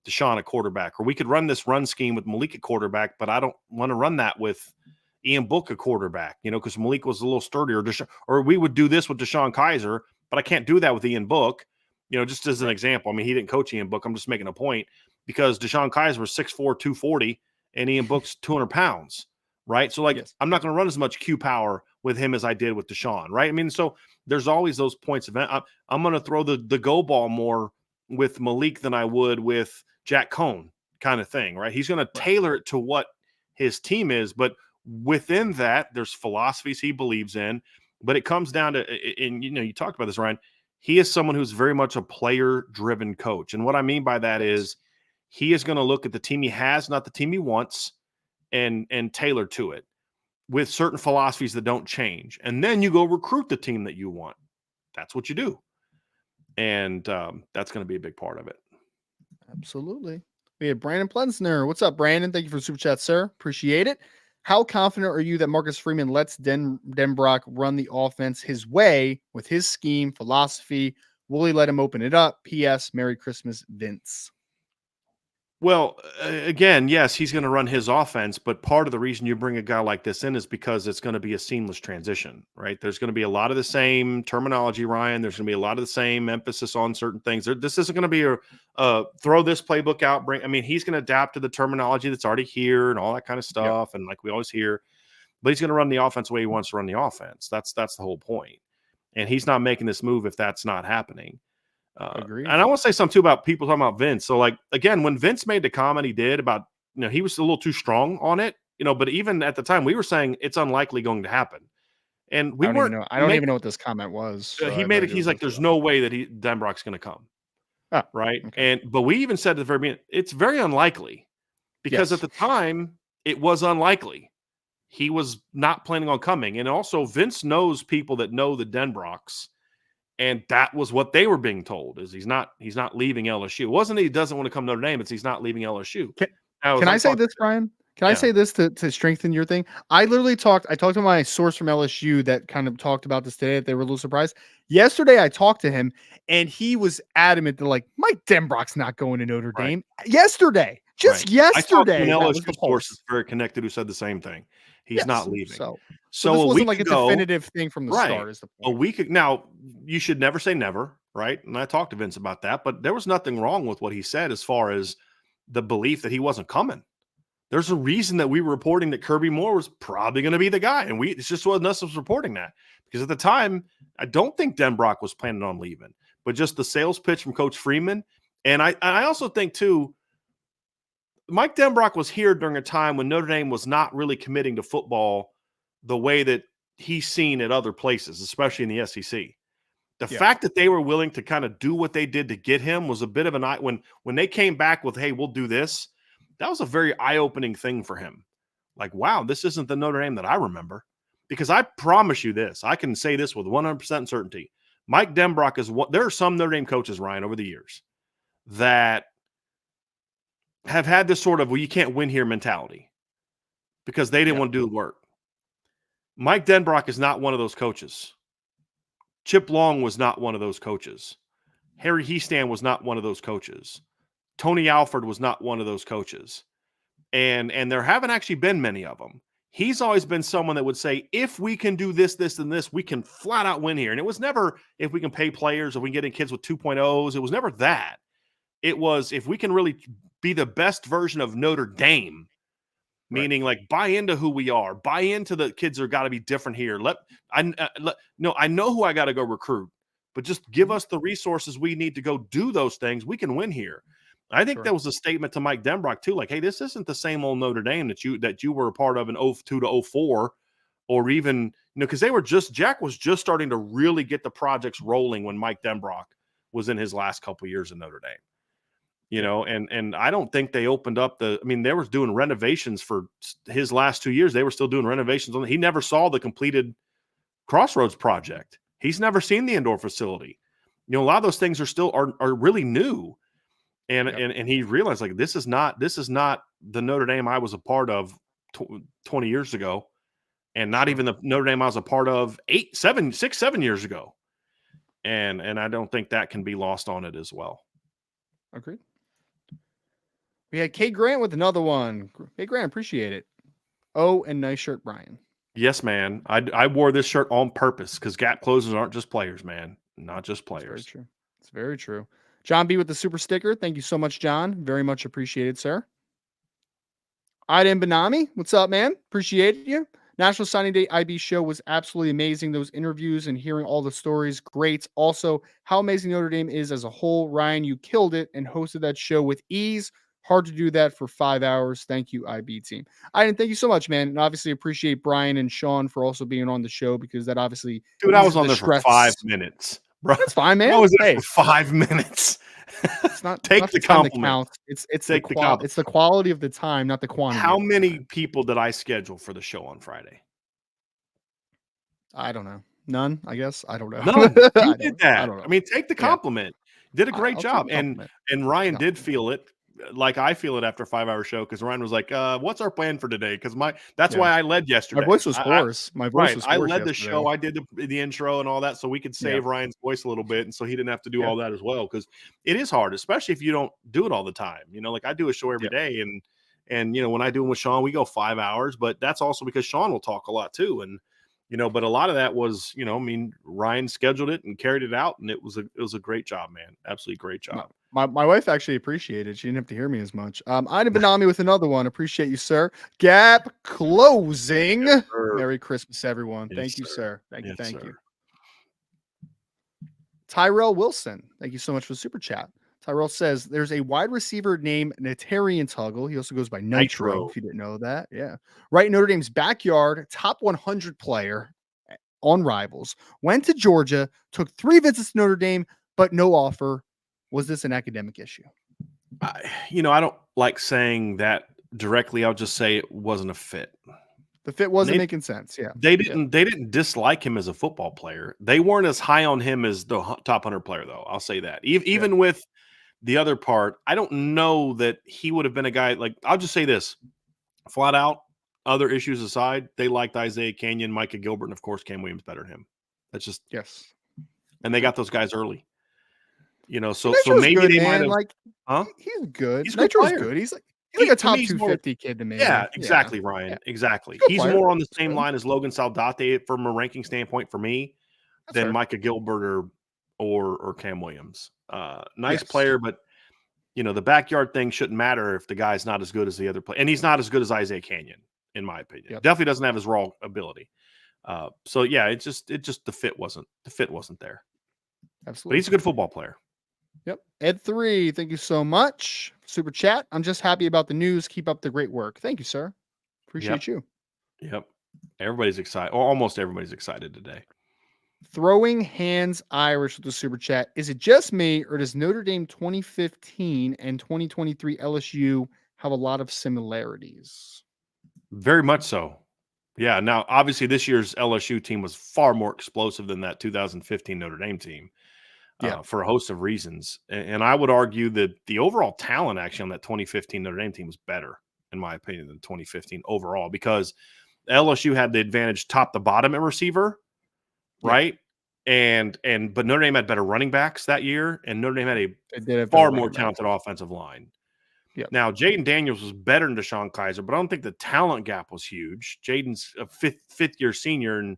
Deshaun at quarterback. Or we could run this run scheme with Malik at quarterback, but I don't want to run that with Ian Book a quarterback, because Malik was a little sturdier, or we would do this with Deshaun Kaiser, but I can't do that with Ian Book, just as an example. I mean, he didn't coach Ian Book. I'm just making a point because Deshaun Kaiser was 6'4", 240, and Ian Book's 200 pounds, right? So, I'm not going to run as much Q power with him as I did with Deshaun, right? I mean, so there's always those points of I'm going to throw the go ball more with Malik than I would with Jack Cohn kind of thing, right? He's going to tailor it to what his team is, but within that, there's philosophies he believes in, but it comes down to, and you talked about this, Ryan, he is someone who's very much a player-driven coach. And what I mean by that is he is going to look at the team he has, not the team he wants, and tailor to it with certain philosophies that don't change. And then you go recruit the team that you want. That's what you do. And that's going to be a big part of it. Absolutely. We have Brandon Plensner. What's up, Brandon? Thank you for the super chat, sir. Appreciate it. How confident are you that Marcus Freeman lets Denbrock run the offense his way with his scheme, philosophy? Will he let him open it up? P.S. Merry Christmas, Vince. Well, again, yes, he's going to run his offense, but part of the reason you bring a guy like this in is because it's going to be a seamless transition, right? There's going to be a lot of the same terminology, Ryan. There's going to be a lot of the same emphasis on certain things. This isn't going to be a throw this playbook out. He's going to adapt to the terminology that's already here and all that kind of stuff, and like we always hear. But he's going to run the offense the way he wants to run the offense. That's the whole point. And he's not making this move if that's not happening. Agreed. And I want to say something too about people talking about Vince. So, again, when Vince made the comment he did about, he was a little too strong on it, but even at the time we were saying it's unlikely going to happen. And we weren't. I don't even know what this comment was. So he made it. He's like, there's no way that Denbrock's going to come. Oh, right. Okay. But we even said at the very beginning, it's very unlikely because at the time it was unlikely. He was not planning on coming. And also Vince knows people that know the Denbrocks. And that was what they were being told is he's not leaving LSU. It wasn't that he doesn't want to come to Notre Dame, it's he's not leaving LSU. Can I say this, Brian? Can I say this to strengthen your thing? I talked to my source from LSU that kind of talked about this today. They were a little surprised. Yesterday, I talked to him, and he was adamant that Mike Denbrock's not going to Notre Dame. Yesterday, yesterday. I talked to an LSU source that's very connected who said the same thing. He's not leaving. So this wasn't like a definitive thing from the start. Is the point. A week now, you should never say never, right? And I talked to Vince about that, but there was nothing wrong with what he said as far as the belief that he wasn't coming. There's a reason that we were reporting that Kirby Moore was probably going to be the guy, and it just wasn't us was reporting that because at the time I don't think Denbrock was planning on leaving, but just the sales pitch from Coach Freeman, and I also think too. Mike Denbrock was here during a time when Notre Dame was not really committing to football the way that he's seen at other places, especially in the SEC. The fact that they were willing to kind of do what they did to get him was a bit of an eye. When they came back with, hey, we'll do this, that was a very eye-opening thing for him. Like, wow, this isn't the Notre Dame that I remember. Because I promise you this, I can say this with 100% certainty. Mike Denbrock is what there are some Notre Dame coaches, Ryan, over the years that have had this sort of, well, you can't win here mentality because they didn't want to do the work. Mike Denbrock is not one of those coaches. Chip Long was not one of those coaches. Harry Heastan was not one of those coaches. Tony Alford was not one of those coaches. And there haven't actually been many of them. He's always been someone that would say, if we can do this, this, and this, we can flat out win here. And it was never if we can pay players, if we can get in kids with 2.0s. It was never that. It was if we can really be the best version of Notre Dame, meaning buy into who we are, buy into the kids are got to be different here. I know who I got to go recruit, but just give us the resources we need to go do those things. We can win here. I think that was a statement to Mike Denbrock too. Like, hey, this isn't the same old Notre Dame that you were a part of in 02 to 04, or even, because Jack was just starting to really get the projects rolling when Mike Denbrock was in his last couple of years in Notre Dame. And I don't think they opened up they were doing renovations for his last 2 years. They were still doing renovations he never saw the completed Crossroads project. He's never seen the indoor facility. A lot of those things are really new. And he realized this is not the Notre Dame I was a part of 20 years ago, and not even the Notre Dame I was a part of 7 years ago. And I don't think that can be lost on it as well. Agreed. We had Kate Grant with another one. Hey, Grant, appreciate it. Oh, and nice shirt, Brian. Yes, man. I wore this shirt on purpose because gap closers aren't just players, man. Not just It's very players. true. It's very true. John B with the super sticker. Thank you so much, John. Very much appreciated, sir. Aiden Benami, what's up, man? Appreciate you. National Signing Day IB show was absolutely amazing. Those interviews and hearing all the stories, great. Also, how amazing Notre Dame is as a whole. Ryan, you killed it and hosted that show with ease. Hard to do that for 5 hours. Thank you, IB team. Aiden, thank you so much, man. And obviously appreciate Brian and Sean for also being on the show because that obviously Dude, I was eases on the there for stress. 5 minutes. Bro, That's fine, man. I was there Hey, for 5 minutes. it's not Take not the time that compliment. counts. It's Take the compliment. it's the quality of the time, not the quantity. How of the many time. people did I schedule for the show on Friday? I don't know. None, I guess. I don't know. None. You I did don't that. know. I mean, take the Yeah. compliment. Did a great I'll take job. the compliment. And Ryan did Compliment. feel it like I feel it after a 5-hour show because Ryan was like, what's our plan for today? Because that's Yeah. why I led yesterday. My voice was I- hoarse. My voice Right. was I hoarse led the yesterday. show. I did the intro and all that so we could save Ryan's voice a little bit. And so he didn't have to do Yeah. all that as well because it is hard, especially if you don't do it all the time. You know, like I do a show every day and you know, when I do them with Sean, we go 5 hours, but that's also because Sean will talk a lot too. And, you know, but a lot of that was, you know, I mean, Ryan scheduled it and carried it out and it was a great job, man. Absolutely great job. My wife actually appreciated it. She didn't have to hear me as much. Ida Benami with another one. Appreciate you, sir. Gap closing. Yes, Merry Christmas, everyone. Yes, Thank you, sir. sir. Thank you. Yes, Thank sir. you. Tyrell Wilson. Thank you so much for the super chat. Tyrell says there's a wide receiver named Natarian Tuggle. He also goes by Nitro, if you didn't know that. Yeah. Right in Notre Dame's backyard, top 100 player on Rivals. Went to Georgia, took 3 visits to Notre Dame, but no offer. Was this an academic issue? You know, I don't like saying that directly. I'll just say it wasn't a fit. The fit wasn't making sense. Yeah. They didn't dislike him as a football player. They weren't as high on him as the top 100 player, though. I'll say that. Even with the other part, I don't know that he would have been a guy like, I'll just say this flat out, other issues aside, they liked Isaiah Canyon, Micah Gilbert, and of course, Cam Williams better than him. That's just, and they got those guys early. You know, so maybe good, they man. might have, Like, huh? He's good. He's Nitro's good. good. He's like a top me, 250 kid to me. Yeah, exactly, Ryan. Yeah. Exactly. Good He's player. more on the same line as Logan Saldate from a ranking standpoint for me than Micah Gilbert or Cam Williams. Nice player, but you know, the backyard thing shouldn't matter if the guy's not as good as the other player. And he's not as good as Isaiah Canyon, in my opinion. Definitely doesn't have his raw ability. So yeah, it just the fit wasn't there. Absolutely. But he's a good football player. Yep. Ed3, thank you so much. Super chat. I'm just happy about the news. Keep up the great work. Thank you, sir. Appreciate you. Yep. Everybody's excited. Or almost everybody's excited today. Throwing Hands Irish with the super chat. Is it just me or does Notre Dame 2015 and 2023 LSU have a lot of similarities? Very much so. Yeah. Now, obviously, this year's LSU team was far more explosive than that 2015 Notre Dame team. For a host of reasons. And I would argue that the overall talent actually on that 2015 Notre Dame team was better, in my opinion, than 2015 overall, because LSU had the advantage top to bottom at receiver, right? But Notre Dame had better running backs that year, and Notre Dame had a far more talented offensive line. Now, Jaden Daniels was better than Deshaun Kaiser, but I don't think the talent gap was huge. Jaden's a fifth-year senior and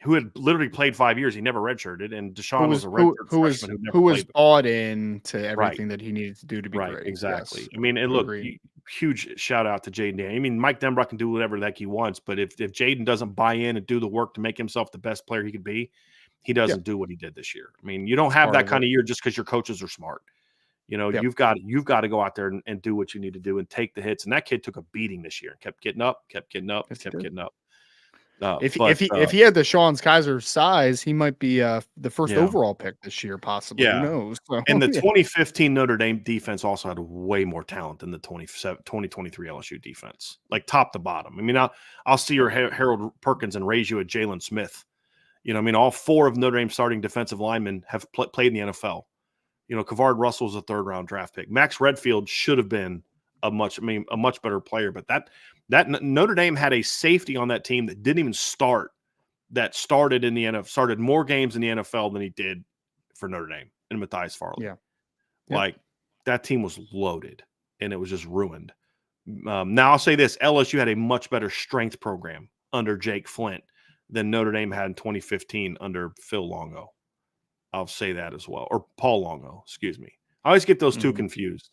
who had literally played 5 years. He never redshirted, and Deshaun was a redshirt freshman who was bought in to everything that he needed to do to be great. Exactly. Yes. I mean, and look, huge shout out to Jaden Daniels. I mean, Mike Denbrock can do whatever the heck he wants, but if Jaden doesn't buy in and do the work to make himself the best player he could be, he doesn't do what he did this year. I mean, you don't have that kind of year just because your coaches are smart. You know, you've got to go out there and do what you need to do and take the hits. And that kid took a beating this year and kept getting up. Getting up. If he had the Deshaun Kaiser size, he might be the first overall pick this year, possibly. Who knows? So, and the 2015 Notre Dame defense also had way more talent than the 2023 LSU defense, like top to bottom. I mean, I'll see your Harold Perkins and raise you a Jalen Smith. You know, I mean, all 4 of Notre Dame's starting defensive linemen have played in the NFL. You know, Kavard Russell's a 3rd-round draft pick. Max Redfield should have been a much better player, but that Notre Dame had a safety on that team that didn't even start, that started in the NFL, started more games in the NFL than he did for Notre Dame, and Matthias Farley. Yeah. Like, that team was loaded, and it was just ruined. Now I'll say this: LSU had a much better strength program under Jake Flint than Notre Dame had in 2015 under Phil Longo. I'll say that as well, or Paul Longo, excuse me. I always get those two confused.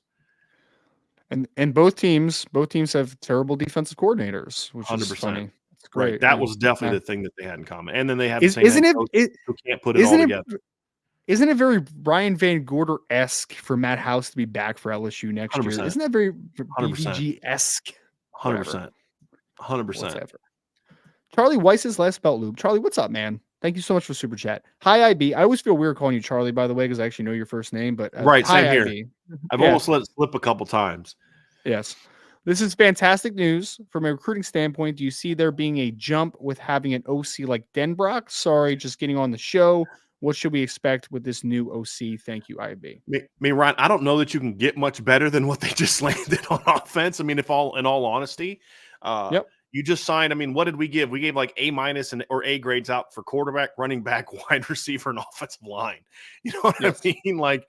And both teams have terrible defensive coordinators, which 100%. is funny. It's great. Right. That was definitely the thing that they had in common. And then they have the same head coach who can't put it all together. Isn't it very Brian Van Gorder-esque for Matt House to be back for LSU next 100%. year? Isn't that very BVG-esque? 100%. 100%. Whatever. Charlie Weiss's last belt loop. Charlie, what's up, man? Thank you so much for super chat. Hi, IB. I always feel weird calling you Charlie, by the way, because I actually know your first name. But right, hi, same here. IB. I've almost let it slip a couple times. Yes. This is fantastic news from a recruiting standpoint. Do you see there being a jump with having an OC like Denbrock? Sorry, just getting on the show. What should we expect with this new OC? Thank you, IB. I mean, Ryan, I don't know that you can get much better than what they just landed on offense. I mean, in all honesty, you just signed. I mean, what did we give? We gave like A- or A grades out for quarterback, running back, wide receiver, and offensive line. You know what I mean? Like,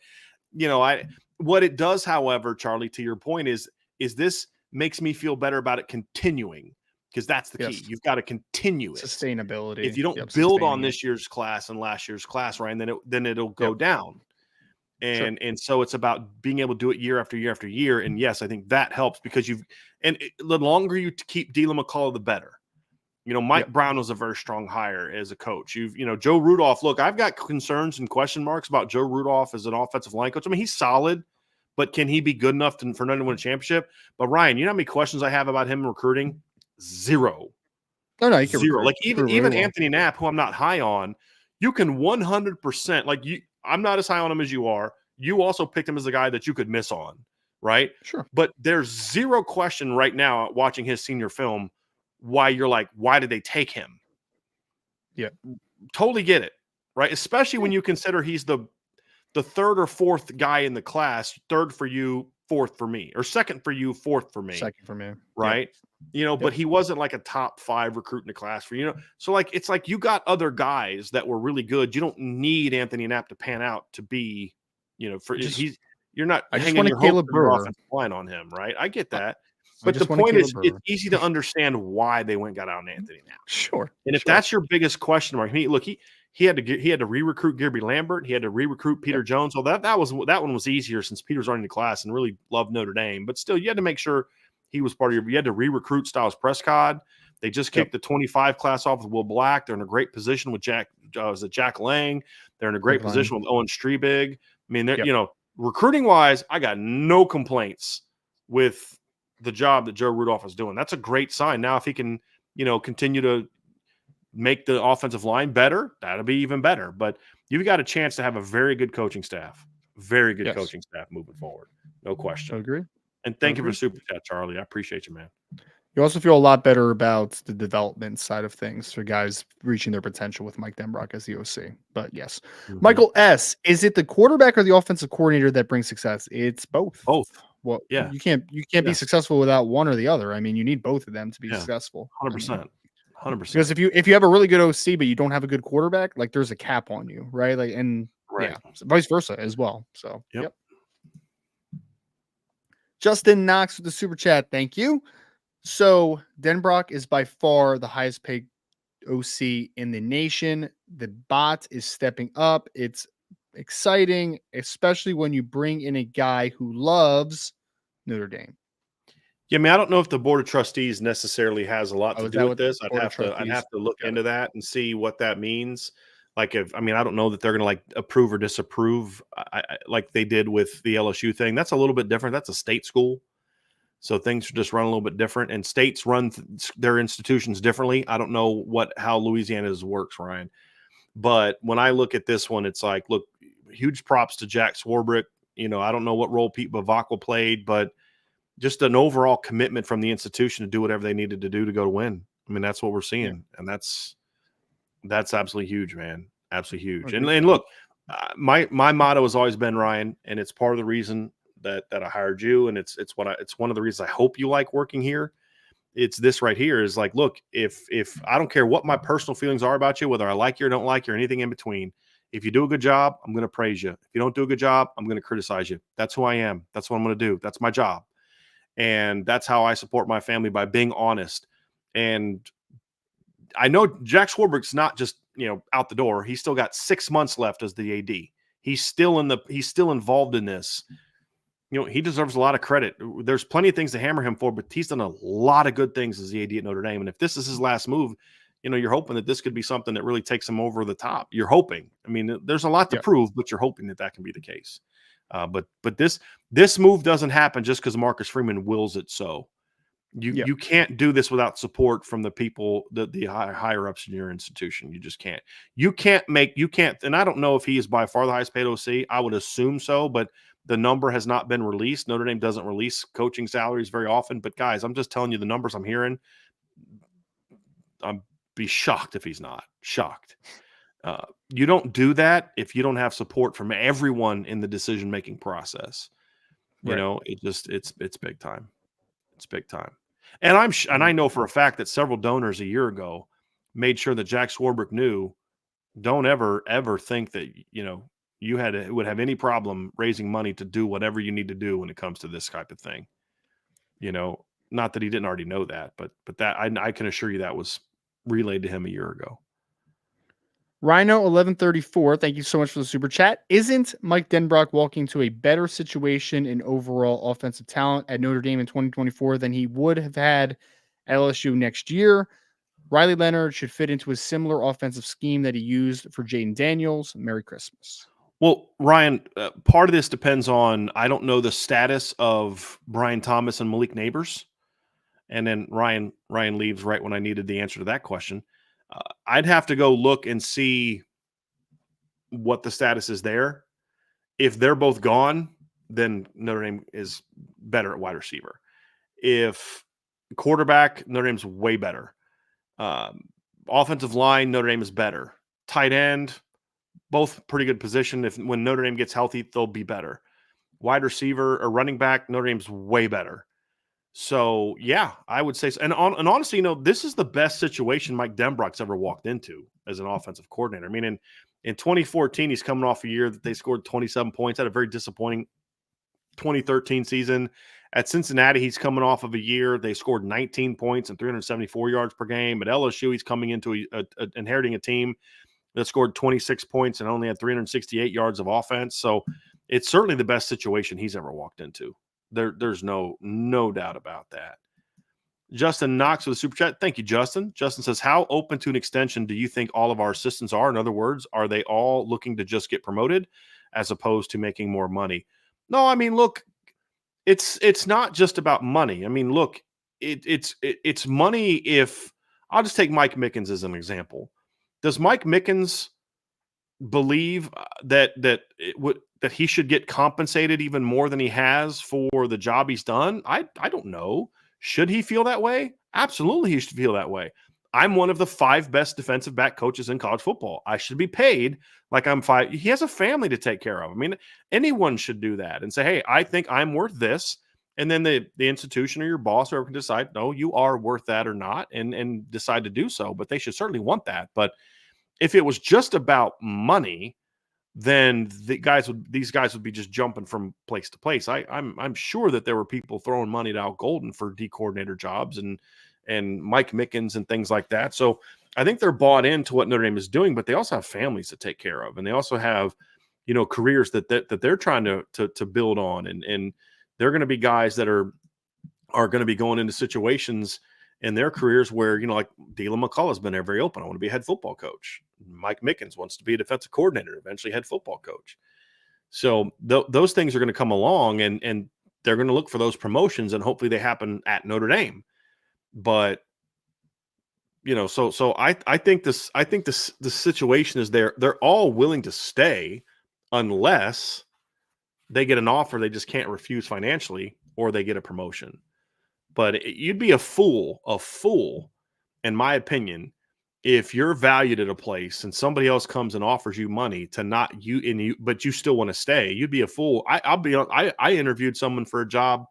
what it does, however, Charlie, to your point is this makes me feel better about it continuing, because that's the key. You've got to continue it. Sustainability. If you don't build on this year's class and last year's class, Ryan, then it'll go down. And so it's about being able to do it year after year after year. And yes, I think that helps, because the longer you keep Dylan McCullough, the better. Mike Brown was a very strong hire as a coach. Joe Rudolph. Look, I've got concerns and question marks about Joe Rudolph as an offensive line coach. I mean, he's solid, but can he be good enough for none to win a championship? But Ryan, you know how many questions I have about him recruiting? Zero. No, you can zero. Recruit. Like even Anthony Knapp, who I'm not high on, you can 100%. Like I'm not as high on him as you are. You also picked him as a guy that you could miss on, right? Sure. But there's zero question right now watching his senior film why you're like, why did they take him? Yeah, totally get it, right? Especially when you consider he's the third or fourth guy in the class, third for you, fourth for me, or second for you, fourth for me. Second for me. Right. But he wasn't like a top 5 recruit in the class for, so like, it's like you got other guys that were really good. You don't need Anthony Knapp to pan out to be, you're not hanging your hope offensive line on him. Right. I get that. But the point is, it's easy to understand why they got out on Anthony Knapp. Sure. And if that's your biggest question mark, he had to re-recruit Gibby Lambert. He had to re-recruit Peter Jones. Well, that one was easier since Peter's already in the class and really loved Notre Dame. But still, you had to make sure he was part of you had to re-recruit Styles Prescott. They just kicked the 25 class off with Will Black. They're in a great position with Jack Lang. They're in a great position with Owen Strebig. I mean, recruiting wise, I got no complaints with the job that Joe Rudolph is doing. That's a great sign. Now, if he can, continue to make the offensive line better, that'll be even better. But you've got a chance to have a very good coaching staff, coaching staff moving forward. No question. I agree. And thank you for the super chat, Charlie. I appreciate you, man. You also feel a lot better about the development side of things for guys reaching their potential with Mike Denbrock as the OC. But yes, Michael S., is it the quarterback or the offensive coordinator that brings success? It's both. Both. Well, you can't be successful without one or the other. I mean, you need both of them to be successful. 100%. 100%. Because if you have a really good OC but you don't have a good quarterback, like there's a cap on you, right? Like vice versa as well. So yep. Justin Knox with the super chat. Thank you. So Denbrock is by far the highest paid OC in the nation. The bot is stepping up. It's exciting, especially when you bring in a guy who loves Notre Dame. Yeah, I mean, I don't know if the board of trustees necessarily has a lot to do with this. I'd have to look into that and see what that means. Like, I don't know that they're going to like approve or disapprove like they did with the LSU thing. That's a little bit different. That's a state school. So things just run a little bit different, and states run their institutions differently. I don't know how Louisiana's works, Ryan. But when I look at this one, it's like, look, huge props to Jack Swarbrick. I don't know what role Pete Bavacqua played, but just an overall commitment from the institution to do whatever they needed to do to go to win. I mean, that's what we're seeing, and that's absolutely huge, man. Absolutely huge. And look, my motto has always been, Ryan, and it's part of the reason that I hired you, and it's one of the reasons I hope you like working here. It's this right here is like, look, if I don't care what my personal feelings are about you, whether I like you or don't like you or anything in between, if you do a good job, I'm going to praise you. If you don't do a good job, I'm going to criticize you. That's who I am. That's what I'm going to do. That's my job. And that's how I support my family, by being honest. And I know Jack Swarbrick's not just, out the door. He's still got 6 months left as the AD. He's still involved in this. He deserves a lot of credit. There's plenty of things to hammer him for, but he's done a lot of good things as the AD at Notre Dame. And if this is his last move, you're hoping that this could be something that really takes him over the top. You're hoping. I mean, there's a lot to prove, but you're hoping that can be the case. But this move doesn't happen just because Marcus Freeman wills it so. You can't do this without support from the people, the higher ups in your institution. You just can't. You can't. And I don't know if he is by far the highest paid OC. I would assume so, but the number has not been released. Notre Dame doesn't release coaching salaries very often. But guys, I'm just telling you the numbers I'm hearing. I'd be shocked if he's not shocked. You don't do that if you don't have support from everyone in the decision-making process. It's big time. It's big time. And I know for a fact that several donors a year ago made sure that Jack Swarbrick knew, don't ever think that, you would have any problem raising money to do whatever you need to do when it comes to this type of thing. Not that he didn't already know that, but that I can assure you that was relayed to him a year ago. Rhino 1134, thank you so much for the super chat. Isn't Mike Denbrock walking to a better situation in overall offensive talent at Notre Dame in 2024 than he would have had at LSU next year? Riley Leonard should fit into a similar offensive scheme that he used for Jaden Daniels. Merry Christmas. Well, Ryan, part of this depends on, I don't know the status of Brian Thomas and Malik Neighbors. And then Ryan leaves right when I needed the answer to that question. I'd have to go look and see what the status is there. If they're both gone, then Notre Dame is better at wide receiver. If quarterback, Notre Dame's way better. Offensive line, Notre Dame is better. Tight end, both pretty good position. When Notre Dame gets healthy, they'll be better. Wide receiver or running back, Notre Dame's way better. So, yeah, I would say so. And honestly, this is the best situation Mike Denbrock's ever walked into as an offensive coordinator. I mean, in 2014, he's coming off a year that they scored 27 points, had a very disappointing 2013 season. At Cincinnati, he's coming off of a year they scored 19 points and 374 yards per game. At LSU, he's coming into inheriting a team that scored 26 points and only had 368 yards of offense. So it's certainly the best situation he's ever walked into. There's no doubt about that. Justin Knox with a super chat. Thank you, Justin. Justin says, how open to an extension do you think all of our assistants are? In other words, are they all looking to just get promoted as opposed to making more money? No, I mean, look, it's not just about money. I mean, look, it's money. If I'll just take Mike Mickens as an example. Does Mike Mickens believe that he should get compensated even more than he has for the job he's done? I don't know. Should he feel that way? Absolutely, he should feel that way. I'm one of the 5 best defensive back coaches in college football. I should be paid like I'm 5. He has a family to take care of. I mean, anyone should do that and say, hey, I think I'm worth this. And then the institution or your boss or whoever can decide, no, you are worth that or not, and decide to do so. But they should certainly want that. But if it was just about money, then these guys would be just jumping from place to place. I'm sure that there were people throwing money at Al Golden for D coordinator jobs and Mike Mickens and things like that. So I think they're bought into what Notre Dame is doing, but they also have families to take care of, and they also have careers that they're trying to build on, and they're going to be guys that are going to be going into situations in their careers where, like Dylan McCullough has been there very open. I want to be a head football coach. Mike Mickens wants to be a defensive coordinator, eventually head football coach. So those things are going to come along, and they're going to look for those promotions, and hopefully they happen at Notre Dame. But, so I think the situation is they're all willing to stay unless they get an offer they just can't refuse financially, or they get a promotion. But you'd be a fool, in my opinion, if you're valued at a place and somebody else comes and offers you money to not but you still want to stay. You'd be a fool. I interviewed someone for a job,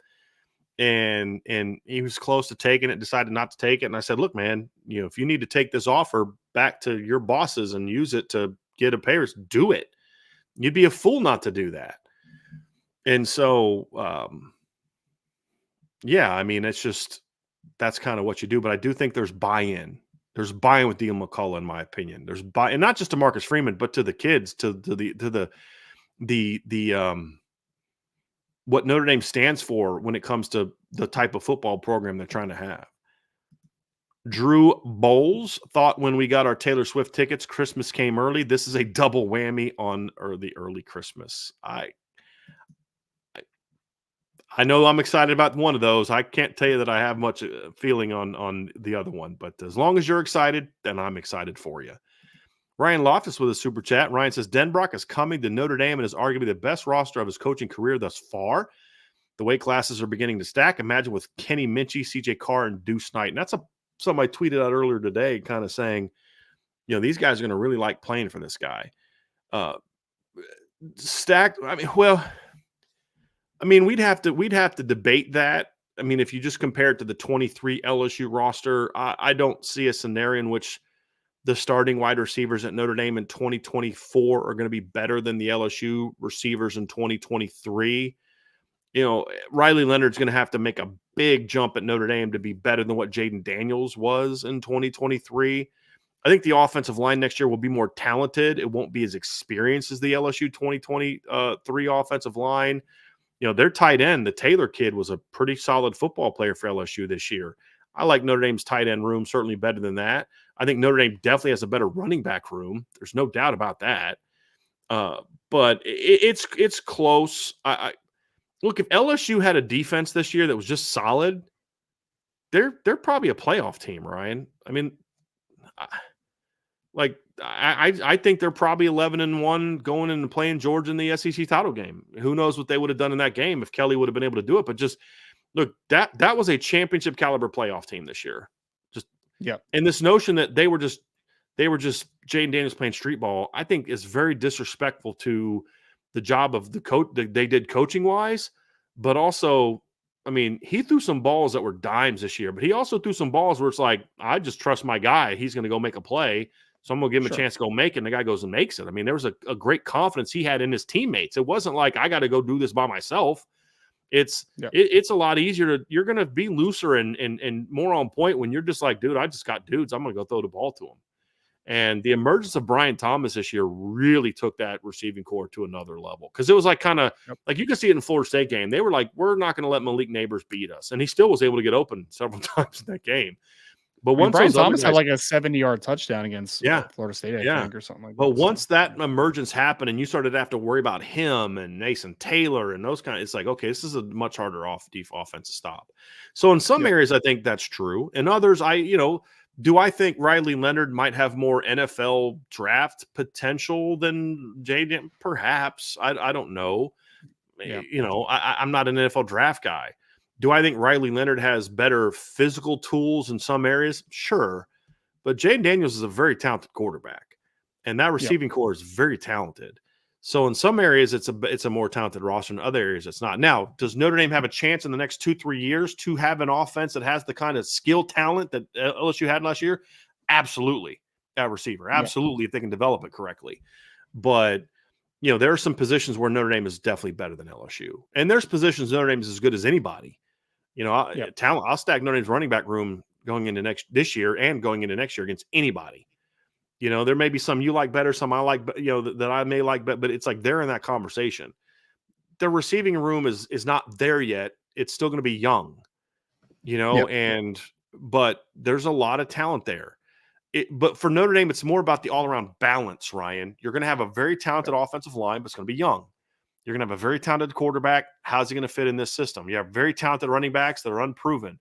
and he was close to taking it, decided not to take it. And I said, look, man, if you need to take this offer back to your bosses and use it to get a pay raise, do it. You'd be a fool not to do that. And so, Yeah, I mean, it's just that's kind of what you do. But I do think there's buy-in. There's buy-in with Dean McCullough, in my opinion. There's buy, and not just to Marcus Freeman, but to the kids, to the what Notre Dame stands for when it comes to the type of football program they're trying to have. Drew Bowles thought when we got our Taylor Swift tickets, Christmas came early. This is a double whammy on early Christmas. I know I'm excited about one of those. I can't tell you that I have much feeling on the other one, but as long as you're excited, then I'm excited for you. Ryan Loftus with a super chat. Ryan says, Denbrock is coming to Notre Dame and is arguably the best roster of his coaching career thus far. The weight classes are beginning to stack. Imagine with Kenny Minchie, CJ Carr, and Deuce Knight. And that's something I tweeted out earlier today, kind of saying, these guys are going to really like playing for this guy. Stacked. We'd have to debate that. I mean, if you just compare it to the 23 LSU roster, I don't see a scenario in which the starting wide receivers at Notre Dame in 2024 are going to be better than the LSU receivers in 2023. Riley Leonard's going to have to make a big jump at Notre Dame to be better than what Jaden Daniels was in 2023. I think the offensive line next year will be more talented. It won't be as experienced as the LSU 2023 offensive line. Their tight end, the Taylor kid, was a pretty solid football player for LSU this year. I like Notre Dame's tight end room certainly better than that. I think Notre Dame definitely has a better running back room. There's no doubt about that. But it's close. Look, if LSU had a defense this year that was just solid, they're probably a playoff team, Ryan. I mean, I think they're probably 11-1 going and playing Georgia in the SEC title game. Who knows what they would have done in that game if Kelly would have been able to do it? But just look, that was a championship caliber playoff team this year. And this notion that they were just Jaden Daniels playing street ball, I think is very disrespectful to the job of the coach that they did coaching wise, but also, I mean, he threw some balls that were dimes this year, but he also threw some balls where it's like, I just trust my guy. He's going to go make a play. So I'm going to give him a chance to go make it. And the guy goes and makes it. I mean, there was a great confidence he had in his teammates. It wasn't like I got to go do this by myself. It's a lot easier you're going to be looser and more on point when you're just like, dude, I just got dudes. I'm going to go throw the ball to them. And the emergence of Brian Thomas this year really took that receiving core to another level. Because it was like kind of like you can see it in the Florida State game. They were like, we're not going to let Malik Neighbors beat us. And he still was able to get open several times in that game. But once Brian Thomas had like a 70-yard touchdown against Florida State, I think, or something like that. But once that emergence happened and you started to have to worry about him and Mason Taylor and those it's like, okay, this is a much harder offense to stop. So in some areas, I think that's true. In others, do I think Riley Leonard might have more NFL draft potential than Jaden? Perhaps. I don't know. I'm not an NFL draft guy. Do I think Riley Leonard has better physical tools in some areas? Sure. But Jaden Daniels is a very talented quarterback, and that receiving core is very talented. So in some areas, it's a more talented roster. In other areas, it's not. Now, does Notre Dame have a chance in the next 2-3 years to have an offense that has the kind of skill talent that LSU had last year? Absolutely. At receiver. Absolutely, if they can develop it correctly. But, there are some positions where Notre Dame is definitely better than LSU. And there's positions Notre Dame is as good as anybody. Talent. I'll stack Notre Dame's running back room going into this year and going into next year against anybody. There may be some you like better, some I like, that I may like, but it's like they're in that conversation. The receiving room is not there yet. It's still going to be young, but there's a lot of talent there. But for Notre Dame, it's more about the all-around balance, Ryan. You're going to have a very talented offensive line, but it's going to be young. You're going to have a very talented quarterback. How's he going to fit in this system? You have very talented running backs that are unproven.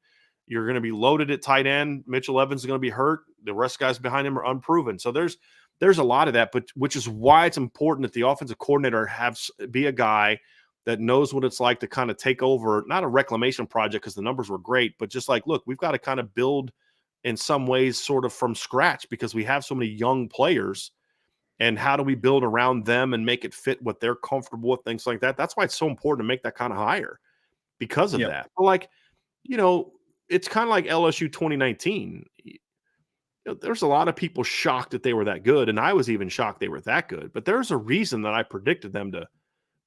You're going to be loaded at tight end. Mitchell Evans is going to be hurt. The rest of the guys behind him are unproven. So there's a lot of that, but which is why it's important that the offensive coordinator be a guy that knows what it's like to kind of take over, not a reclamation project because the numbers were great, but just like, look, we've got to kind of build in some ways sort of from scratch because we have so many young players. And how do we build around them and make it fit what they're comfortable with, things like that. That's why it's so important to make that kind of hire because of that. But it's kind of like LSU 2019. There's a lot of people shocked that they were that good, and I was even shocked they were that good. But there's a reason that I predicted them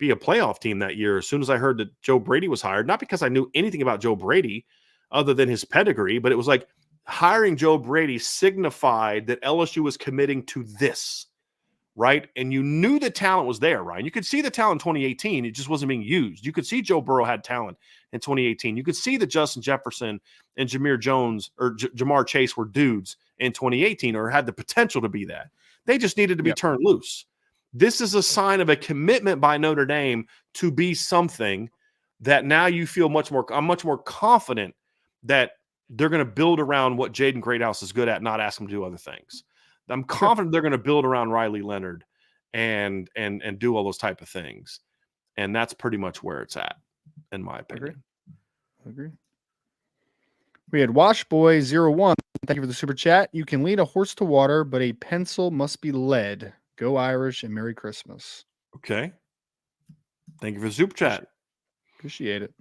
be a playoff team that year as soon as I heard that Joe Brady was hired. Not because I knew anything about Joe Brady other than his pedigree, but it was like hiring Joe Brady signified that LSU was committing to this, right? And you knew the talent was there, Ryan. You could see the talent in 2018. It just wasn't being used. You could see Joe Burrow had talent in 2018. You could see that Justin Jefferson and Jameer Jones or Jamar Chase were dudes in 2018 or had the potential to be that. They just needed to be turned loose. This is a sign of a commitment by Notre Dame to be something that now you feel I'm much more confident that they're going to build around what Jaden Greathouse is good at, not ask him to do other things. I'm confident they're going to build around Riley Leonard and do all those type of things. And that's pretty much where it's at, in my opinion. Agree. We had Washboy01. Thank you for the super chat. You can lead a horse to water, but a pencil must be lead. Go Irish and Merry Christmas. Okay. Thank you for the super chat. Appreciate it.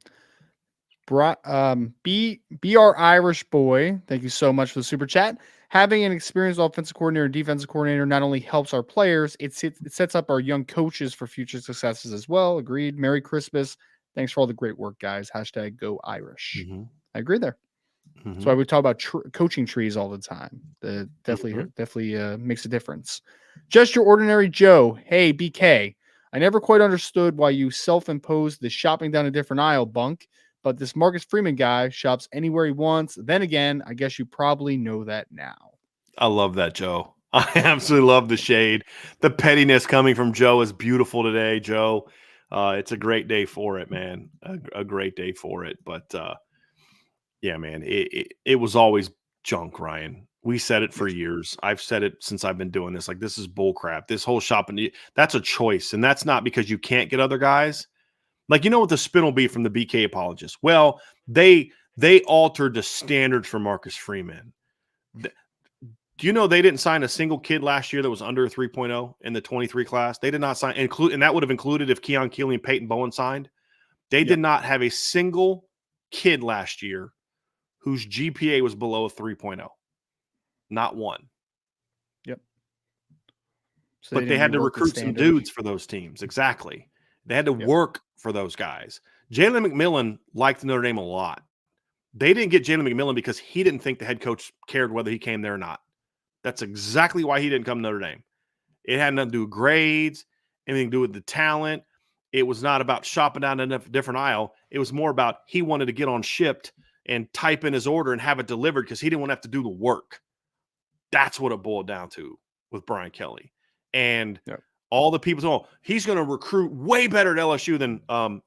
BR Irish Boy, thank you so much for the super chat. Having an experienced offensive coordinator and defensive coordinator not only helps our players, it sets up our young coaches for future successes as well. Agreed. Merry Christmas. Thanks for all the great work, guys. # Go Irish. Mm-hmm. I agree there. Mm-hmm. That's why we talk about coaching trees all the time. That definitely makes a difference. Just your ordinary Joe. Hey, BK. I never quite understood why you self-imposed the shopping down a different aisle bunk, but this Marcus Freeman guy shops anywhere he wants. Then again, I guess you probably know that now. I love that, Joe. I absolutely love the shade. The pettiness coming from Joe is beautiful today, Joe. It's a great day for it, man. A great day for it. But yeah, man, it was always junk, Ryan. We said it for years. I've said it since I've been doing this. Like, this is bull crap. This whole shopping, that's a choice. And that's not because you can't get other guys. Like, you know what the spin will be from the BK apologists? Well, they altered the standards for Marcus Freeman. Do you know they didn't sign a single kid last year that was under a 3.0 in the 23 class? They did not sign, and that would have included if Keon Keeley and Peyton Bowen signed. They did not have a single kid last year whose GPA was below a 3.0. Not one. Yep. So but they had to recruit some dudes for those teams. Exactly. They had to work for those guys. Jalen McMillan liked Notre Dame a lot. They didn't get Jalen McMillan because he didn't think the head coach cared whether he came there or not. That's exactly why he didn't come to Notre Dame. It had nothing to do with grades, anything to do with the talent. It was not about shopping down a different aisle. It was more about he wanted to get on Shipt and type in his order and have it delivered because he didn't want to have to do the work. That's what it boiled down to with Brian Kelly. And all the people say, oh, he's going to recruit way better at LSU than,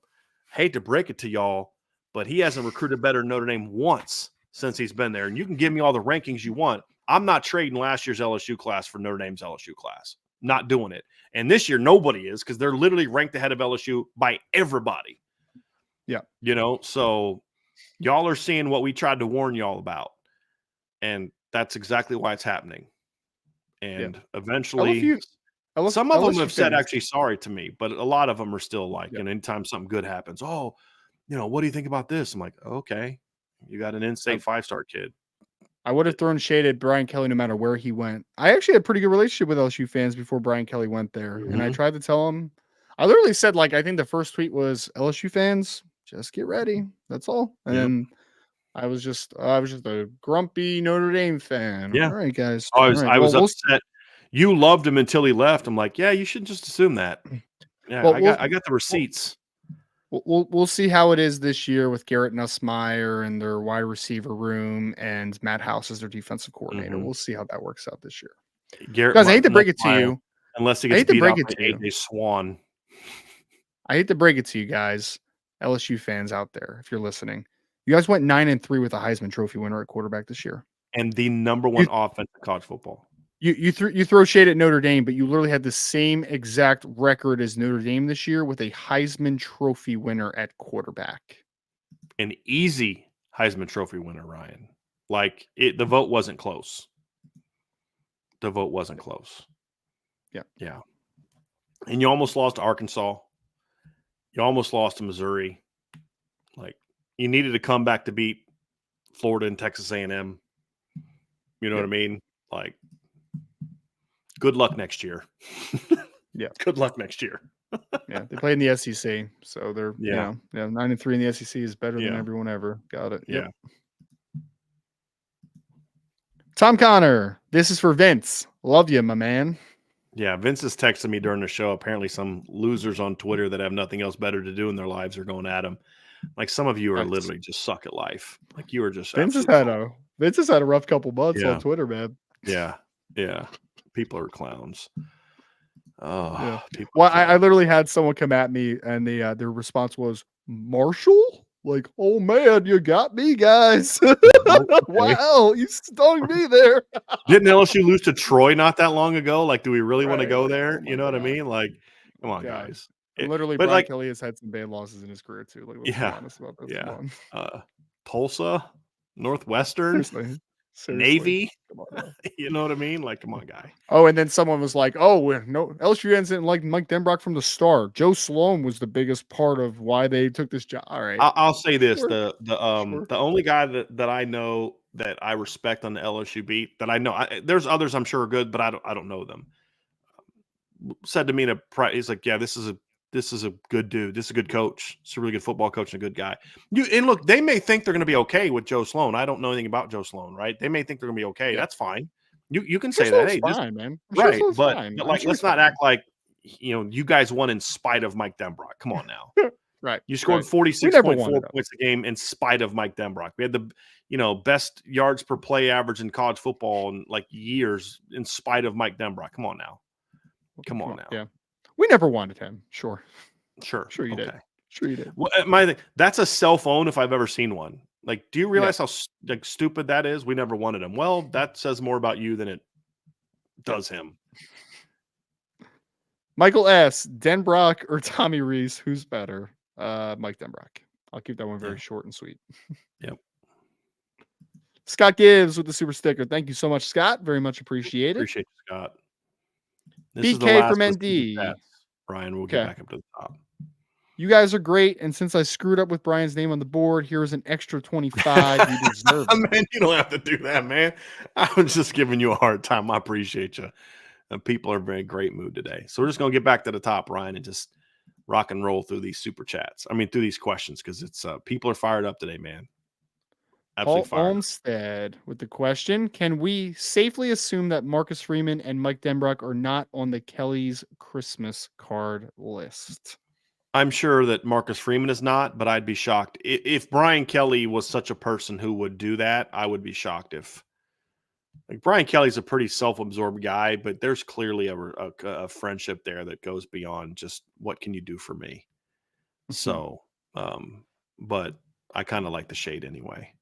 hate to break it to y'all, but he hasn't recruited better than Notre Dame once since he's been there. And you can give me all the rankings you want. I'm not trading last year's LSU class for Notre Dame's LSU class. Not doing it. And this year, nobody is because they're literally ranked ahead of LSU by everybody. Yeah. You know, so y'all are seeing what we tried to warn y'all about. And that's exactly why it's happening. And eventually, some of them have said actually sorry to me, but a lot of them are still like, and anytime something good happens, oh, you know, what do you think about this? I'm like, okay, you got an in-state 5-star kid. I would have thrown shade at Brian Kelly no matter where he went. I actually had a pretty good relationship with LSU fans before Brian Kelly went there. Mm-hmm. And I tried to tell him, I literally said, like, I think the first tweet was LSU fans, just get ready. That's all. And then I was just a grumpy Notre Dame fan. Yeah. All right, guys. I was upset. You loved him until he left. I'm like, yeah, you shouldn't just assume that. Yeah, I got the receipts. We'll see how it is this year with Garrett Nussmeier and their wide receiver room and Matt House as their defensive coordinator. We'll see how that works out this year. Garrett, guys, I hate to break it to you. Unless he gets beat out by AJ Swan. I hate to break it to you guys, LSU fans out there, if you're listening. You guys went 9-3 with a Heisman Trophy winner at quarterback this year. And the number one offense in college football. You throw shade at Notre Dame, but you literally had the same exact record as Notre Dame this year with a Heisman Trophy winner at quarterback. An easy Heisman Trophy winner, Ryan. Like, the vote wasn't close. The vote wasn't close. Yeah. And you almost lost to Arkansas. You almost lost to Missouri. Like, you needed to come back to beat Florida and Texas A&M. You know what I mean? Like, good luck next year. Yeah. Good luck next year. Yeah, they play in the SEC, so they're 9-3 in the SEC is better than Yeah. everyone ever. Got it. Yeah. Yep. Tom Connor, this is for Vince. Love you, my man. Yeah, Vince is texting me during the show. Apparently, some losers on Twitter that have nothing else better to do in their lives are going at him. Like some of you are Nice. literally just suck at life. Like you are just Vince has absolute had a rough couple months Yeah. on Twitter, man. Yeah, yeah. People are clowns. Oh, Yeah. people. Well, I literally had someone come at me, and their response was Marshall. Like, oh man, you got me, guys. Wow, you stung me there. Didn't LSU lose to Troy not that long ago? Like, do we really want to Right, go like, there? oh You my know what I God. mean? Like, come on, God. guys. And literally, but Brian like, Kelly has had some bad losses in his career too. Like, let's be honest about this. yeah. Come on. Tulsa, Northwestern, Seriously. Navy. Come on now. You know what I mean? Like, come on, guy. Oh, and then someone was like, "Oh, no, LSU didn't like Mike Denbrock from the start. Joe Sloan was the biggest part of why they took this job." All right, I'll say this: Sure. the only guy that I know that I respect on the LSU beat that I know, there's others I'm sure are good, but I don't know them. Said to me he's like, "Yeah, this is a good dude. This is a good coach. It's a really good football coach and a good guy." And look, they may think they're going to be okay with Joe Sloan. I don't know anything about Joe Sloan, right? They may think they're going to be okay. Yeah. That's fine. You can Sure say that. Sloan's Hey, fine, man. right, Sloan's but fine. like, let's not act like you guys won in spite of Mike Denbrock. Come on now. Right. You scored right. 46.4 points a game in spite of Mike Denbrock. We had the best yards per play average in college football in like years in spite of Mike Denbrock. Come on now. Come on now. Yeah. We never wanted him. Sure. Sure You did. Sure you did. Well, that's a cell phone if I've ever seen one. Like, do you realize how stupid that is? We never wanted him. Well, that says more about you than it does him. Michael S. Denbrock or Tommy Reese? Who's better? Mike Denbrock. I'll keep that one very short and sweet. Yep. Scott Gibbs with the super sticker. Thank you so much, Scott. Very much appreciated. Appreciate you, Scott. This BK is the last from of the ND. super chats. Brian, we'll get back up to the top. You guys are great, and since I screwed up with Brian's name on the board, here's an extra 25. You deserve it. Man, you don't have to do that, man. I was just giving you a hard time. I appreciate you. And people are in a very great mood today. So we're just going to get back to the top, Ryan, and just rock and roll through these super chats. I mean, through these questions, because it's people are fired up today, man. Absolutely Paul fired Olmstead with the question: can we safely assume that Marcus Freeman and Mike Denbrock are not on the Kelly's Christmas card list? I'm sure that Marcus Freeman is not, but I'd be shocked. If Brian Kelly was such a person who would do that, I would be shocked if. Like, Brian Kelly's a pretty self-absorbed guy, but there's clearly a friendship there that goes beyond just what can you do for me. Mm-hmm. So, but I kind of like the shade anyway.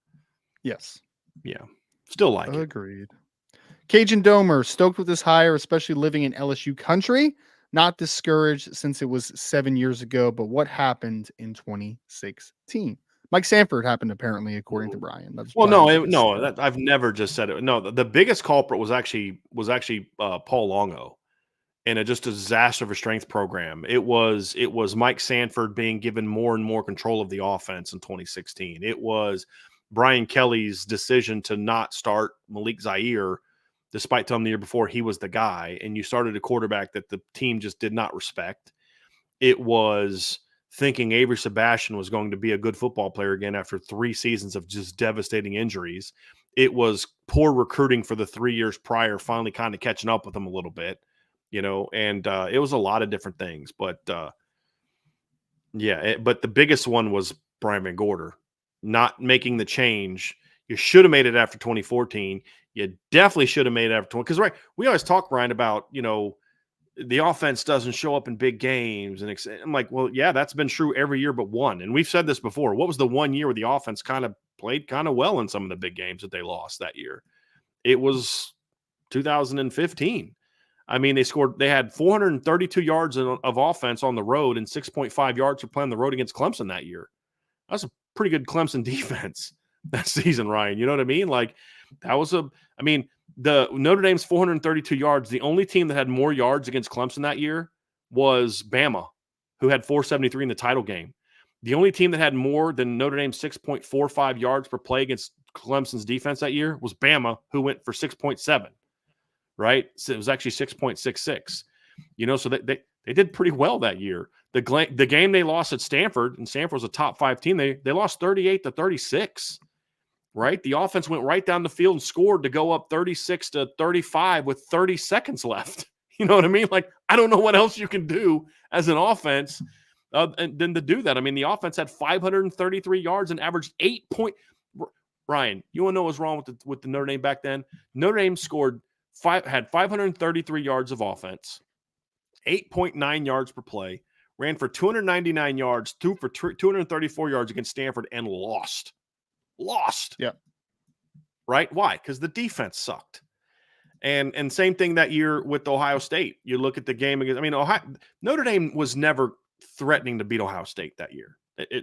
Yes. Yeah. Still like it. Agreed. Cajun Domer, stoked with this hire, especially living in LSU country. Not discouraged since it was 7 years ago, but what happened in 2016? Mike Sanford happened, apparently, according to Brian. I've never just said it. No, the biggest culprit was actually Paul Longo, and a disaster of a strength program. It was Mike Sanford being given more and more control of the offense in 2016. It was Brian Kelly's decision to not start Malik Zaire, despite telling him the year before he was the guy, and you started a quarterback that the team just did not respect. It was thinking Avery Sebastian was going to be a good football player again after 3 seasons of just devastating injuries. It was poor recruiting for the 3 years prior, finally kind of catching up with him a little bit, and it was a lot of different things. But, but the biggest one was Brian Van Gorder not making the change. You should have made it after 2014. You definitely should have made it after 20. Because, right, we always talk, Brian, about, the offense doesn't show up in big games. And I'm like, well, yeah, that's been true every year but one. And we've said this before. What was the one year where the offense kind of played kind of well in some of the big games that they lost that year? It was 2015. I mean, they had 432 yards of offense on the road and 6.5 yards for playing the road against Clemson that year. That's a pretty good Clemson defense that season, Ryan. You know what I mean? Like, that was the Notre Dame's 432 yards. The only team that had more yards against Clemson that year was Vamo, who had 473 in the title game. The only team that had more than Notre Dame's 6.45 yards per play against Clemson's defense that year was Bama, who went for 6.7, right? So it was actually 6.66. So They did pretty well that year. The game they lost at Stanford, and Stanford was a top 5 team, they lost 38-36, right? The offense went right down the field and scored to go up 36-35 with 30 seconds left. You know what I mean? Like, I don't know what else you can do as an offense and then to do that. I mean, the offense had 533 yards and averaged 8 point. Ryan, you want to know what's wrong with the Notre Dame back then? Notre Dame had 533 yards of offense, 8.9 yards per play, ran for 299 yards, threw for 234 yards against Stanford, and lost. Yeah. Right? Why? Because the defense sucked. And same thing that year with Ohio State. You look at the game against, I mean, Notre Dame was never threatening to beat Ohio State that year.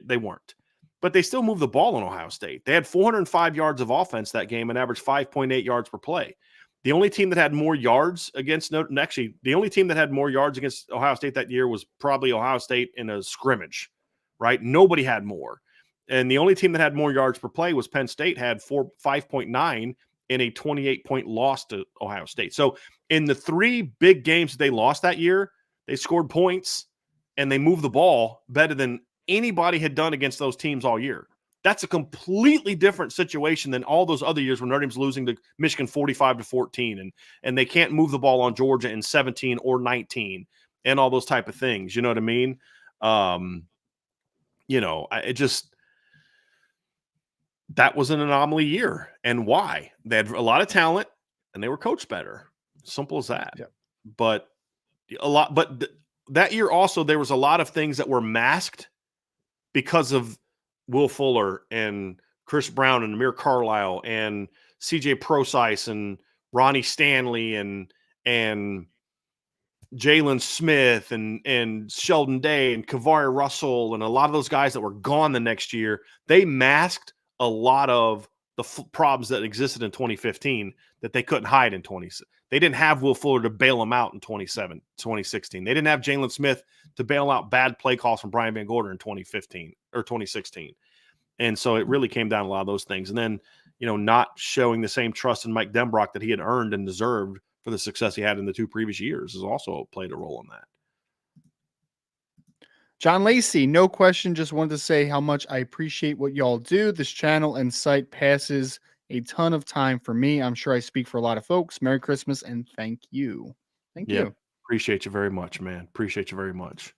They weren't. But they still moved the ball on Ohio State. They had 405 yards of offense that game and averaged 5.8 yards per play. The only team that had more yards against the only team that had more yards against Ohio State that year was probably Ohio State in a scrimmage, right? Nobody had more. And the only team that had more yards per play was Penn State, had 5.9 in a 28-point loss to Ohio State. So in the 3 big games they lost that year, they scored points and they moved the ball better than anybody had done against those teams all year. That's a completely different situation than all those other years when Notre Dame's losing to Michigan 45-14 and they can't move the ball on Georgia in 17 or 19 and all those type of things. You know what I mean? That was an anomaly year. And why? They had a lot of talent and they were coached better. Simple as that. Yeah. But that year also, there was a lot of things that were masked because of Will Fuller and Chris Brown and Amir Carlisle and CJ Prosise and Ronnie Stanley and Jalen Smith and Sheldon Day and Kavari Russell and a lot of those guys that were gone the next year. They masked a lot of the problems that existed in 2015 that they couldn't hide in 2016. They didn't have Will Fuller to bail them out in 2016. They didn't have Jalen Smith to bail out bad play calls from Brian Van Gorder in 2015 or 2016. And so it really came down to a lot of those things. And then, not showing the same trust in Mike Denbrock that he had earned and deserved for the success he had in the 2 previous years has also played a role in that. John Lacey, no question. Just wanted to say how much I appreciate what y'all do. This channel and site passes a ton of time for me. I'm sure I speak for a lot of folks. Merry Christmas and thank you. Thank you. Appreciate you very much, man. Appreciate you very much.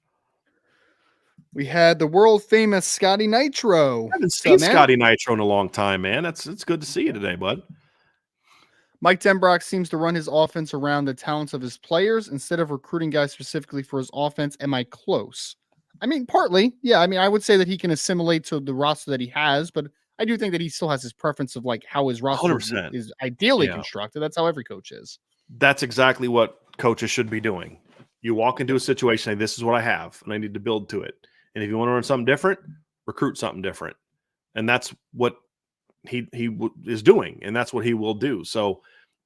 We had the world famous Scotty Nitro. I haven't seen Scotty Nitro in a long time, man. It's good to see you today, bud. Mike Denbrock seems to run his offense around the talents of his players instead of recruiting guys specifically for his offense. Am I close? I mean, partly, yeah. I mean, I would say that he can assimilate to the roster that he has, but I do think that he still has his preference of like how his roster 100%. is ideally constructed. That's how every coach is. That's exactly what coaches should be doing. You walk into a situation, this is what I have, and I need to build to it. And if you want to learn something different, recruit something different. And that's what he is doing, and that's what he will do. So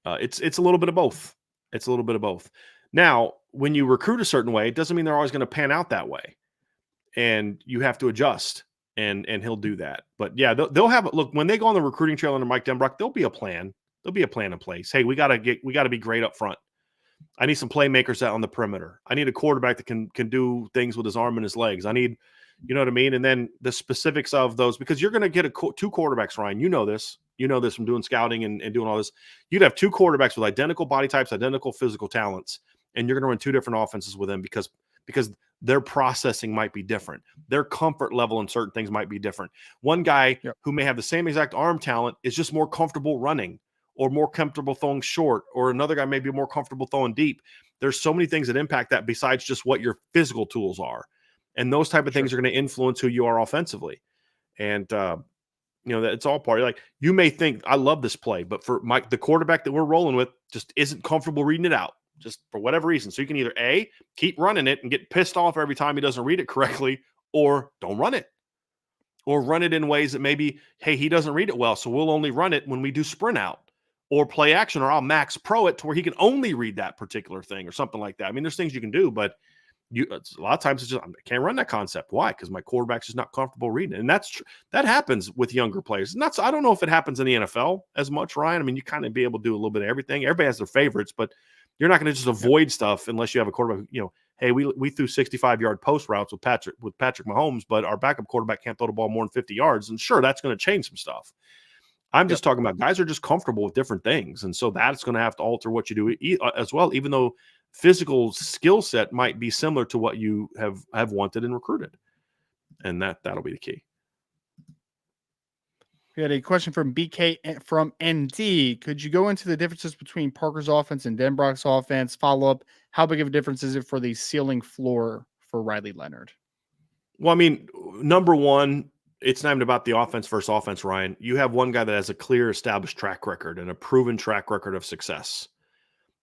it's a little bit of both. It's a little bit of both. Now, when you recruit a certain way, it doesn't mean they're always going to pan out that way. And you have to adjust, and he'll do that. But yeah, they'll have look when they go on the recruiting trail under Mike Denbrock. There'll be a plan. There'll be a plan in place. Hey, we got to be great up front. I need some playmakers out on the perimeter. I need a quarterback that can do things with his arm and his legs. I need, you know what I mean. And then the specifics of those, because you're going to get 2 quarterbacks, Ryan. You know this from doing scouting and doing all this. You'd have 2 quarterbacks with identical body types, identical physical talents, and you're going to run 2 different offenses with them because their processing might be different. Their comfort level in certain things might be different. One guy who may have the same exact arm talent is just more comfortable running or more comfortable throwing short, or another guy may be more comfortable throwing deep. There's so many things that impact that besides just what your physical tools are. And those type of things are going to influence who you are offensively. And, it's all part of like, you may think I love this play, but for Mike, the quarterback that we're rolling with just isn't comfortable reading it out. Just for whatever reason. So you can either A, keep running it and get pissed off every time he doesn't read it correctly, or don't run it. Or run it in ways that maybe, hey, he doesn't read it well, so we'll only run it when we do sprint out. Or play action, or I'll max pro it to where he can only read that particular thing or something like that. I mean, there's things you can do, but a lot of times it's just I can't run that concept. Why? Because my quarterback's just not comfortable reading it. And that happens with younger players. And I don't know if it happens in the NFL as much, Ryan. I mean, you kind of be able to do a little bit of everything. Everybody has their favorites, but you're not going to just avoid stuff unless you have a quarterback. hey, we threw 65-yard post routes with Patrick Mahomes, but our backup quarterback can't throw the ball more than 50 yards. And sure, that's going to change some stuff. I'm just talking about guys are just comfortable with different things. And so that's going to have to alter what you do as well, even though physical skill set might be similar to what you have wanted and recruited. And that'll be the key. We had a question from BK from ND. Could you go into the differences between Parker's offense and Denbrock's offense? Follow up, how big of a difference is it for the ceiling floor for Riley Leonard? Well, I mean, number one, it's not even about the offense versus offense, Ryan. You have one guy that has a clear established track record and a proven track record of success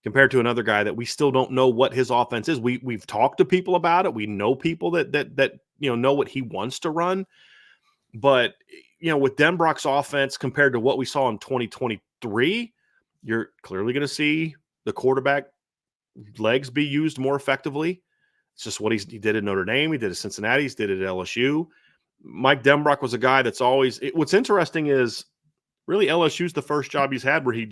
compared to another guy that we still don't know what his offense is. We've talked to people about it. We know people that know what he wants to run. But, with Denbrock's offense compared to what we saw in 2023, you're clearly going to see the quarterback legs be used more effectively. It's just what he did at Notre Dame. He did at Cincinnati. He did it at LSU. Mike Denbrock was a guy that's always – what's interesting is really LSU's the first job he's had where they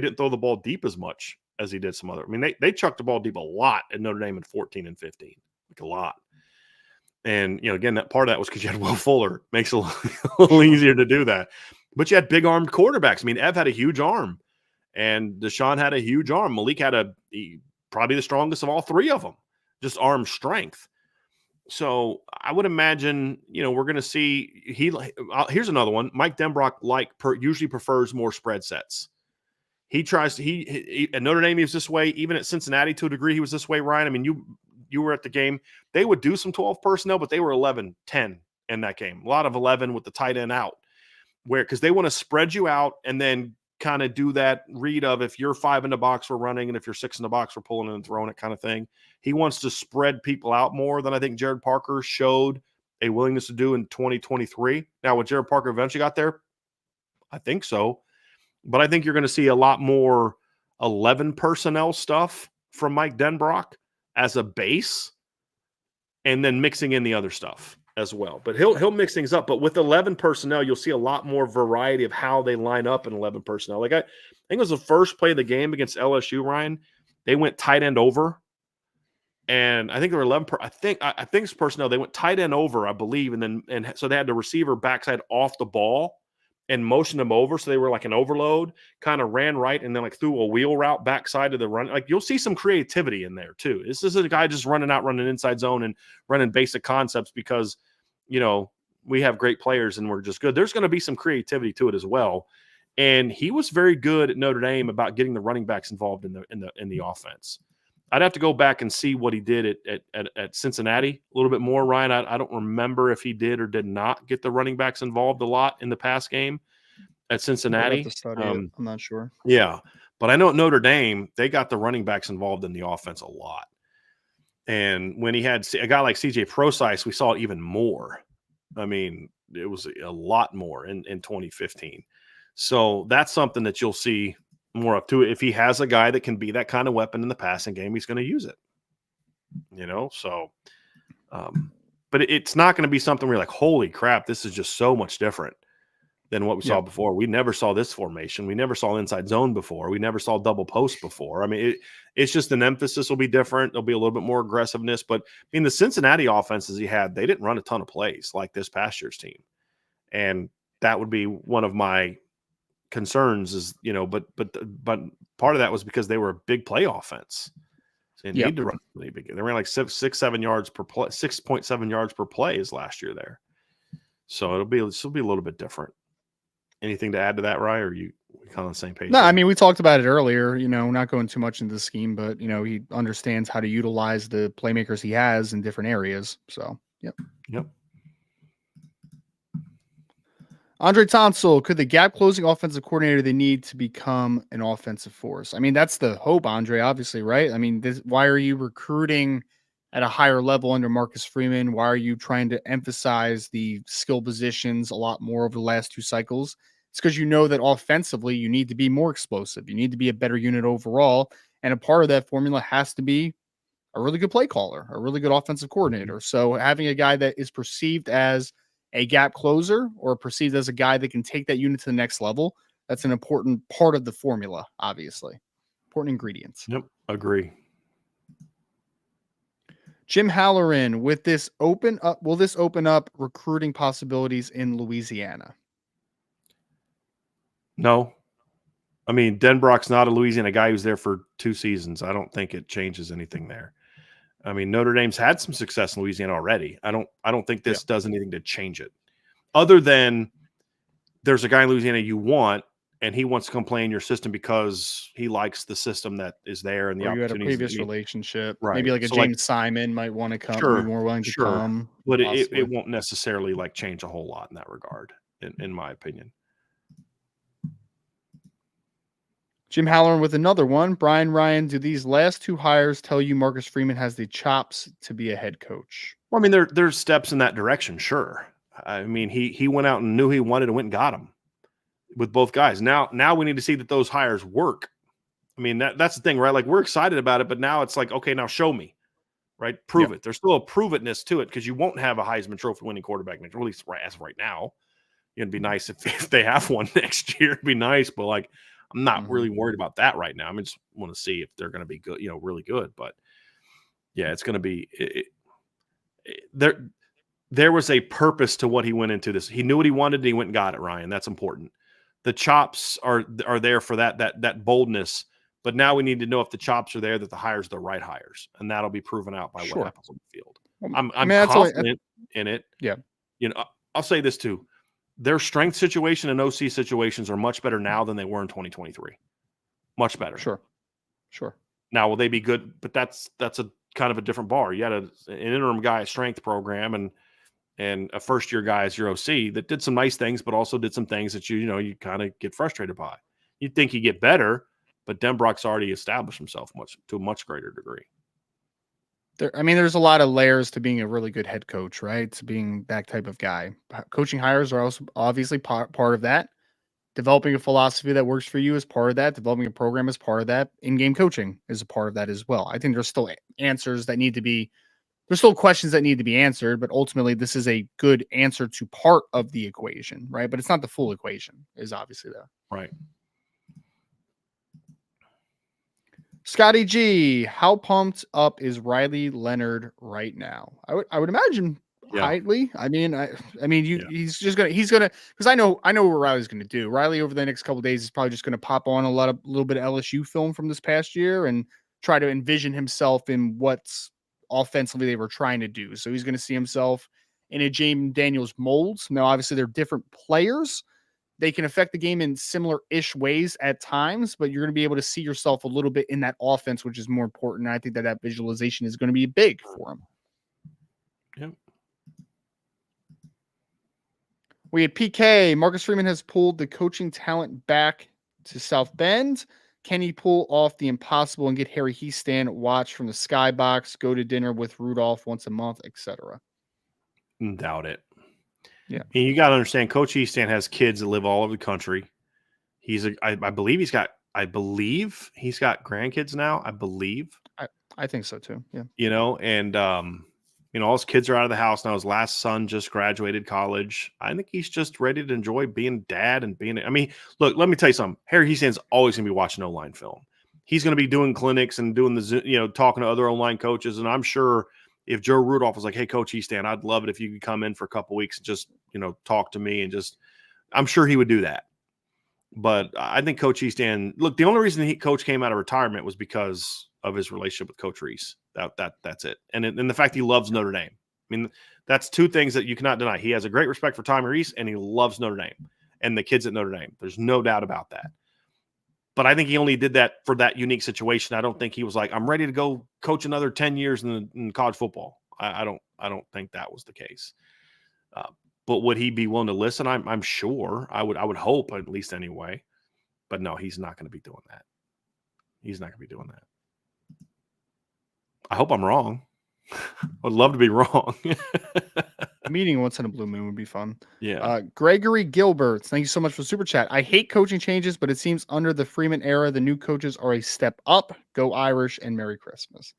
didn't throw the ball deep as much as he did some other – I mean, they chucked the ball deep a lot at Notre Dame in 14 and 15, like a lot. And, again, that part of that was because you had Will Fuller. Makes it a little easier to do that. But you had big-armed quarterbacks. I mean, Ev had a huge arm, and Deshaun had a huge arm. Malik had probably the strongest of all three of them, just arm strength. So I would imagine, we're going to see here's another one. Mike Denbrock usually prefers more spread sets. He tries to at Notre Dame he was this way. Even at Cincinnati to a degree he was this way, Ryan. I mean, you were at the game. They would do some 12 personnel, but they were 11-10 in that game. A lot of 11 with the tight end out, because they want to spread you out and then kind of do that read of if you're 5 in the box, we're running, and if you're 6 in the box, we're pulling and throwing it kind of thing. He wants to spread people out more than I think Jared Parker showed a willingness to do in 2023. Now, when Jared Parker eventually got there, I think so. But I think you're going to see a lot more 11 personnel stuff from Mike Denbrock as a base, and then mixing in the other stuff as well. But he'll mix things up. But with 11 personnel, you'll see a lot more variety of how they line up in 11 personnel. Like I think it was the first play of the game against LSU, Ryan. They went tight end over, and I think there were 11. I think it's personnel. They went tight end over, I believe, and so they had the receiver backside off the ball and motioned them over, so they were like an overload, kind of ran right, and then like threw a wheel route backside of the run. Like you'll see some creativity in there too. This is a guy just running inside zone and running basic concepts because, we have great players and we're just good. There's going to be some creativity to it as well. And he was very good at Notre Dame about getting the running backs involved in the offense. I'd have to go back and see what he did at Cincinnati a little bit more, Ryan. I don't remember if he did or did not get the running backs involved a lot in the pass game at Cincinnati. I'd have to study it. I'm not sure. Yeah, but I know at Notre Dame, they got the running backs involved in the offense a lot. And when he had a guy like CJ Prosise, we saw it even more. I mean, it was a lot more in 2015. So that's something that you'll see more up to. If he has a guy that can be that kind of weapon in the passing game, he's going to use it. So but it's not going to be something where you're like, holy crap, this is just so much different than what we saw before. We never saw this formation. We never saw inside zone before. We never saw double post before. I mean, it's just an emphasis will be different. There'll be a little bit more aggressiveness. But in the Cincinnati offenses he had, they didn't run a ton of plays like this past year's team. And that would be one of my concerns is, but part of that was because they were a big play offense. So they need to run really big. They ran like 6.7 yards per play, 6.7 yards per play is last year there. So it'll be a little bit different. Anything to add to that, Ryan? Or we kind of on the same page? No, I mean, we talked about it earlier, not going too much into the scheme, but, he understands how to utilize the playmakers he has in different areas. So, Yep. Andre Tonsel, could the gap closing offensive coordinator they need to become an offensive force? I mean, that's the hope, Andre, obviously, right? I mean, why are you recruiting at a higher level under Marcus Freeman? Why are you trying to emphasize the skill positions a lot more over the last 2 cycles? It's because you know that offensively you need to be more explosive. You need to be a better unit overall. And a part of that formula has to be a really good play caller, a really good offensive coordinator. So having a guy that is perceived as a gap closer or perceived as a guy that can take that unit to the next level, that's an important part of the formula, obviously. Important ingredients. Yep, agree. Jim Halloran, will this open up recruiting possibilities in Louisiana? No. I mean, Denbrock's not a Louisiana guy who's there for 2 seasons. I don't think it changes anything there. I mean, Notre Dame's had some success in Louisiana already. I don't think this does anything to change it. Other than there's a guy in Louisiana you want, and he wants to come play in your system because he likes the system that is there and the Or you had a opportunities. previous relationship. Right. Maybe like a So, James Simon might want to come, be sure, more willing to sure. come. But it possibly. won't necessarily like change a whole lot in that regard, in my opinion. Jim Halloran with another one. Brian Ryan, do these last 2 hires tell you Marcus Freeman has the chops to be a head coach? Well, I mean, there's steps in that direction, sure. I mean, he went out and knew he wanted and went and got him with both guys. Now we need to see that those hires work. I mean, that's the thing, right? Like, we're excited about it, but now it's like, okay, now show me, right? Prove it. There's still a prove-itness to it because you won't have a Heisman Trophy winning quarterback next year, at least as of right now. It'd be nice if they have one next year. It'd be nice, but like, I'm not really worried about that right now. I just want to see if they're going to be good, really good. But yeah, it's going to be there was a purpose to what he went into this. He knew what he wanted and he went and got it, Ryan. That's important. The chops are there for that boldness, but now we need to know if the chops are there, that the hires are the right hires, and that'll be proven out by what happens on the field. I'm confident in it. Yeah. I'll say this too. Their strength situation and OC situations are much better now than they were in 2023. Much better. Sure. Now, will they be good? But that's a kind of a different bar. You had an interim guy, a strength program, and a first-year guy as your OC that did some nice things, but also did some things that you kind of get frustrated by. You'd think he'd get better, but Denbrock's already established himself to a much greater degree. There's a lot of layers to being a really good head coach, right? To being that type of guy. Coaching hires are also obviously part of that. Developing a philosophy that works for you is part of that. Developing a program is part of that. In-game coaching is a part of that as well. I think there's still answers that need to be there's still questions that need to be answered, but ultimately this is a good answer to part of the equation, right? But it's not the full equation, is obviously there. Right. Scotty G, how pumped up is Riley Leonard right now? I would imagine highly. He's gonna because I know what Riley's gonna do. Riley over the next couple of days is probably just gonna pop on a little bit of LSU film from this past year and try to envision himself in what's offensively they were trying to do. So he's going to see himself in a James Daniels mold. Now, obviously, they're different players. They can affect the game in similar-ish ways at times, but you're going to be able to see yourself a little bit in that offense, which is more important. And I think that visualization is going to be big for him. Yep. We had PK. Marcus Freeman has pulled the coaching talent back to South Bend. Can he pull off the impossible and get Harry Heastand watch from the skybox, go to dinner with Rudolph once a month, etc.? Doubt it. Yeah. And you got to understand, Coach Heastand has kids that live all over the country. I believe he's got grandkids now. I believe. I think so too. Yeah. And all his kids are out of the house now. His last son just graduated college. I think he's just ready to enjoy being dad and being. I mean, look, let me tell you something. Harry Heastand's always going to be watching O-line film. He's going to be doing clinics and doing talking to other O-line coaches. And I'm sure if Joe Rudolph was like, "Hey, Coach Heastand, I'd love it if you could come in for a couple weeks and just talk to me," and just, I'm sure he would do that. But I think Coach Heastand, look, the only reason Coach came out of retirement was because of his relationship with Coach Reese. That's it. And the fact he loves Notre Dame. I mean, that's two things that you cannot deny. He has a great respect for Tommy Reese, and he loves Notre Dame and the kids at Notre Dame. There's no doubt about that. But I think he only did that for that unique situation. I don't think he was like, I'm ready to go coach another 10 years in college football. I don't think that was the case. But would he be willing to listen? I'm sure. I would hope, at least anyway. But no, he's not going to be doing that. He's not going to be doing that. I hope I'm wrong. I'd love to be wrong. A meeting once in a blue moon would be fun. Yeah. Gregory Gilbert, thank you so much for the super chat. I hate coaching changes, but it seems under the Freeman era, the new coaches are a step up. Go Irish and Merry Christmas.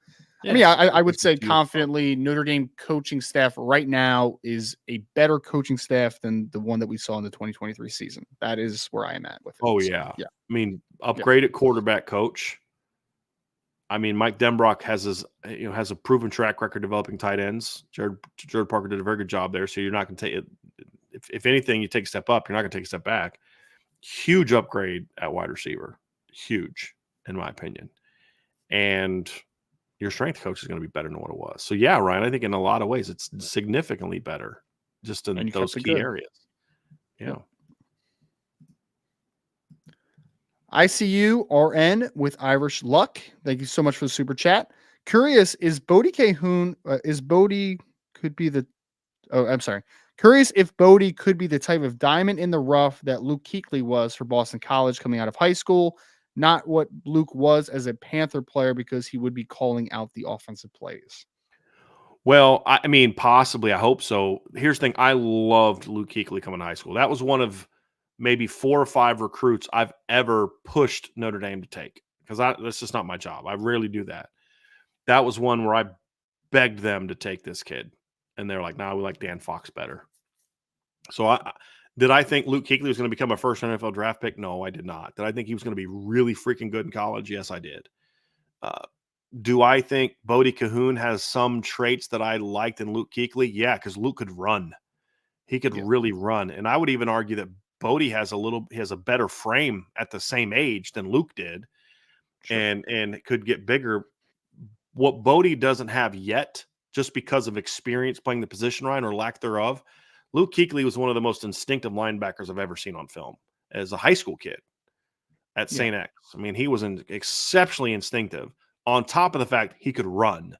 Yeah. I would say confidently Notre Dame coaching staff right now is a better coaching staff than the one that we saw in the 2023 season. That is where I am at with it. Oh, so, yeah. Yeah. I mean, upgraded quarterback coach. I mean, Mike Denbrock has a proven track record developing tight ends. Jared Parker did a very good job there. So you're not going to take it. If anything, you take a step up, you're not going to take a step back. Huge upgrade at wide receiver. Huge, in my opinion. And your strength coach is going to be better than what it was. So, yeah, Ryan, I think in a lot of ways it's significantly better just in those key areas. Yeah. ICU RN with Irish Luck. Thank you so much for the super chat. Curious, is Bodie Cahoon, Curious if Bodie could be the type of diamond in the rough that Luke Kuechly was for Boston College coming out of high school, not what Luke was as a Panther player because he would be calling out the offensive plays. Well, I mean, possibly. I hope so. Here's the thing. I loved Luke Kuechly coming to high school. That was one of maybe 4 or 5 recruits I've ever pushed Notre Dame to take because that's just not my job. I rarely do that. That was one where I begged them to take this kid. And they're like, nah, we like Dan Fox better. So did I think Luke Kuechly was going to become a first NFL draft pick? No, I did not. Did I think he was going to be really freaking good in college? Yes, I did. Do I think Bodie Cahoon has some traits that I liked in Luke Kuechly? Yeah, because Luke could run. He could really run. And I would even argue that Bodie has a better frame at the same age than Luke did. Sure. And could get bigger. What Bodie doesn't have yet, just because of experience playing the position, Ryan, or lack thereof, Luke Kuechly was one of the most instinctive linebackers I've ever seen on film as a high school kid at St. X. I mean, he was exceptionally instinctive. On top of the fact he could run.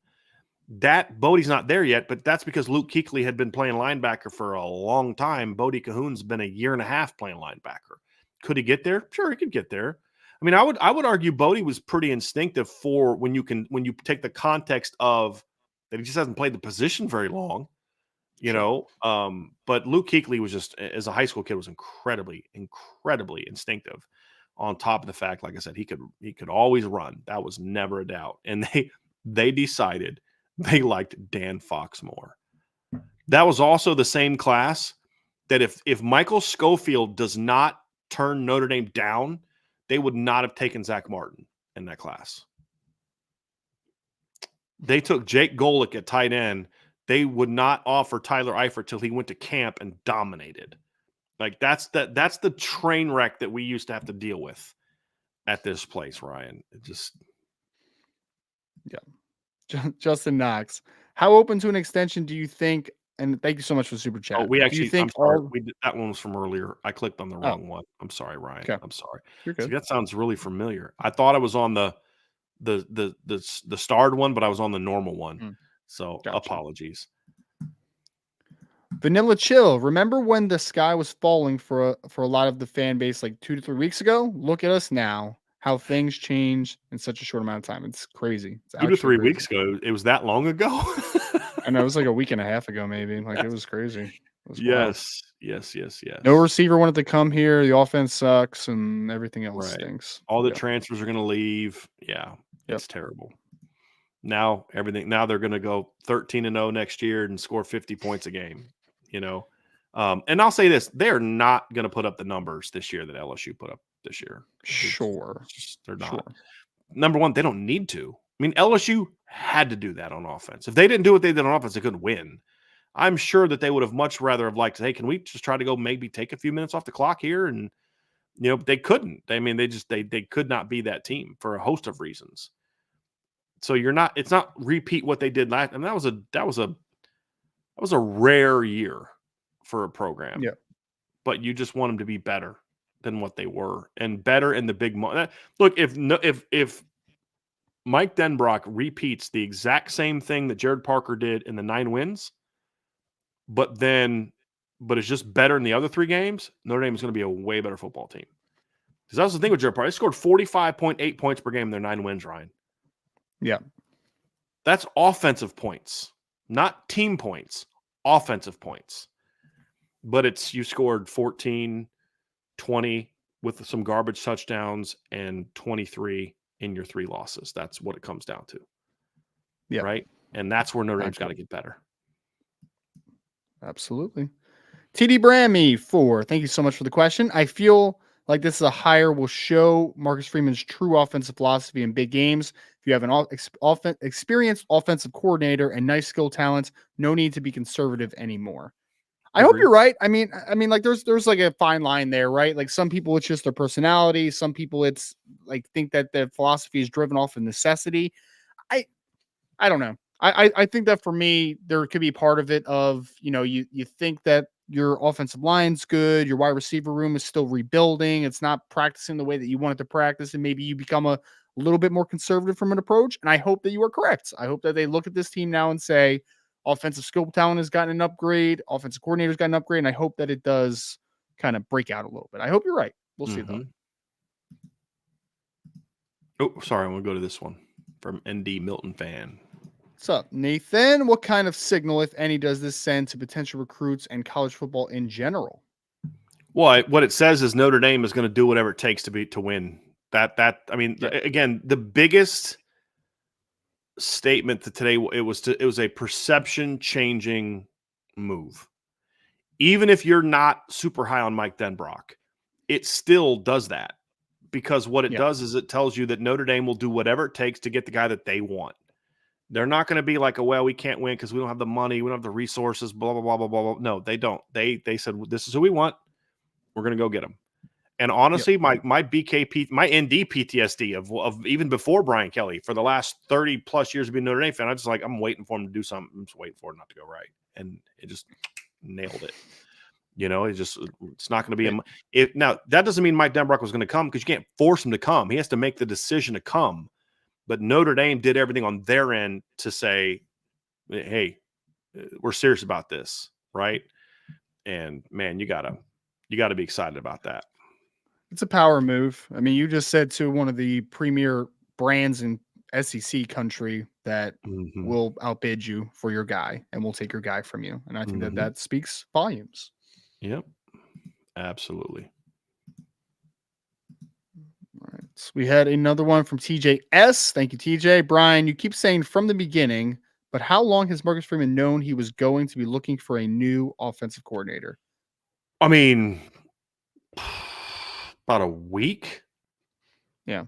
That Bodie's not there yet, but that's because Luke Kuechly had been playing linebacker for a long time. Bodie Cahoon's been a year and a half playing linebacker. Could he get there? Sure, he could get there. I mean, I would argue Bodie was pretty instinctive for when you take the context of that he just hasn't played the position very long, you know. But Luke Kuechly was just, as a high school kid, was incredibly, incredibly instinctive. On top of the fact, like I said, he could always run. That was never a doubt. And they decided they liked Dan Fox more. That was also the same class that if Michael Schofield does not turn Notre Dame down, they would not have taken Zach Martin in that class. They took Jake Golick at tight end. They would not offer Tyler Eifert till he went to camp and dominated. Like that's the train wreck that we used to have to deal with at this place, Ryan. It just, Justin Knox, how open to an extension do you think? And thank you so much for the super chat. Oh, we actually, do you think I'm sorry, we did, that one was from earlier. I clicked on the wrong one. I'm sorry, Ryan. Okay. I'm sorry. You're good. See, that sounds really familiar. I thought I was on the starred one, but I was on the normal one. So gotcha. Apologies. Vanilla Chill. Remember when the sky was falling for a lot of the fan base like 2 to 3 weeks ago? Look at us now. How things change in such a short amount of time. It's crazy. It's 2 to 3 weeks ago. It was that long ago. I know, it was like a week and a half ago, maybe. Like it was crazy. It was yes. No receiver wanted to come here. The offense sucks, and everything else stinks. All the transfers are going to leave. Yeah, it's terrible. Now they're going to go 13-0 next year and score 50 points a game. You know, and I'll say this: they're not going to put up the numbers this year that LSU put up this year. They're not. Sure. Number one, they don't need to. I mean, LSU had to do that on offense. If they didn't do what they did on offense, they couldn't win. I'm sure that they would have much rather have liked, hey, can we just try to go maybe take a few minutes off the clock here? And, you know, they couldn't. I mean, they could not be that team for a host of reasons. So it's not repeat what they did last. I mean, that was a rare year for a program. Yeah. But you just want them to be better than what they were, and better in the big moment. Look, if Mike Denbrock repeats the exact same thing that Jared Parker did in the 9 wins, but it's just better in the other 3 games, Notre Dame is going to be a way better football team. Because that's the thing with Jared Parker. They scored 45.8 points per game in their 9 wins, Ryan. Yeah. That's offensive points, not team points, offensive points. But you scored 14, 20 with some garbage touchdowns and 23 in your 3 losses. That's what it comes down to. Yeah. Right? And that's where Notre Dame's got to get better. Absolutely. TD Brammy 4. Thank you so much for the question. I feel like this is a hire will show Marcus Freeman's true offensive philosophy in big games. If you have an experienced offensive coordinator and nice skill talent, no need to be conservative anymore. I hope you're right. I mean, like there's like a fine line there, right? Like some people it's just their personality. Some people it's like think that their philosophy is driven off of necessity. I don't know. I think that for me, there could be part of it of, you think that your offensive line's good, your wide receiver room is still rebuilding, it's not practicing the way that you want it to practice, and maybe you become a little bit more conservative from an approach. And I hope that you are correct. I hope that they look at this team now and say, offensive skill talent has gotten an upgrade, offensive coordinator's got an upgrade, and I hope that it does kind of break out a little bit. I hope you're right. We'll see though. Oh, sorry, I'm gonna go to this one from ND Milton fan. What's up, Nathan? What kind of signal, if any, does this send to potential recruits and college football in general? Well, what it says is Notre Dame is going to do whatever it takes to win. Again, the biggest statement that today it was a perception changing move. Even if you're not super high on Mike Denbrock, it still does that, because what it does is it tells you that Notre Dame will do whatever it takes to get the guy that they want. They're not going to be like, well, we can't win because we don't have the money, we don't have the resources, blah, blah, blah, blah, blah, blah. No, they don't. They said, this is who we want. We're going to go get them. And honestly, my ND PTSD of even before Brian Kelly for the last 30 plus years of being a Notre Dame fan, I'm waiting for him to do something. I'm just waiting for it not to go right. And it just nailed it. It's not going to be now that doesn't mean Mike Denbrock was going to come, because you can't force him to come. He has to make the decision to come. But Notre Dame did everything on their end to say, hey, we're serious about this, right? And man, you gotta be excited about that. It's a power move. I mean, you just said to one of the premier brands in SEC country that will outbid you for your guy and will take your guy from you. And I think that speaks volumes. Yep, absolutely. All right. So we had another one from TJS. Thank you, TJ. Brian, you keep saying from the beginning, but how long has Marcus Freeman known he was going to be looking for a new offensive coordinator? I mean, about a week. Yeah.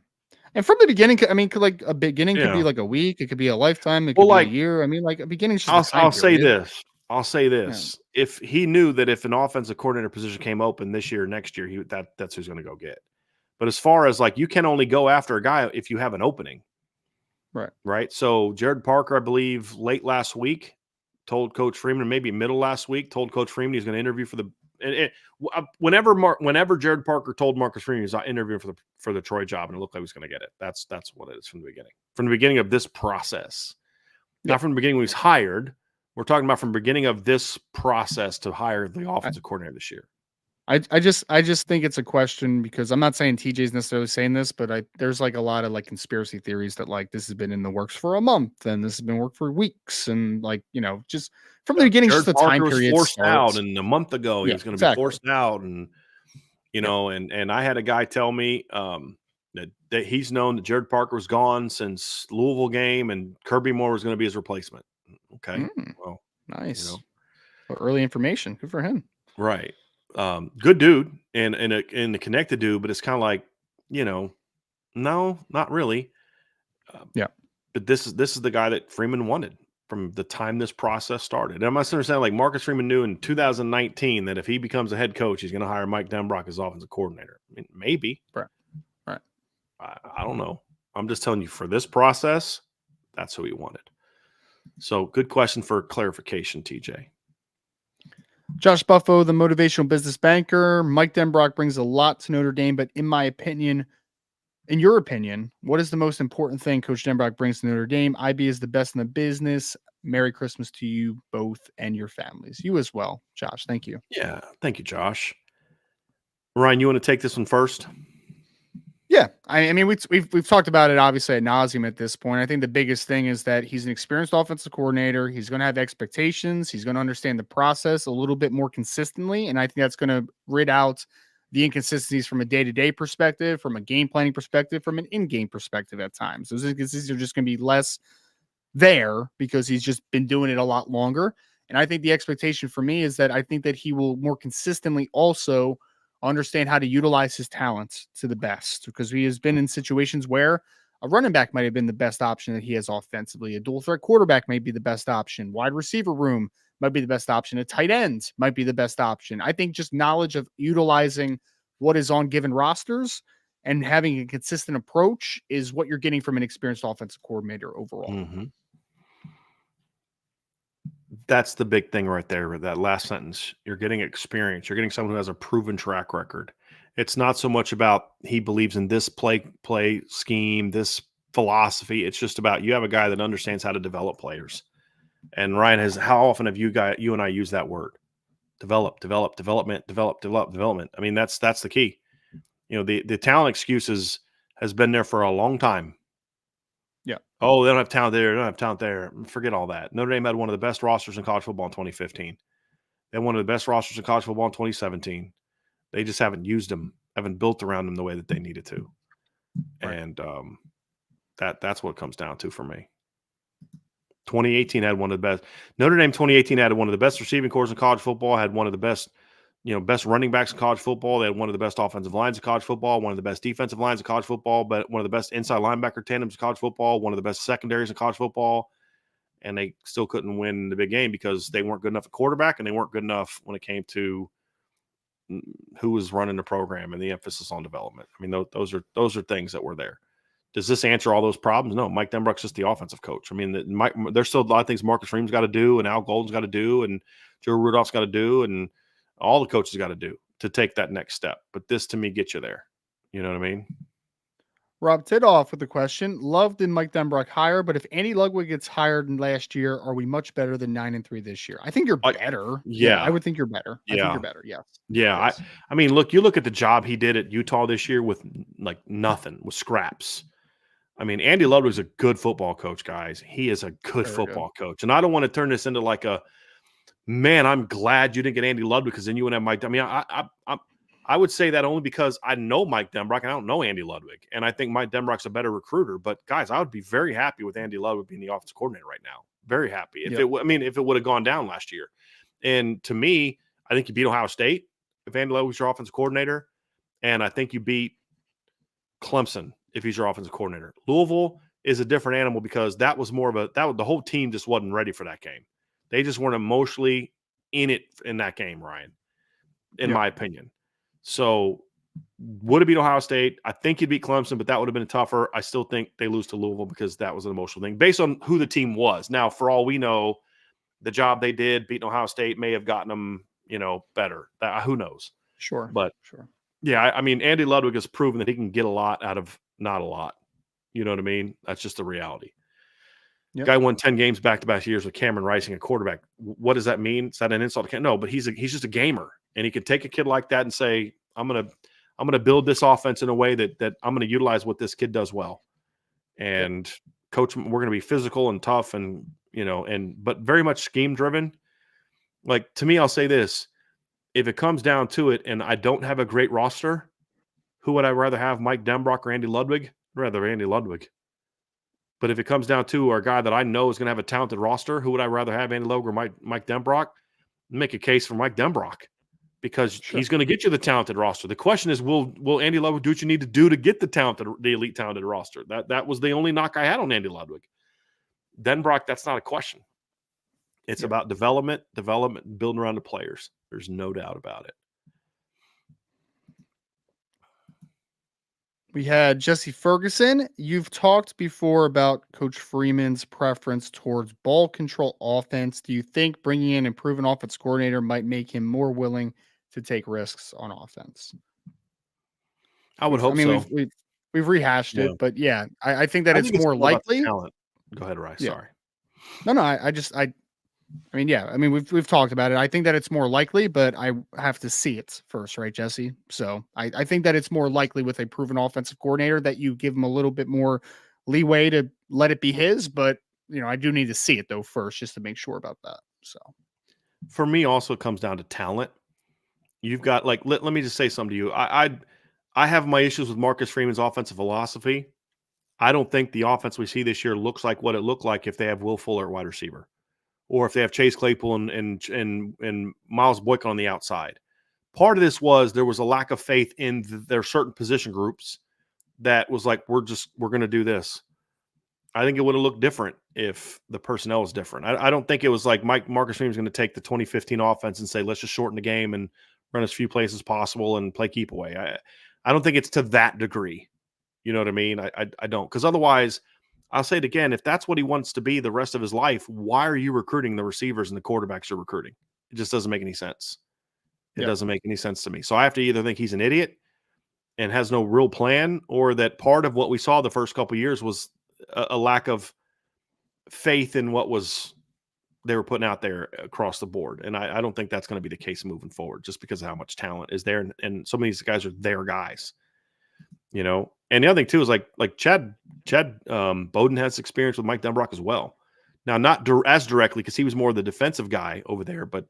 And from the beginning, I mean, could be like a week. It could be a lifetime. It could be a year. I mean, like a beginning. I'll say this. Yeah. If he knew that if an offensive coordinator position came open this year or next year, that's who's going to go get. But as far as like, you can only go after a guy if you have an opening. Right. So Jared Parker, I believe late last week, told Coach Freeman, maybe middle last week, told Coach Freeman he's going to interview for whenever Jared Parker told Marcus Freeman he's not interviewing for the Troy job, and it looked like he was going to get it. That's what it is from the beginning of this process. Not from the beginning when he's hired. We're talking about from the beginning of this process to hire the offensive coordinator this year. I just think it's a question, because I'm not saying TJ's necessarily saying this, but there's like a lot of like conspiracy theories that like this has been in the works for a month and this has been work for weeks, and like, just from the beginning, Jared just the Parker time period was forced out, and a month ago he was going to be forced out, and and I had a guy tell me that he's known that Jared Parker was gone since Louisville game, and Kirby Moore was going to be his replacement. Okay, well, nice, well, early information, good for him, right? Good dude and a connected dude, but it's kind of like, no, not really. But this is the guy that Freeman wanted from the time this process started. And I must understand, like Marcus Freeman knew in 2019 that if he becomes a head coach, he's going to hire Mike Denbrock as offensive coordinator. I mean, maybe. Right. I don't know. I'm just telling you, for this process, that's who he wanted. So good question for clarification, TJ. Josh Buffo, the motivational business banker. Mike Denbrock brings a lot to Notre Dame, but in my opinion, in your opinion, what is the most important thing Coach Denbrock brings to Notre Dame? IB is the best in the business. Merry Christmas to you both and your families. You as well, Josh. Thank you. Yeah, thank you, Josh. Ryan, you want to take this one first? Yeah, I mean, we've talked about it obviously ad nauseum at this point. I think the biggest thing is that he's an experienced offensive coordinator. He's going to have expectations. He's going to understand the process a little bit more consistently, and I think that's going to rid out the inconsistencies from a day-to-day perspective, from a game planning perspective, from an in-game perspective at times. Those inconsistencies are just going to be less there because he's just been doing it a lot longer. And I think the expectation for me is that I think that he will more consistently also understand how to utilize his talents to the best, because he has been in situations where a running back might have been the best option that he has offensively. A dual threat quarterback may be the best option. Wide receiver room might be the best option. A tight end might be the best option. I think just knowledge of utilizing what is on given rosters and having a consistent approach is what you're getting from an experienced offensive coordinator overall. Mm-hmm. That's the big thing right there with that last sentence. You're getting experience. You're getting someone who has a proven track record. It's not so much about he believes in this play scheme, this philosophy. It's just about you have a guy that understands how to develop players. And Ryan has, how often have you and I used that word? Development. I mean, that's the key. You know, the talent excuses has been there for a long time. Yeah. Oh, they don't have talent there. They don't have talent there. Forget all that. Notre Dame had one of the best rosters in college football in 2015. They had one of the best rosters in college football in 2017. They just haven't used them, haven't built around them the way that they needed to. Right. And that's what it comes down to for me. 2018 had one of the best. Notre Dame 2018 had one of the best receiving corps in college football, had one of the best, best running backs in college football. They had one of the best offensive lines in college football, one of the best defensive lines in college football, but one of the best inside linebacker tandems in college football, one of the best secondaries in college football. And they still couldn't win the big game because they weren't good enough at quarterback, and they weren't good enough when it came to who was running the program and the emphasis on development. I mean, those are things that were there. Does this answer all those problems? No. Mike Denbrock's just the offensive coach. I mean, there's still a lot of things Marcus Freeman's got to do, and Al Golden's got to do, and Joe Rudolph's got to do, and all the coaches got to do to take that next step. But this, to me, gets you there. You know what I mean? Rob Tidoff with the question: Loved in Mike Denbrock hire, but if Andy Ludwig gets hired in last year, are we much better than 9-3 this year? I think you're better. Yeah, I would think you're better. Yeah. I think you're better. Yes. Yeah. Yes. I mean, look, you look at the job he did at Utah this year with like nothing, with scraps. I mean, Andy Ludwig's a good football coach, guys. He is a good football coach. And I don't want to turn this into like a, man, I'm glad you didn't get Andy Ludwig because then you wouldn't have Mike. I mean, I would say that only because I know Mike Denbrock and I don't know Andy Ludwig. And I think Mike Denbrock's a better recruiter. But, guys, I would be very happy with Andy Ludwig being the offensive coordinator right now. Very happy. If it would have gone down last year. And to me, I think you beat Ohio State if Andy Ludwig's your offensive coordinator. And I think you beat Clemson if he's your offensive coordinator. Louisville is a different animal because that was more of the whole team just wasn't ready for that game. They just weren't emotionally in it in that game, Ryan, in my opinion. So would have beat Ohio State. I think you'd beat Clemson, but that would have been tougher. I still think they lose to Louisville because that was an emotional thing based on who the team was. Now, for all we know, the job they did beating Ohio State may have gotten them, better. Who knows? Sure. But yeah, I mean, Andy Ludwig has proven that he can get a lot out of not a lot. You know what I mean? That's just the reality. Yep. Guy won 10 games back-to-back years with Cameron Rising, a quarterback. What does that mean? Is that an insult? No, but he's just a gamer, and he can take a kid like that and say, "I'm gonna build this offense in a way that I'm gonna utilize what this kid does well, and coach. We're gonna be physical and tough, and but very much scheme driven. Like to me, I'll say this: if it comes down to it, and I don't have a great roster, who would I rather have, Mike Denbrock or Andy Ludwig? I'd rather Andy Ludwig. But if it comes down to a guy that I know is going to have a talented roster, who would I rather have, Andy Ludwig or Mike Denbrock? Make a case for Mike Denbrock because he's going to get you the talented roster. The question is, will Andy Ludwig do what you need to do to get the elite talented roster? That was the only knock I had on Andy Ludwig. Denbrock, that's not a question. It's about development, building around the players. There's no doubt about it. We had Jesse Ferguson. You've talked before about Coach Freeman's preference towards ball control offense. Do you think bringing in an improving offense coordinator might make him more willing to take risks on offense? I would hope so. We've rehashed it, but I think that it's more likely. Talent. Go ahead, Rice. Yeah. Sorry. No, we've talked about it. I think that it's more likely, but I have to see it first, right, Jesse? So I think that it's more likely with a proven offensive coordinator that you give him a little bit more leeway to let it be his, but I do need to see it though first just to make sure about that. So for me, also it comes down to talent. You've got let me just say something to you. I have my issues with Marcus Freeman's offensive philosophy. I don't think the offense we see this year looks like what it looked like if they have Will Fuller at wide receiver, or if they have Chase Claypool and Miles Boykin on the outside. part of this was there was a lack of faith in their certain position groups that was like, we're going to do this. I think it would have looked different if the personnel was different. I don't think it was like Marcus Freeman's going to take the 2015 offense and say, let's just shorten the game and run as few plays as possible and play keep away. I don't think it's to that degree. You know what I mean? I don't. Because otherwise, I'll say it again, if that's what he wants to be the rest of his life, why are you recruiting the receivers and the quarterbacks you're recruiting? It just doesn't make any sense. It doesn't make any sense to me. So I have to either think he's an idiot and has no real plan, or that part of what we saw the first couple of years was a lack of faith in what they were putting out there across the board. And I don't think that's going to be the case moving forward, just because of how much talent is there. And some of these guys are their guys, you know? And the other thing too, is like Chad Bowden has experience with Mike Denbrock as well. Now, not as directly, because he was more the defensive guy over there, but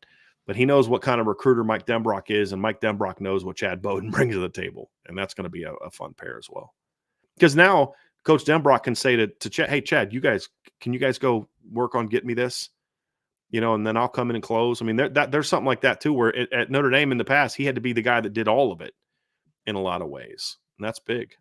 he knows what kind of recruiter Mike Denbrock is, and Mike Denbrock knows what Chad Bowden brings to the table. And that's going to be a fun pair as well. Because now Coach Denbrock can say to Chad, hey, Chad, can you guys go work on getting me this? You know, and then I'll come in and close. I mean, there's something like that too, where at Notre Dame in the past, he had to be the guy that did all of it in a lot of ways. And that's big.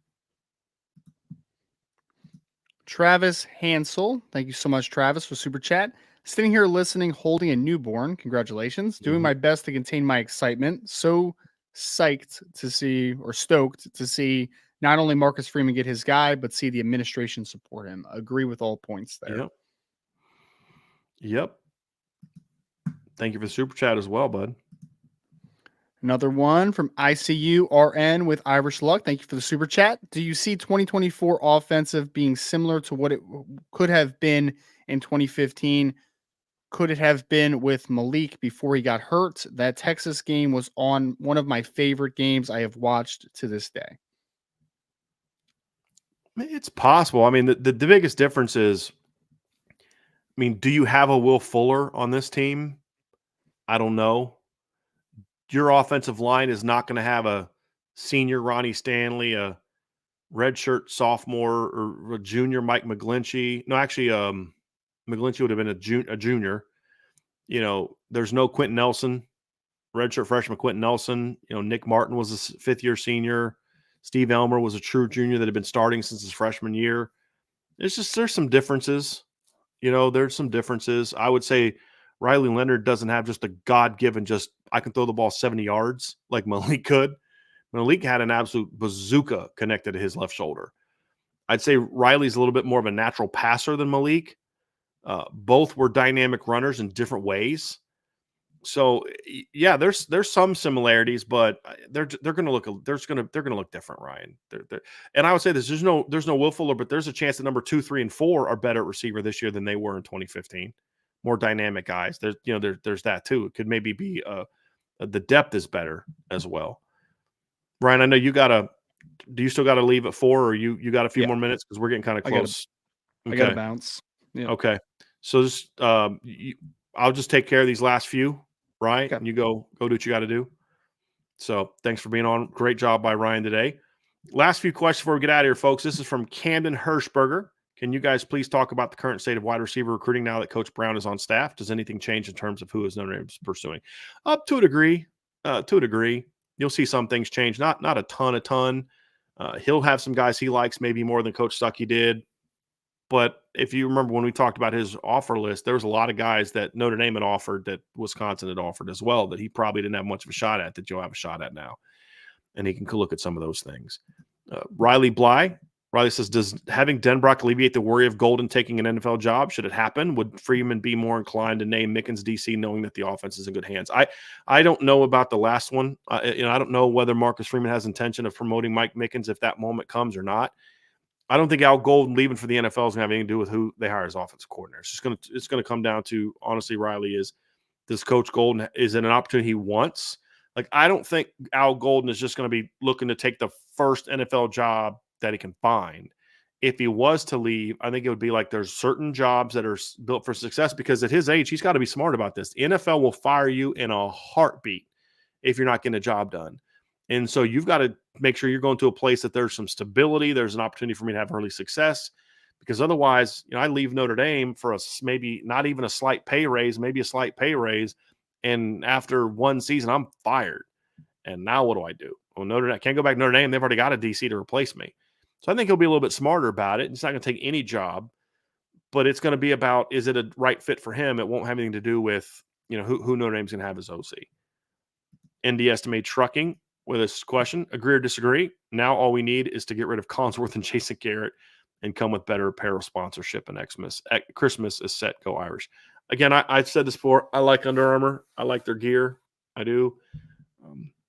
Travis Hansel, thank you so much, Travis, for Super Chat. Sitting here listening, holding a newborn. Congratulations. Doing my best to contain my excitement. So stoked to see not only Marcus Freeman get his guy, but see the administration support him. Agree with all points there. Yep. Thank you for the Super Chat as well, bud. Another one from ICU RN with Irish Luck. Thank you for the Super Chat. Do you see 2024 offensive being similar to what it could have been in 2015? Could it have been with Malik before he got hurt? That Texas game was on one of my favorite games I have watched to this day. It's possible. I mean, the biggest difference is, I mean, do you have a Will Fuller on this team? I don't know. Your offensive line is not going to have a senior Ronnie Stanley, a redshirt sophomore, or a junior Mike McGlinchey. No, actually, McGlinchey would have been a junior. You know, there's no Quentin Nelson, redshirt freshman Quentin Nelson. You know, Nick Martin was a fifth-year senior. Steve Elmer was a true junior that had been starting since his freshman year. There's some differences. You know, there's some differences. I would say Riley Leonard doesn't have just a God-given I can throw the ball 70 yards like Malik could. Malik had an absolute bazooka connected to his left shoulder. I'd say Riley's a little bit more of a natural passer than Malik. Both were dynamic runners in different ways. So yeah, there's some similarities, but they're going to look different, Ryan. And I would say this: there's no Will Fuller, but there's a chance that number 2, 3, and 4 are better at receiver this year than they were in 2015. More dynamic guys. There's that too. It could maybe be the depth is better as well. Ryan, I know do you still got to leave at 4, or you got a few more minutes, because we're getting kind of close? I got to bounce. Yeah. Okay. So just I'll just take care of these last few, right? Okay. And you go do what you got to do. So thanks for being on. Great job by Ryan today. Last few questions before we get out of here, folks. This is from Camden Hirschberger. Can you guys please talk about the current state of wide receiver recruiting now that Coach Brown is on staff? Does anything change in terms of who is Notre Dame pursuing? Up to a degree. You'll see some things change. Not a ton. He'll have some guys he likes, maybe more than Coach Stuckey did. But if you remember when we talked about his offer list, there was a lot of guys that Notre Dame had offered, that Wisconsin had offered as well, that he probably didn't have much of a shot at, that you'll have a shot at now. And he can look at some of those things. Riley says, does having Denbrock alleviate the worry of Golden taking an NFL job? Should it happen? Would Freeman be more inclined to name Mickens DC, knowing that the offense is in good hands? I don't know about the last one. I don't know whether Marcus Freeman has intention of promoting Mike Mickens if that moment comes or not. I don't think Al Golden leaving for the NFL is going to have anything to do with who they hire as offensive coordinator. It's going to come down to, honestly, Riley, does Coach Golden, is it an opportunity he wants? Like, I don't think Al Golden is just going to be looking to take the first NFL job that he can find. If he was to leave, I think it would be like there's certain jobs that are built for success, because at his age, he's got to be smart about this. The NFL will fire you in a heartbeat if you're not getting a job done. And so you've got to make sure you're going to a place that there's some stability. There's an opportunity for me to have early success, because otherwise, I leave Notre Dame for maybe not even a slight pay raise, maybe a slight pay raise. And after one season, I'm fired. And now what do I do? Well, Notre Dame, I can't go back to Notre Dame. They've already got a DC to replace me. So I think he'll be a little bit smarter about it. It's not going to take any job, but it's going to be about, is it a right fit for him? It won't have anything to do with, who Notre Dame's going to have as OC. ND Estimate Trucking with this question, agree or disagree? Now all we need is to get rid of Collinsworth and Jason Garrett and come with better apparel sponsorship and Xmas. Christmas is set, go Irish. Again, I've said this before. I like Under Armour. I like their gear. I do.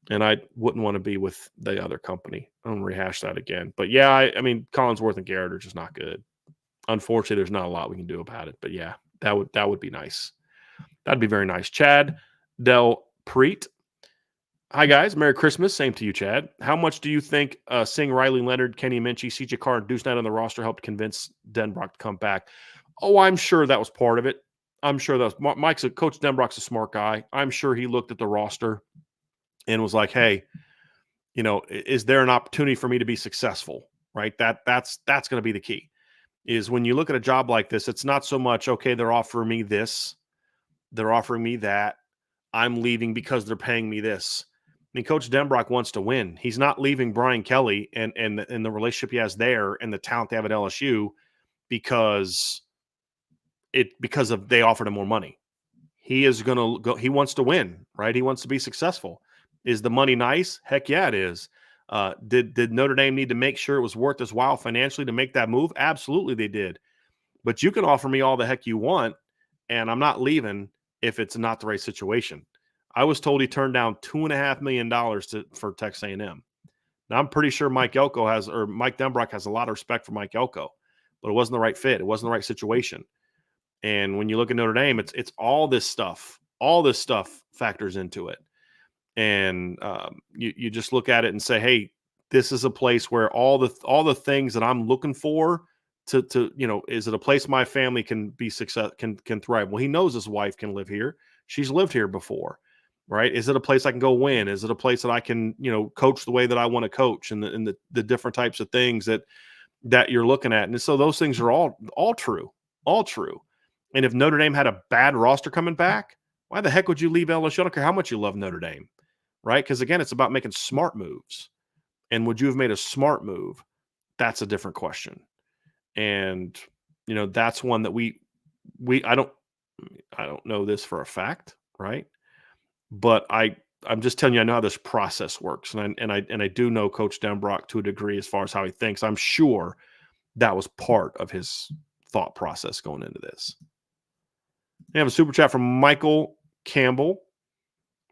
And I wouldn't want to be with the other company. I don't rehash that again. But yeah, I mean, Collinsworth and Garrett are just not good. Unfortunately, there's not a lot we can do about it. But yeah, that would be nice. That'd be very nice. Chad Del Preet. Hi, guys. Merry Christmas. Same to you, Chad. How much do you think seeing Riley Leonard, Kenny Minchie, CJ Carr, and Deuce Knight on the roster helped convince Denbrock to come back? Oh, I'm sure that was part of it. I'm sure that was Coach Denbrock's a smart guy. I'm sure he looked at the roster and was like, hey, is there an opportunity for me to be successful? Right? That's going to be the key. Is when you look at a job like this, it's not so much, okay, they're offering me this, they're offering me that, I'm leaving because they're paying me this. I mean, Coach Denbrock wants to win. He's not leaving Brian Kelly and the relationship he has there and the talent they have at LSU because they offered him more money. He is going to go. He wants to win, right? He wants to be successful. Is the money nice? Heck yeah, it is. Did Notre Dame need to make sure it was worth his while financially to make that move? Absolutely, they did. But you can offer me all the heck you want, and I'm not leaving if it's not the right situation. I was told he turned down $2.5 million for Texas A&M. Now, I'm pretty sure Mike Denbrock has a lot of respect for Mike Elko, but it wasn't the right fit. It wasn't the right situation. And when you look at Notre Dame, it's all this stuff. All this stuff factors into it. And you just look at it and say, hey, this is a place where all the things that I'm looking for to is it a place my family can be success can thrive? Well, he knows his wife can live here. She's lived here before, right? Is it a place I can go win? Is it a place that I can coach the way that I want to coach and the different types of things that you're looking at? And so those things are all true. And if Notre Dame had a bad roster coming back, why the heck would you leave LSU? I don't care how much you love Notre Dame, right? Because again, it's about making smart moves. And would you have made a smart move? That's a different question. And that's one that I don't know this for a fact, right? But I'm just telling you, I know how this process works, and I do know Coach Denbrock to a degree as far as how he thinks. I'm sure that was part of his thought process going into this. We have a super chat from Michael Campbell.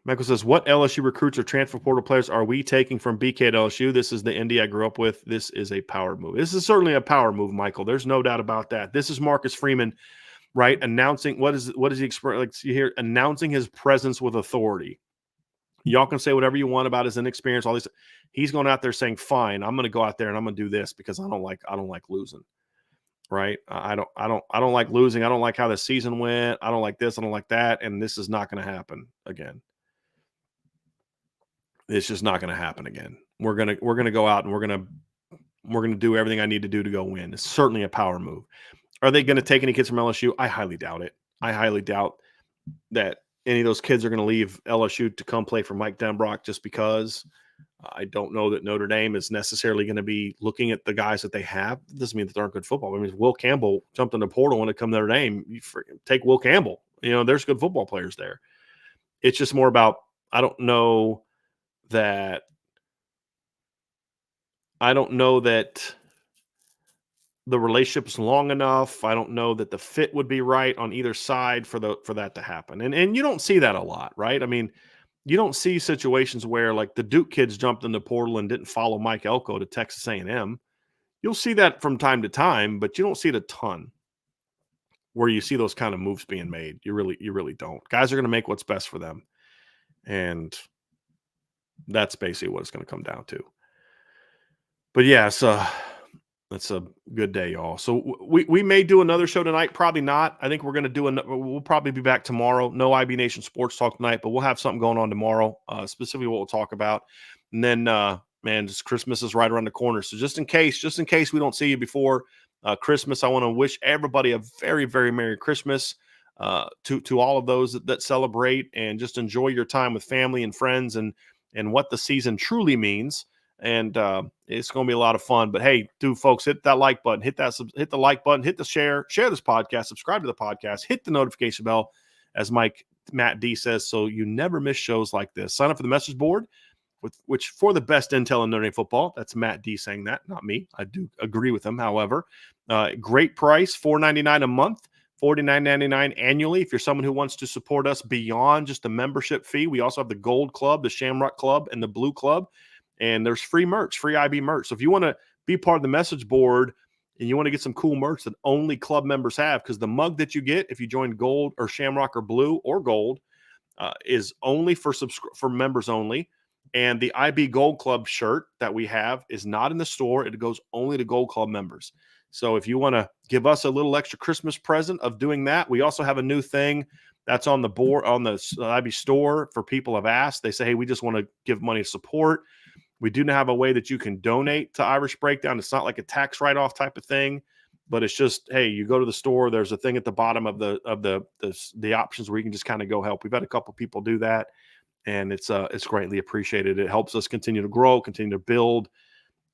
Michael says, what LSU recruits or transfer portal players are we taking from BK at LSU? This is the Indy I grew up with. This is a power move. This is certainly a power move, Michael. There's no doubt about that. This is Marcus Freeman, right? Announcing what is he expressing? Like you hear, announcing his presence with authority. Y'all can say whatever you want about his inexperience, all these. He's going out there saying, fine, I'm going to go out there and I'm going to do this because I don't like losing. Right? I don't like losing. I don't like how the season went. I don't like this. I don't like that. And this is not going to happen again. It's just not going to happen again. We're going to go out and we're going to do everything I need to do to go win. It's certainly a power move. Are they going to take any kids from LSU? I highly doubt it. I highly doubt that any of those kids are going to leave LSU to come play for Mike Denbrock just because. I don't know that Notre Dame is necessarily going to be looking at the guys that they have. It doesn't mean that they aren't good football. I mean, Will Campbell jumped in the portal when it come to Notre Dame. You take Will Campbell. There's good football players there. It's just more about, I don't know that the relationship is long enough. I don't know that the fit would be right on either side for that to happen. And you don't see that a lot, right? I mean, you don't see situations where like the Duke kids jumped in the portal and didn't follow Mike Elko to Texas A&M. You'll see that from time to time, but you don't see it a ton where you see those kind of moves being made. You really don't. Guys are going to make what's best for them. And that's basically what it's going to come down to. But yeah, that's a good day, y'all. So we may do another show tonight. Probably not. I think we're going to do we'll probably be back tomorrow. No IB Nation Sports Talk tonight, but we'll have something going on tomorrow, specifically what we'll talk about. And then, just Christmas is right around the corner. So just in case we don't see you before Christmas, I want to wish everybody a very, very Merry Christmas to all of those that celebrate, and just enjoy your time with family and friends and and what the season truly means. And it's going to be a lot of fun. But hey, folks, hit that like button, hit the like button, hit the share this podcast, subscribe to the podcast, hit the notification bell, as Matt D says, so you never miss shows like this. Sign up for the message board, which for the best intel in Notre Dame football. That's Matt D saying that, not me. I do agree with him. However, great price, $4.99 a month, $49.99 annually. If you're someone who wants to support us beyond just the membership fee, we also have the Gold Club, the Shamrock Club, and the Blue Club. And there's free merch, free IB merch. So if you want to be part of the message board and you want to get some cool merch that only club members have, because the mug that you get if you join Gold or Shamrock or Blue or Gold is only for members only. And the IB Gold Club shirt that we have is not in the store. It goes only to Gold Club members. So if you want to give us a little extra Christmas present of doing that, we also have a new thing that's on the board on the IB store for people have asked. They say, hey, we just want to give money to support. We do have a way that you can donate to Irish Breakdown. It's not like a tax write-off type of thing, but it's just, hey, you go to the store. There's a thing at the bottom of the options where you can just kind of go help. We've had a couple people do that, and it's greatly appreciated. It helps us continue to grow, continue to build.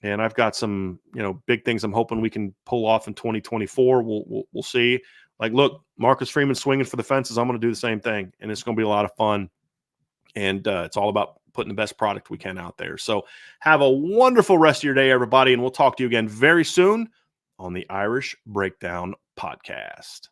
And I've got some big things I'm hoping we can pull off in 2024. We'll see. Like, look, Marcus Freeman swinging for the fences. I'm going to do the same thing, and it's going to be a lot of fun. And it's all about putting the best product we can out there. So have a wonderful rest of your day, everybody, and we'll talk to you again very soon on the Irish Breakdown podcast.